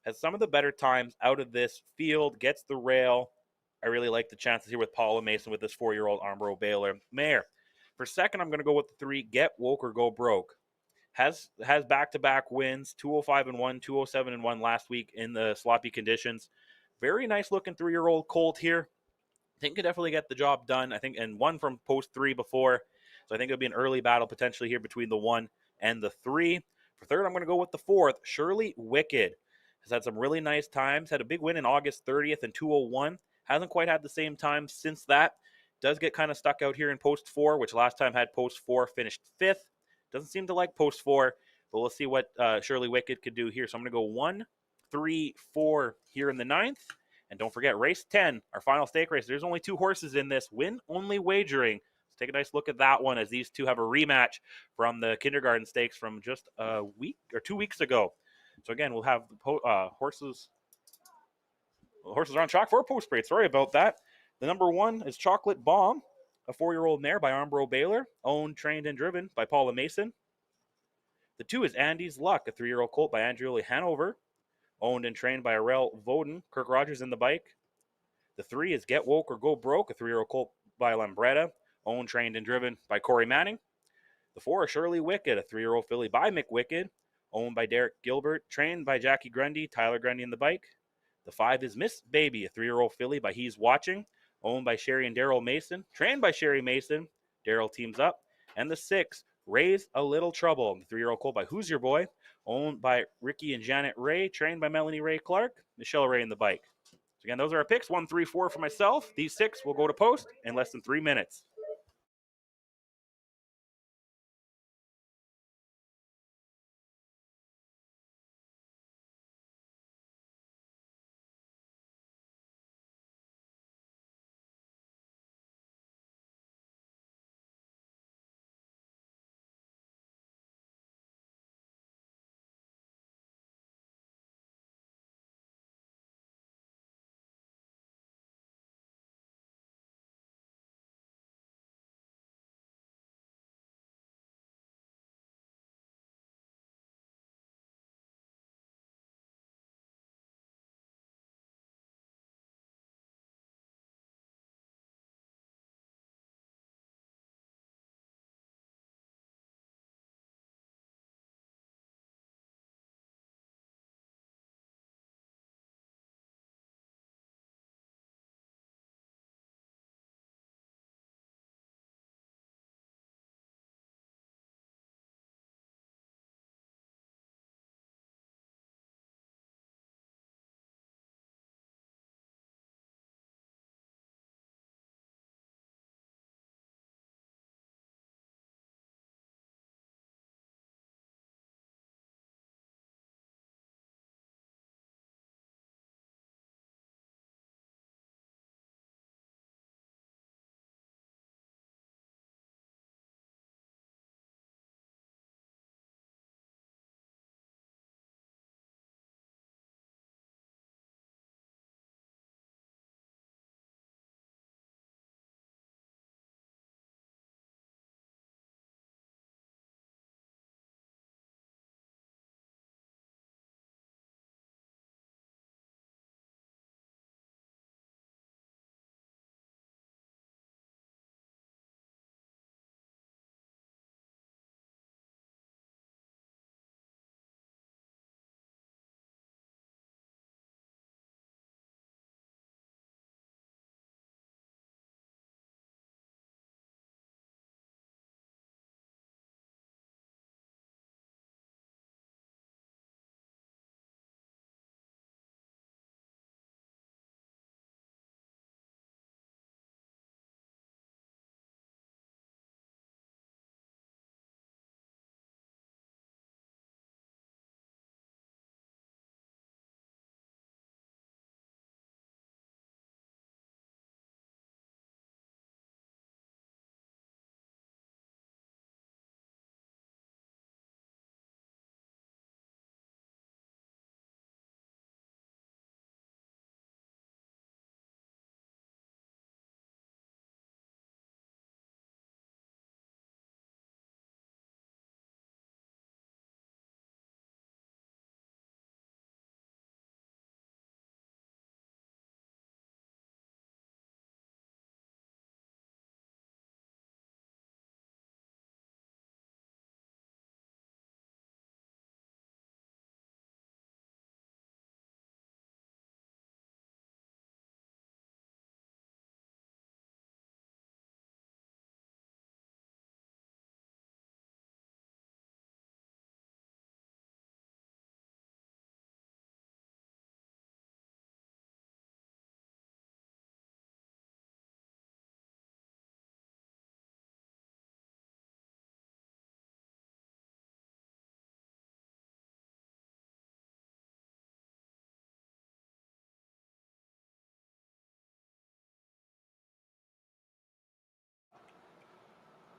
Has some of the better times out of this field. Gets the rail. I really like the chances here with Paula Mason with this 4-year-old Armbro Baylor mare. For second, I'm going to go with the 3, Get Woke or Go Broke. Has back-to-back wins, 205 and 1, 207 and 1 last week in the sloppy conditions. Very nice looking 3-year-old colt here. I think could definitely get the job done. I think, and one from post 3 before. So I think it'll be an early battle potentially here between the 1 and the 3. For third, I'm going to go with the 4th, Shirley Wicked. Has had some really nice times. Had a big win in August 30th in 201. Hasn't quite had the same time since that. Does get kind of stuck out here in post 4, which last time had post 4, finished 5th. Doesn't seem to like post 4, but we'll see what Shirley Wicked could do here. So I'm going to go 1, 3, 4 here in the 9th. And don't forget, race 10, our final stake race. There's only 2 horses in this. Win-only wagering. Let's take a nice look at that one as these 2 have a rematch from the kindergarten stakes from just a week or 2 weeks ago. So again, we'll have horses. The horses are on track for post parade. Sorry about that. The number 1 is Chocolate Bomb, a 4-year-old mare by Armbro Baylor, owned, trained, and driven by Paula Mason. The 2 is Andy's Luck, a 3-year-old colt by Andrioli Hanover, owned and trained by Arel Voden, Kirk Rogers in the bike. The 3 is Get Woke or Go Broke, a 3-year-old colt by Lambretta, owned, trained, and driven by Corey Manning. The 4 is Shirley Wicked, a 3-year-old filly by Mick Wicked, owned by Derek Gilbert, trained by Jackie Grundy, Tyler Grundy in the bike. The 5 is Miss Baby, a 3-year-old filly by He's Watching, owned by Sherry and Daryl Mason, trained by Sherry Mason. Daryl teams up. And the 6, Raise a Little Trouble, the 3-year-old colt by Who's Your Boy, owned by Ricky and Janet Ray, trained by Melanie Ray Clark, Michelle Ray in the bike. So again, those are our picks, 1, 3, 4 for myself. These 6 will go to post in less than 3 minutes.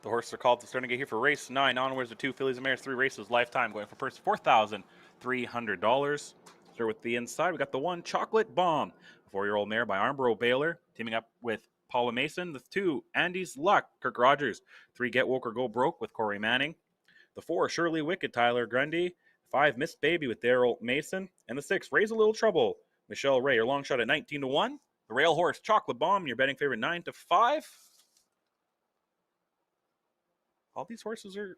The horses are called to starting to get here for race 9. Onwards to 2 fillies and mares, 3 races lifetime, going for purse $4,300. Start with the inside. We got the 1 Chocolate Bomb, a 4-year-old mare by Armbro Baylor, teaming up with Paula Mason. The 2 Andy's Luck, Kirk Rogers. 3 Get Woke or Go Broke with Corey Manning. The 4 Shirley Wicked, Tyler Grundy. 5 Miss Baby with Daryl Mason. And the 6 Raise a Little Trouble, Michelle Ray. Your long shot at 19-1. The Rail Horse Chocolate Bomb, your betting favorite 9-5. All these horses are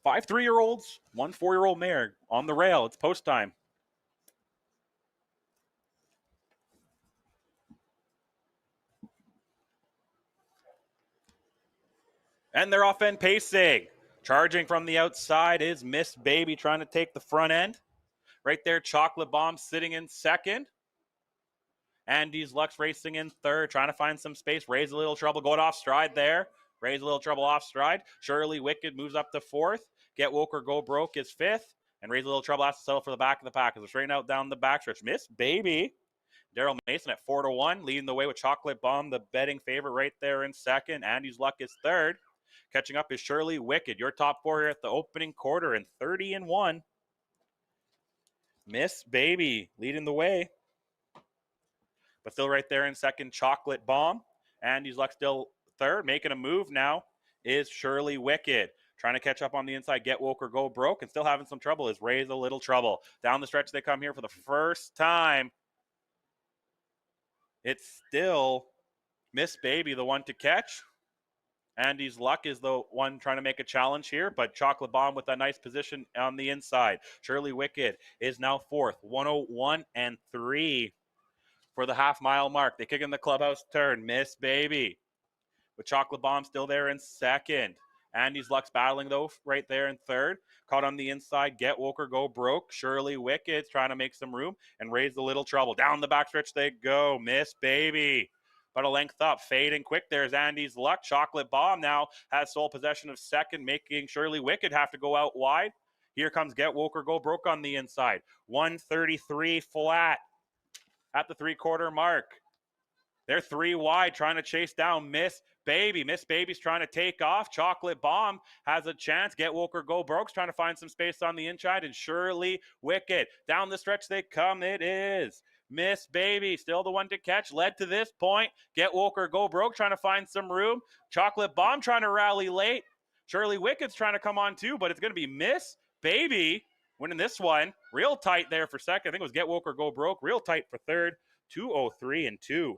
5 3-year-olds, 1 4-year-old mare on the rail. It's post time. And they're off end pacing. Charging from the outside is Miss Baby trying to take the front end. Right there, Chocolate Bomb sitting in second. Andy's Lux racing in third, trying to find some space. Raise a Little Trouble going off stride there. Raise a Little Trouble off stride. Shirley Wicked moves up to fourth. Get Woke or Go Broke is fifth. And Raise a Little Trouble has to settle for the back of the pack as we're straighten out down the backstretch. Miss Baby. Daryl Mason at 4-1, leading the way with Chocolate Bomb, the betting favorite right there in second. Andy's Luck is third. Catching up is Shirley Wicked. Your top 4 here at the opening quarter and 30-1. Miss Baby leading the way. But still right there in second, Chocolate Bomb. Andy's Luck still third. Making a move now is Shirley Wicked. Trying to catch up on the inside, Get Woke or Go Broke, and still having some trouble is Raise a Little Trouble. Down the stretch they come here for the first time. It's still Miss Baby, the one to catch. Andy's Luck is the one trying to make a challenge here, but Chocolate Bomb with a nice position on the inside. Shirley Wicked is now fourth, 101-3 for the half-mile mark. They kick in the clubhouse turn. Miss Baby with Chocolate Bomb still there in second. Andy's Luck's battling, though, right there in third. Caught on the inside, Get Woke or Go Broke. Shirley Wicked's trying to make some room and Raise a Little Trouble. Down the backstretch they go. Miss Baby. But a length up, fading quick. There's Andy's Luck. Chocolate Bomb now has sole possession of second, making Shirley Wicked have to go out wide. Here comes Get Woke or Go Broke on the inside. 133 flat at the 3-quarter mark. They're 3 wide, trying to chase down Miss Baby. Miss Baby's trying to take off. Chocolate Bomb has a chance. Get Woke or Go Broke's trying to find some space on the inside. And Shirley Wicked. Down the stretch they come. It is Miss Baby, still the one to catch. Led to this point. Get Woke or Go Broke trying to find some room. Chocolate Bomb trying to rally late. Shirley Wicked's trying to come on too, but it's going to be Miss Baby winning this one. Real tight there for second. I think it was Get Woke or Go Broke. Real tight for third. 2:03-2.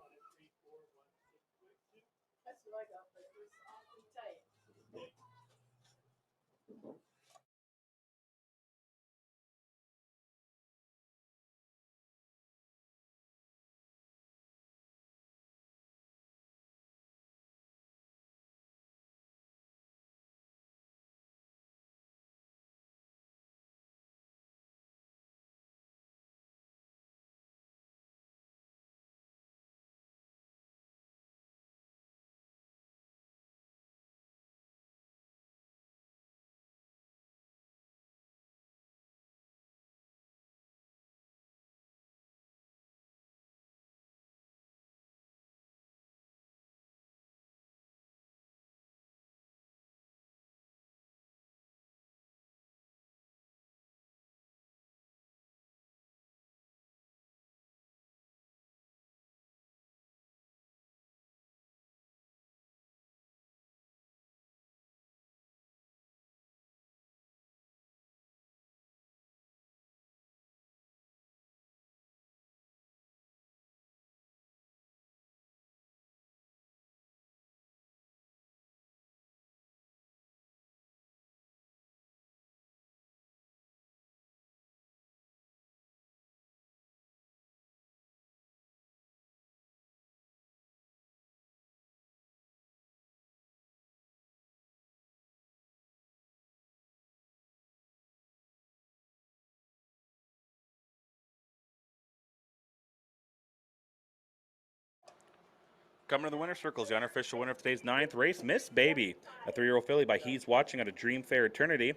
Coming to the winner's circles, the unofficial winner of today's 9th race, Miss Baby, a 3-year-old filly by He's Watching out of Dream Fair Eternity.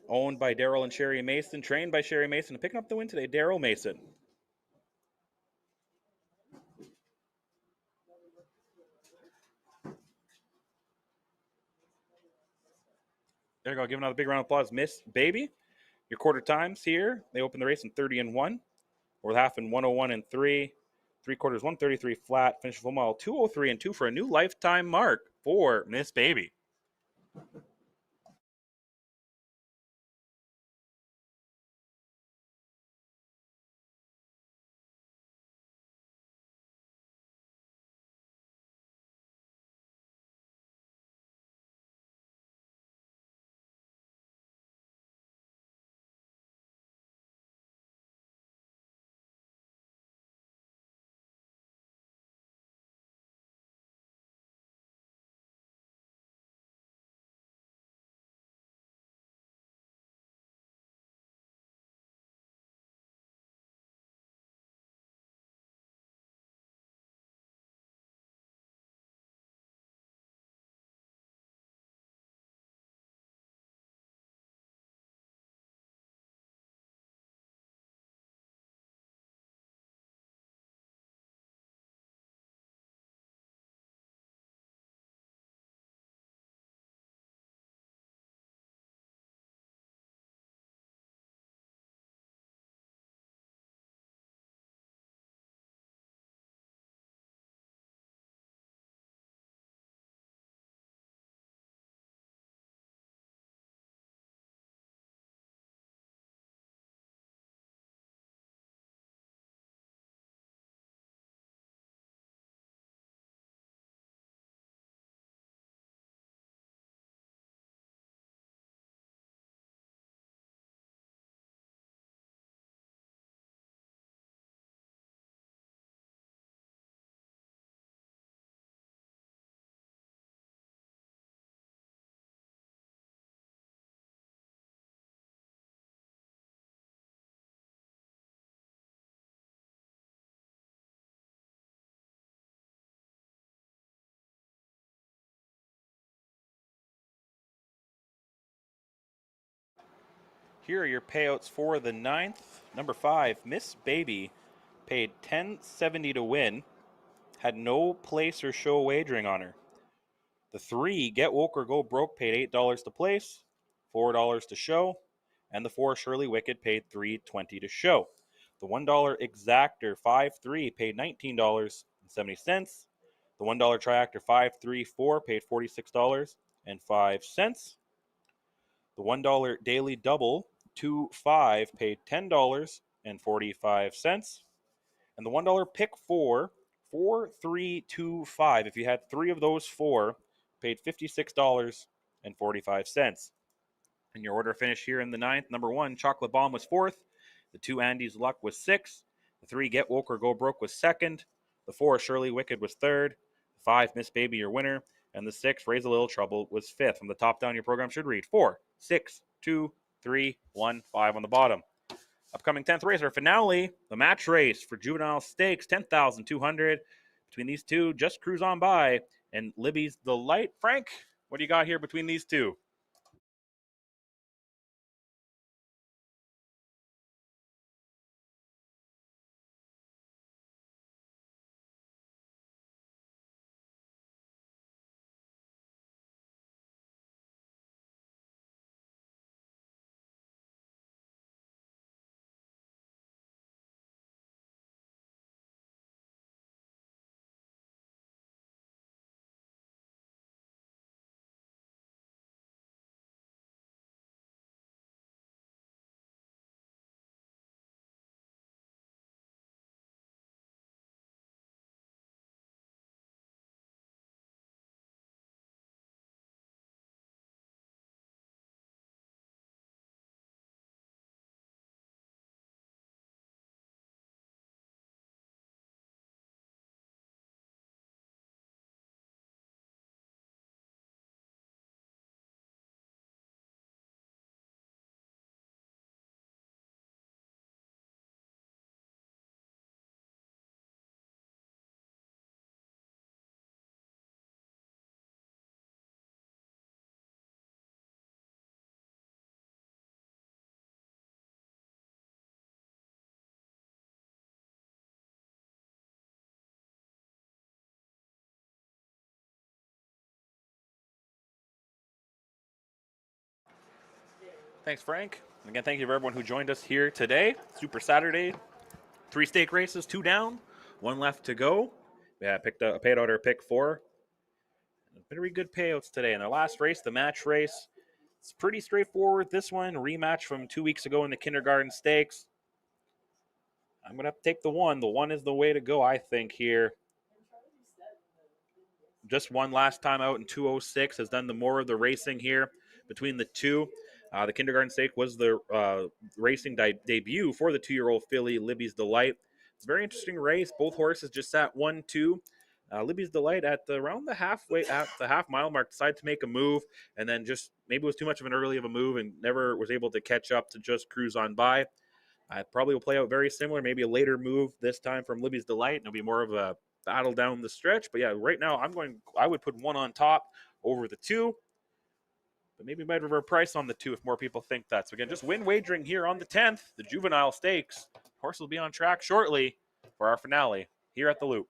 Owned by Daryl and Sherry Mason, trained by Sherry Mason. And picking up the win today, Daryl Mason. There you go. Give another big round of applause, Miss Baby. Your quarter times here. They open the race in 30 and 1. Fourth half in 101 and 3. Three quarters 133 flat. Finish full mile 203 and 2 for a new lifetime mark for Miss Baby. Here are your payouts for the 9th. Number 5, Miss Baby, paid $10.70 to win. Had no place or show wagering on her. The 3, Get Woke or Go Broke, paid $8 to place, $4 to show, and the 4, Shirley Wicked, paid $3.20 to show. The $1 Exactor 5-3 paid $19.70. The $1 Triactor 5-3-4 paid $46.05. The $1 Daily Double 2-5 paid $10.45. And the $1 Pick 4 4-3-2-5, if you had 3 of those 4, paid $56.45. And your order finish here in the 9th. Number 1, Chocolate Bomb was 4th. The 2, Andy's Luck was 6th. The 3, Get Woke or Go Broke was 2nd. The 4, Shirley Wicked was 3rd. The 5, Miss Baby, your winner. And the 6, Raise a Little Trouble, was 5th. From the top down, your program should read 4, 6, 2, 3, 1, 5 on the bottom. Upcoming 10th race, our finale, the match race for Juvenile Stakes, 10,200. Between these two, Just Cruise On By and Libby's Delight. Frank, what do you got here between these two? Thanks, Frank. And again, thank you for everyone who joined us here today. Super Saturday. 3 stake races, 2 down, 1 left to go. Yeah, paid out our pick 4. Very good payouts today. In the last race, the match race, it's pretty straightforward. This one, rematch from 2 weeks ago in the kindergarten stakes. I'm going to have to take the 1. The 1 is the way to go, I think, here. Just one last time out in 206, has done the more of the racing here between the two. The kindergarten stake was the racing debut for the 2-year-old filly, Libby's Delight. It's a very interesting race. Both horses just sat 1-2. Libby's Delight around the half mile mark decided to make a move, and then just maybe it was too much of an early of a move and never was able to catch up to just cruise on by. I probably will play out very similar, maybe a later move this time from Libby's Delight, and it'll be more of a battle down the stretch. But yeah, right now I would put 1 on top over the 2. But maybe might revert price on the 2 if more people think that. So again, just win wagering here on the 10th, the Juvenile Stakes. Horse will be on track shortly for our finale here at the Loop.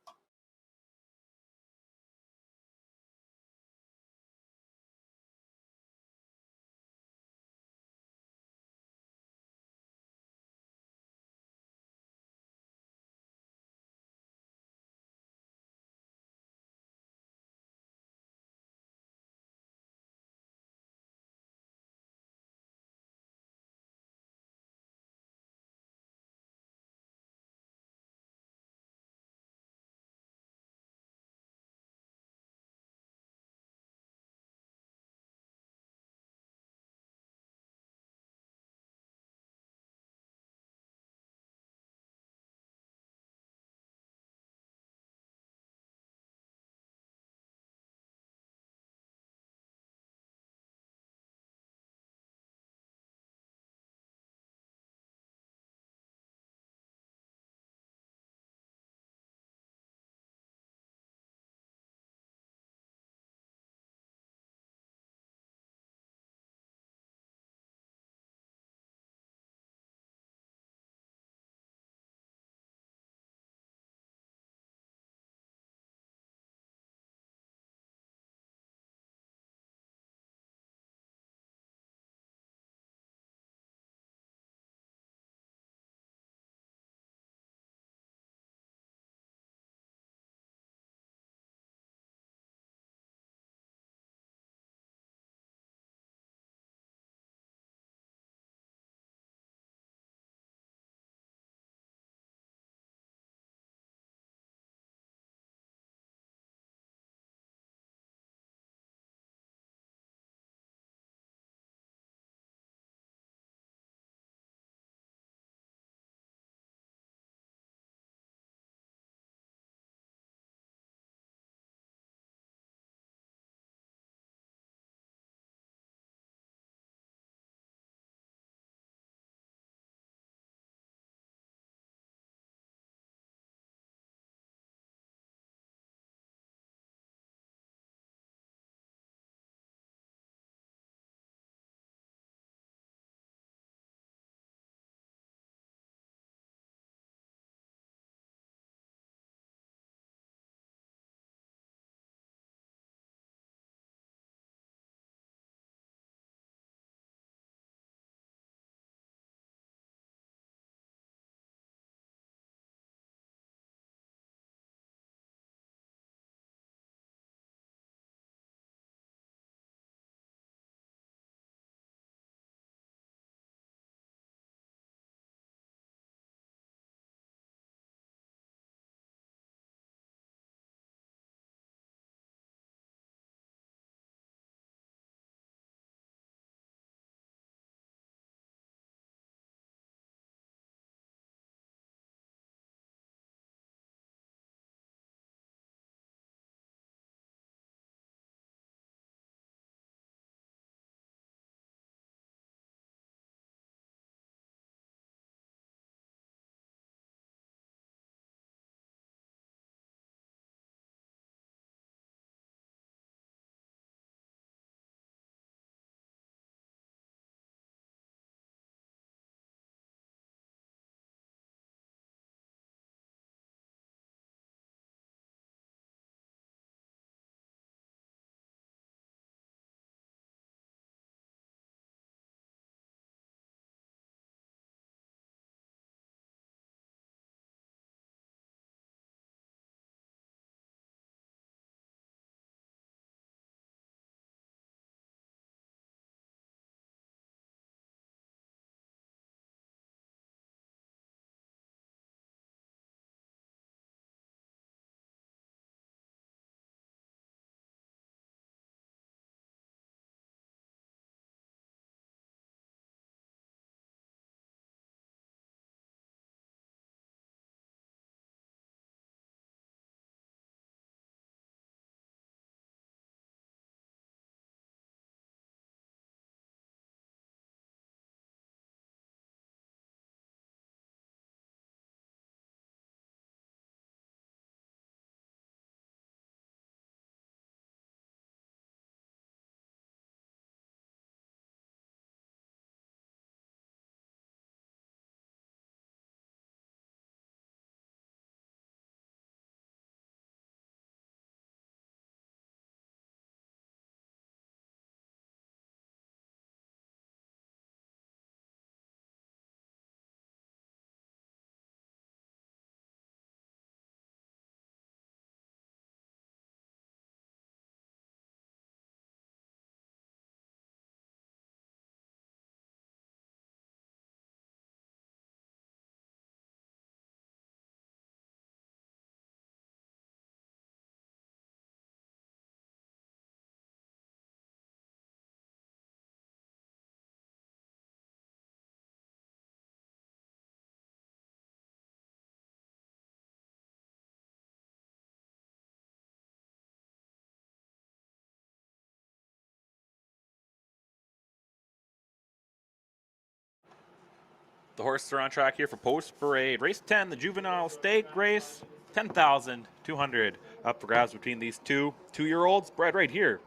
The horses are on track here for post parade. Race 10, the Juvenile Stake race. 10,200 up for grabs between these two-year-olds bred right here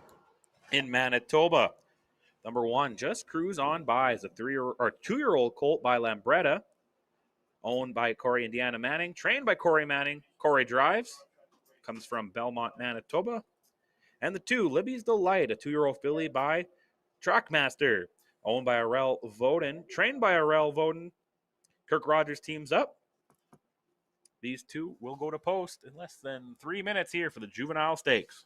in Manitoba. Number 1, Just Cruise On By, is a 2-year-old colt by Lambretta, owned by Corey and Deanna Manning, trained by Corey Manning. Corey drives, comes from Belmont, Manitoba. And the 2, Libby's Delight, a 2-year-old filly by Trackmaster, owned by Arel Voden, trained by Arel Voden. Kirk Rogers teams up. These two will go to post in less than 3 minutes here for the Juvenile Stakes.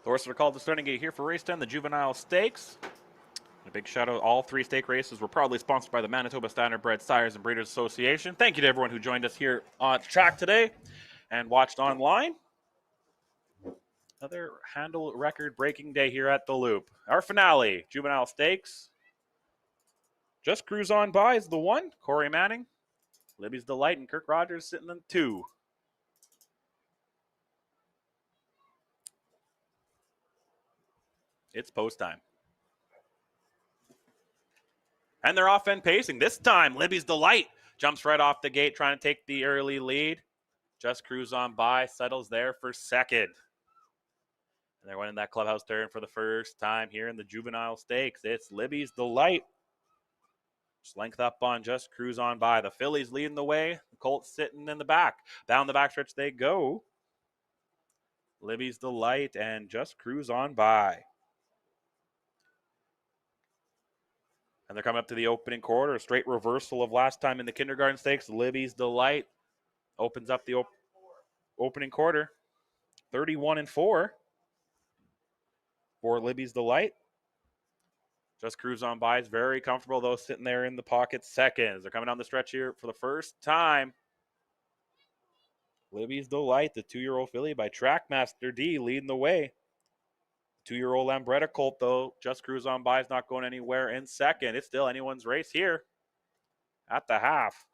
The horses are called the starting gate here for race 10, the Juvenile Stakes. And a big shout out, all 3 stake races were proudly sponsored by the Manitoba Standardbred Sires and Breeders Association. Thank you to everyone who joined us here on track today and watched online. Another handle record breaking day here at the Loop. Our finale, Juvenile Stakes. Just Cruise On By is the 1. Corey Manning, Libby's Delight, and Kirk Rogers sitting in 2. It's post time. And they're off end pacing. This time, Libby's Delight jumps right off the gate, trying to take the early lead. Just Cruise On By settles there for second. And they're winning that clubhouse turn for the first time here in the Juvenile Stakes. It's Libby's Delight. Just length up on Just Cruise On By. The fillies leading the way. The Colts sitting in the back. Down the backstretch they go. Libby's Delight and Just Cruise On By. And they're coming up to the opening quarter. A straight reversal of last time in the Kindergarten Stakes. Libby's Delight opens up the opening quarter. 31-4 for Libby's Delight. Just Cruise On By is very comfortable, though, sitting there in the pocket seconds. They're coming down the stretch here for the first time. Libby's Delight, the 2-year-old filly by Trackmaster D, leading the way. 2-year-old Lambretta colt, though, Just Cruise On By is not going anywhere in second. It's still anyone's race here at the half.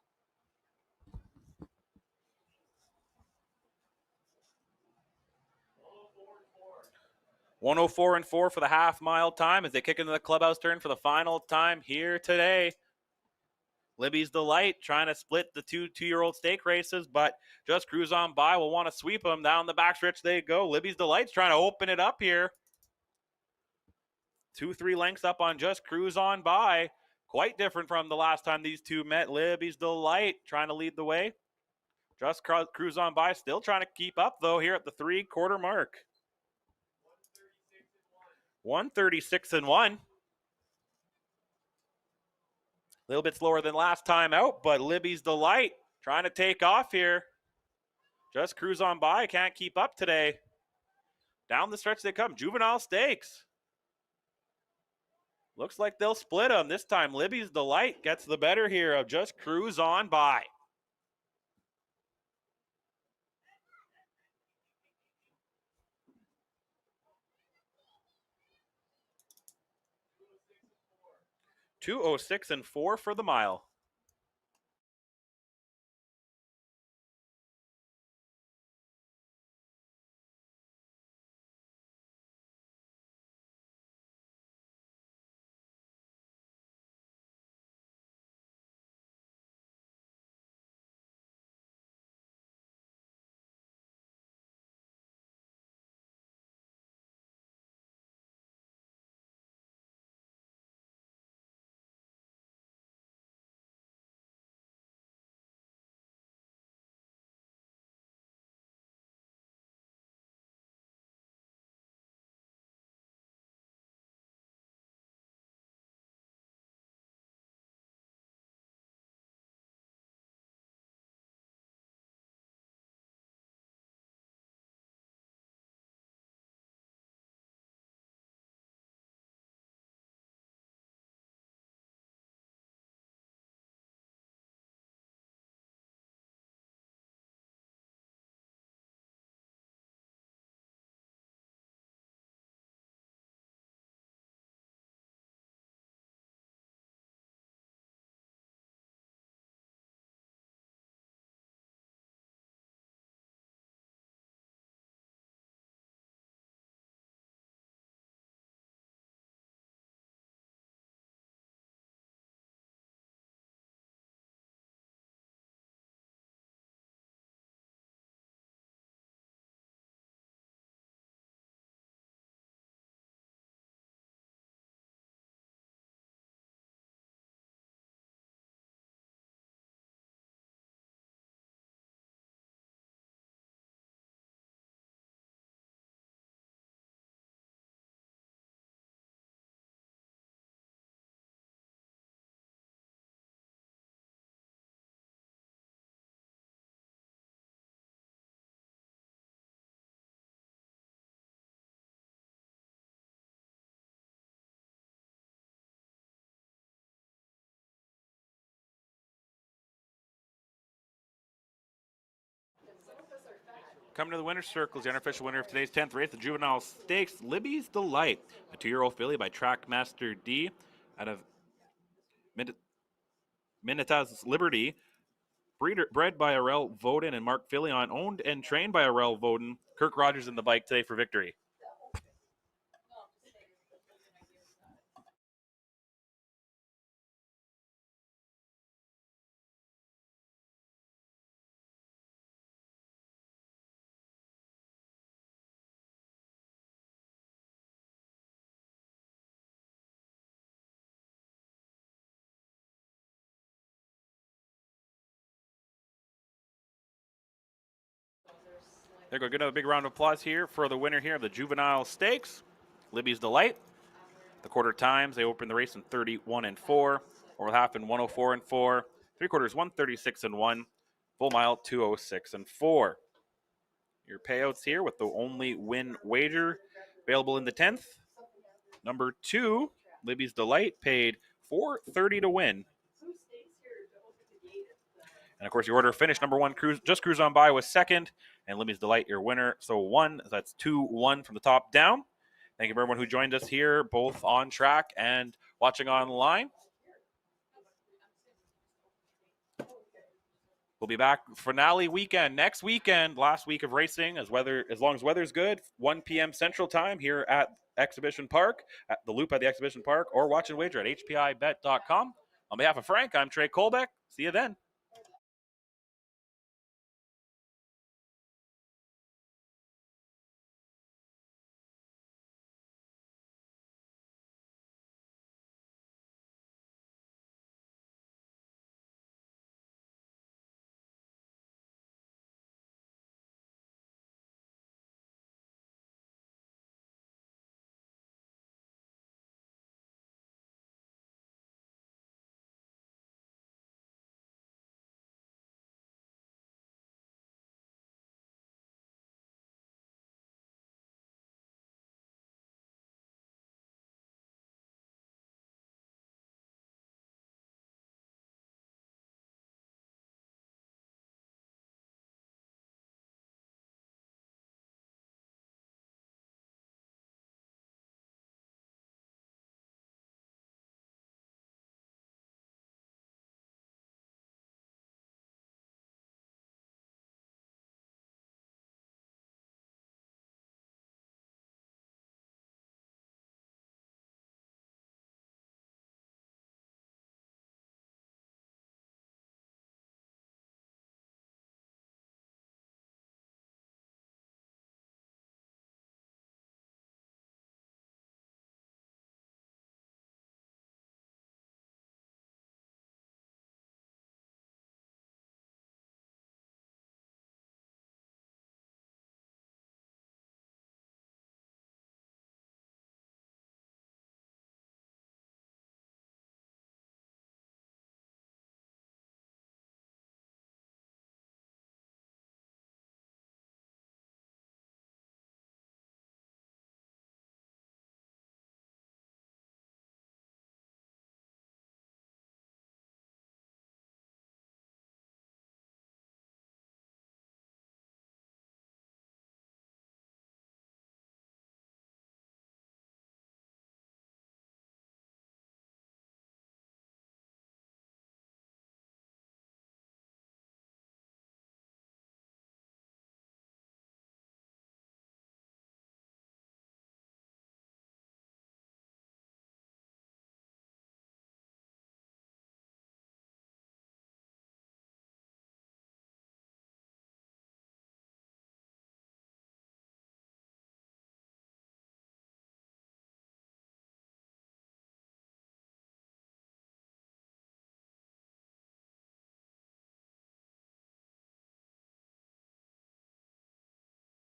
$104-4 for the half-mile time as they kick into the clubhouse turn for the final time here today. Libby's Delight trying to split the two-year-old stake races, but Just Cruise On By will want to sweep them. Down the backstretch they go. Libby's Delight's trying to open it up here. 2-3 lengths up on Just Cruise On By. Quite different from the last time these two met. Libby's Delight trying to lead the way. Just Cruise On By still trying to keep up, though, here at the 3-quarter mark. 136-1. A little bit slower than last time out, but Libby's Delight trying to take off here. Just Cruise On By can't keep up today. Down the stretch they come. Juvenile Stakes. Looks like they'll split them. This time, Libby's Delight gets the better here of Just Cruise On By. $206-4 for the mile. coming to the winner's circles. The unofficial winner of today's 10th race, the Juvenile Stakes, Libby's Delight, a 2-year-old filly by Trackmaster D out of Minitas Liberty, bred by Arel Voden and Mark Fillion, owned and trained by Arel Voden. Kirk Rogers in the bike today for victory. There we go. Get another big round of applause here for the winner here of the Juvenile Stakes, Libby's Delight. The quarter times, they opened the race in 31 and 4, or half in 104 and 4, 3/4 136 and 1, full mile 206 and 4. Your payouts here with the only win wager available in the 10th. Number 2, Libby's Delight, paid $4.30 to win. And of course, your order finished. Number 1, Just Cruise On By was second, and Libby's Delight, your winner. So 1, that's 2-1 from the top down. Thank you for everyone who joined us here, both on track and watching online. We'll be back finale weekend next weekend, last week of racing, as long as weather's good. 1 p.m. Central Time here at Exhibition Park, at the Loop at the Exhibition Park, or watch and wager at hpibet.com. On behalf of Frank, I'm Trey Colbeck. See you then.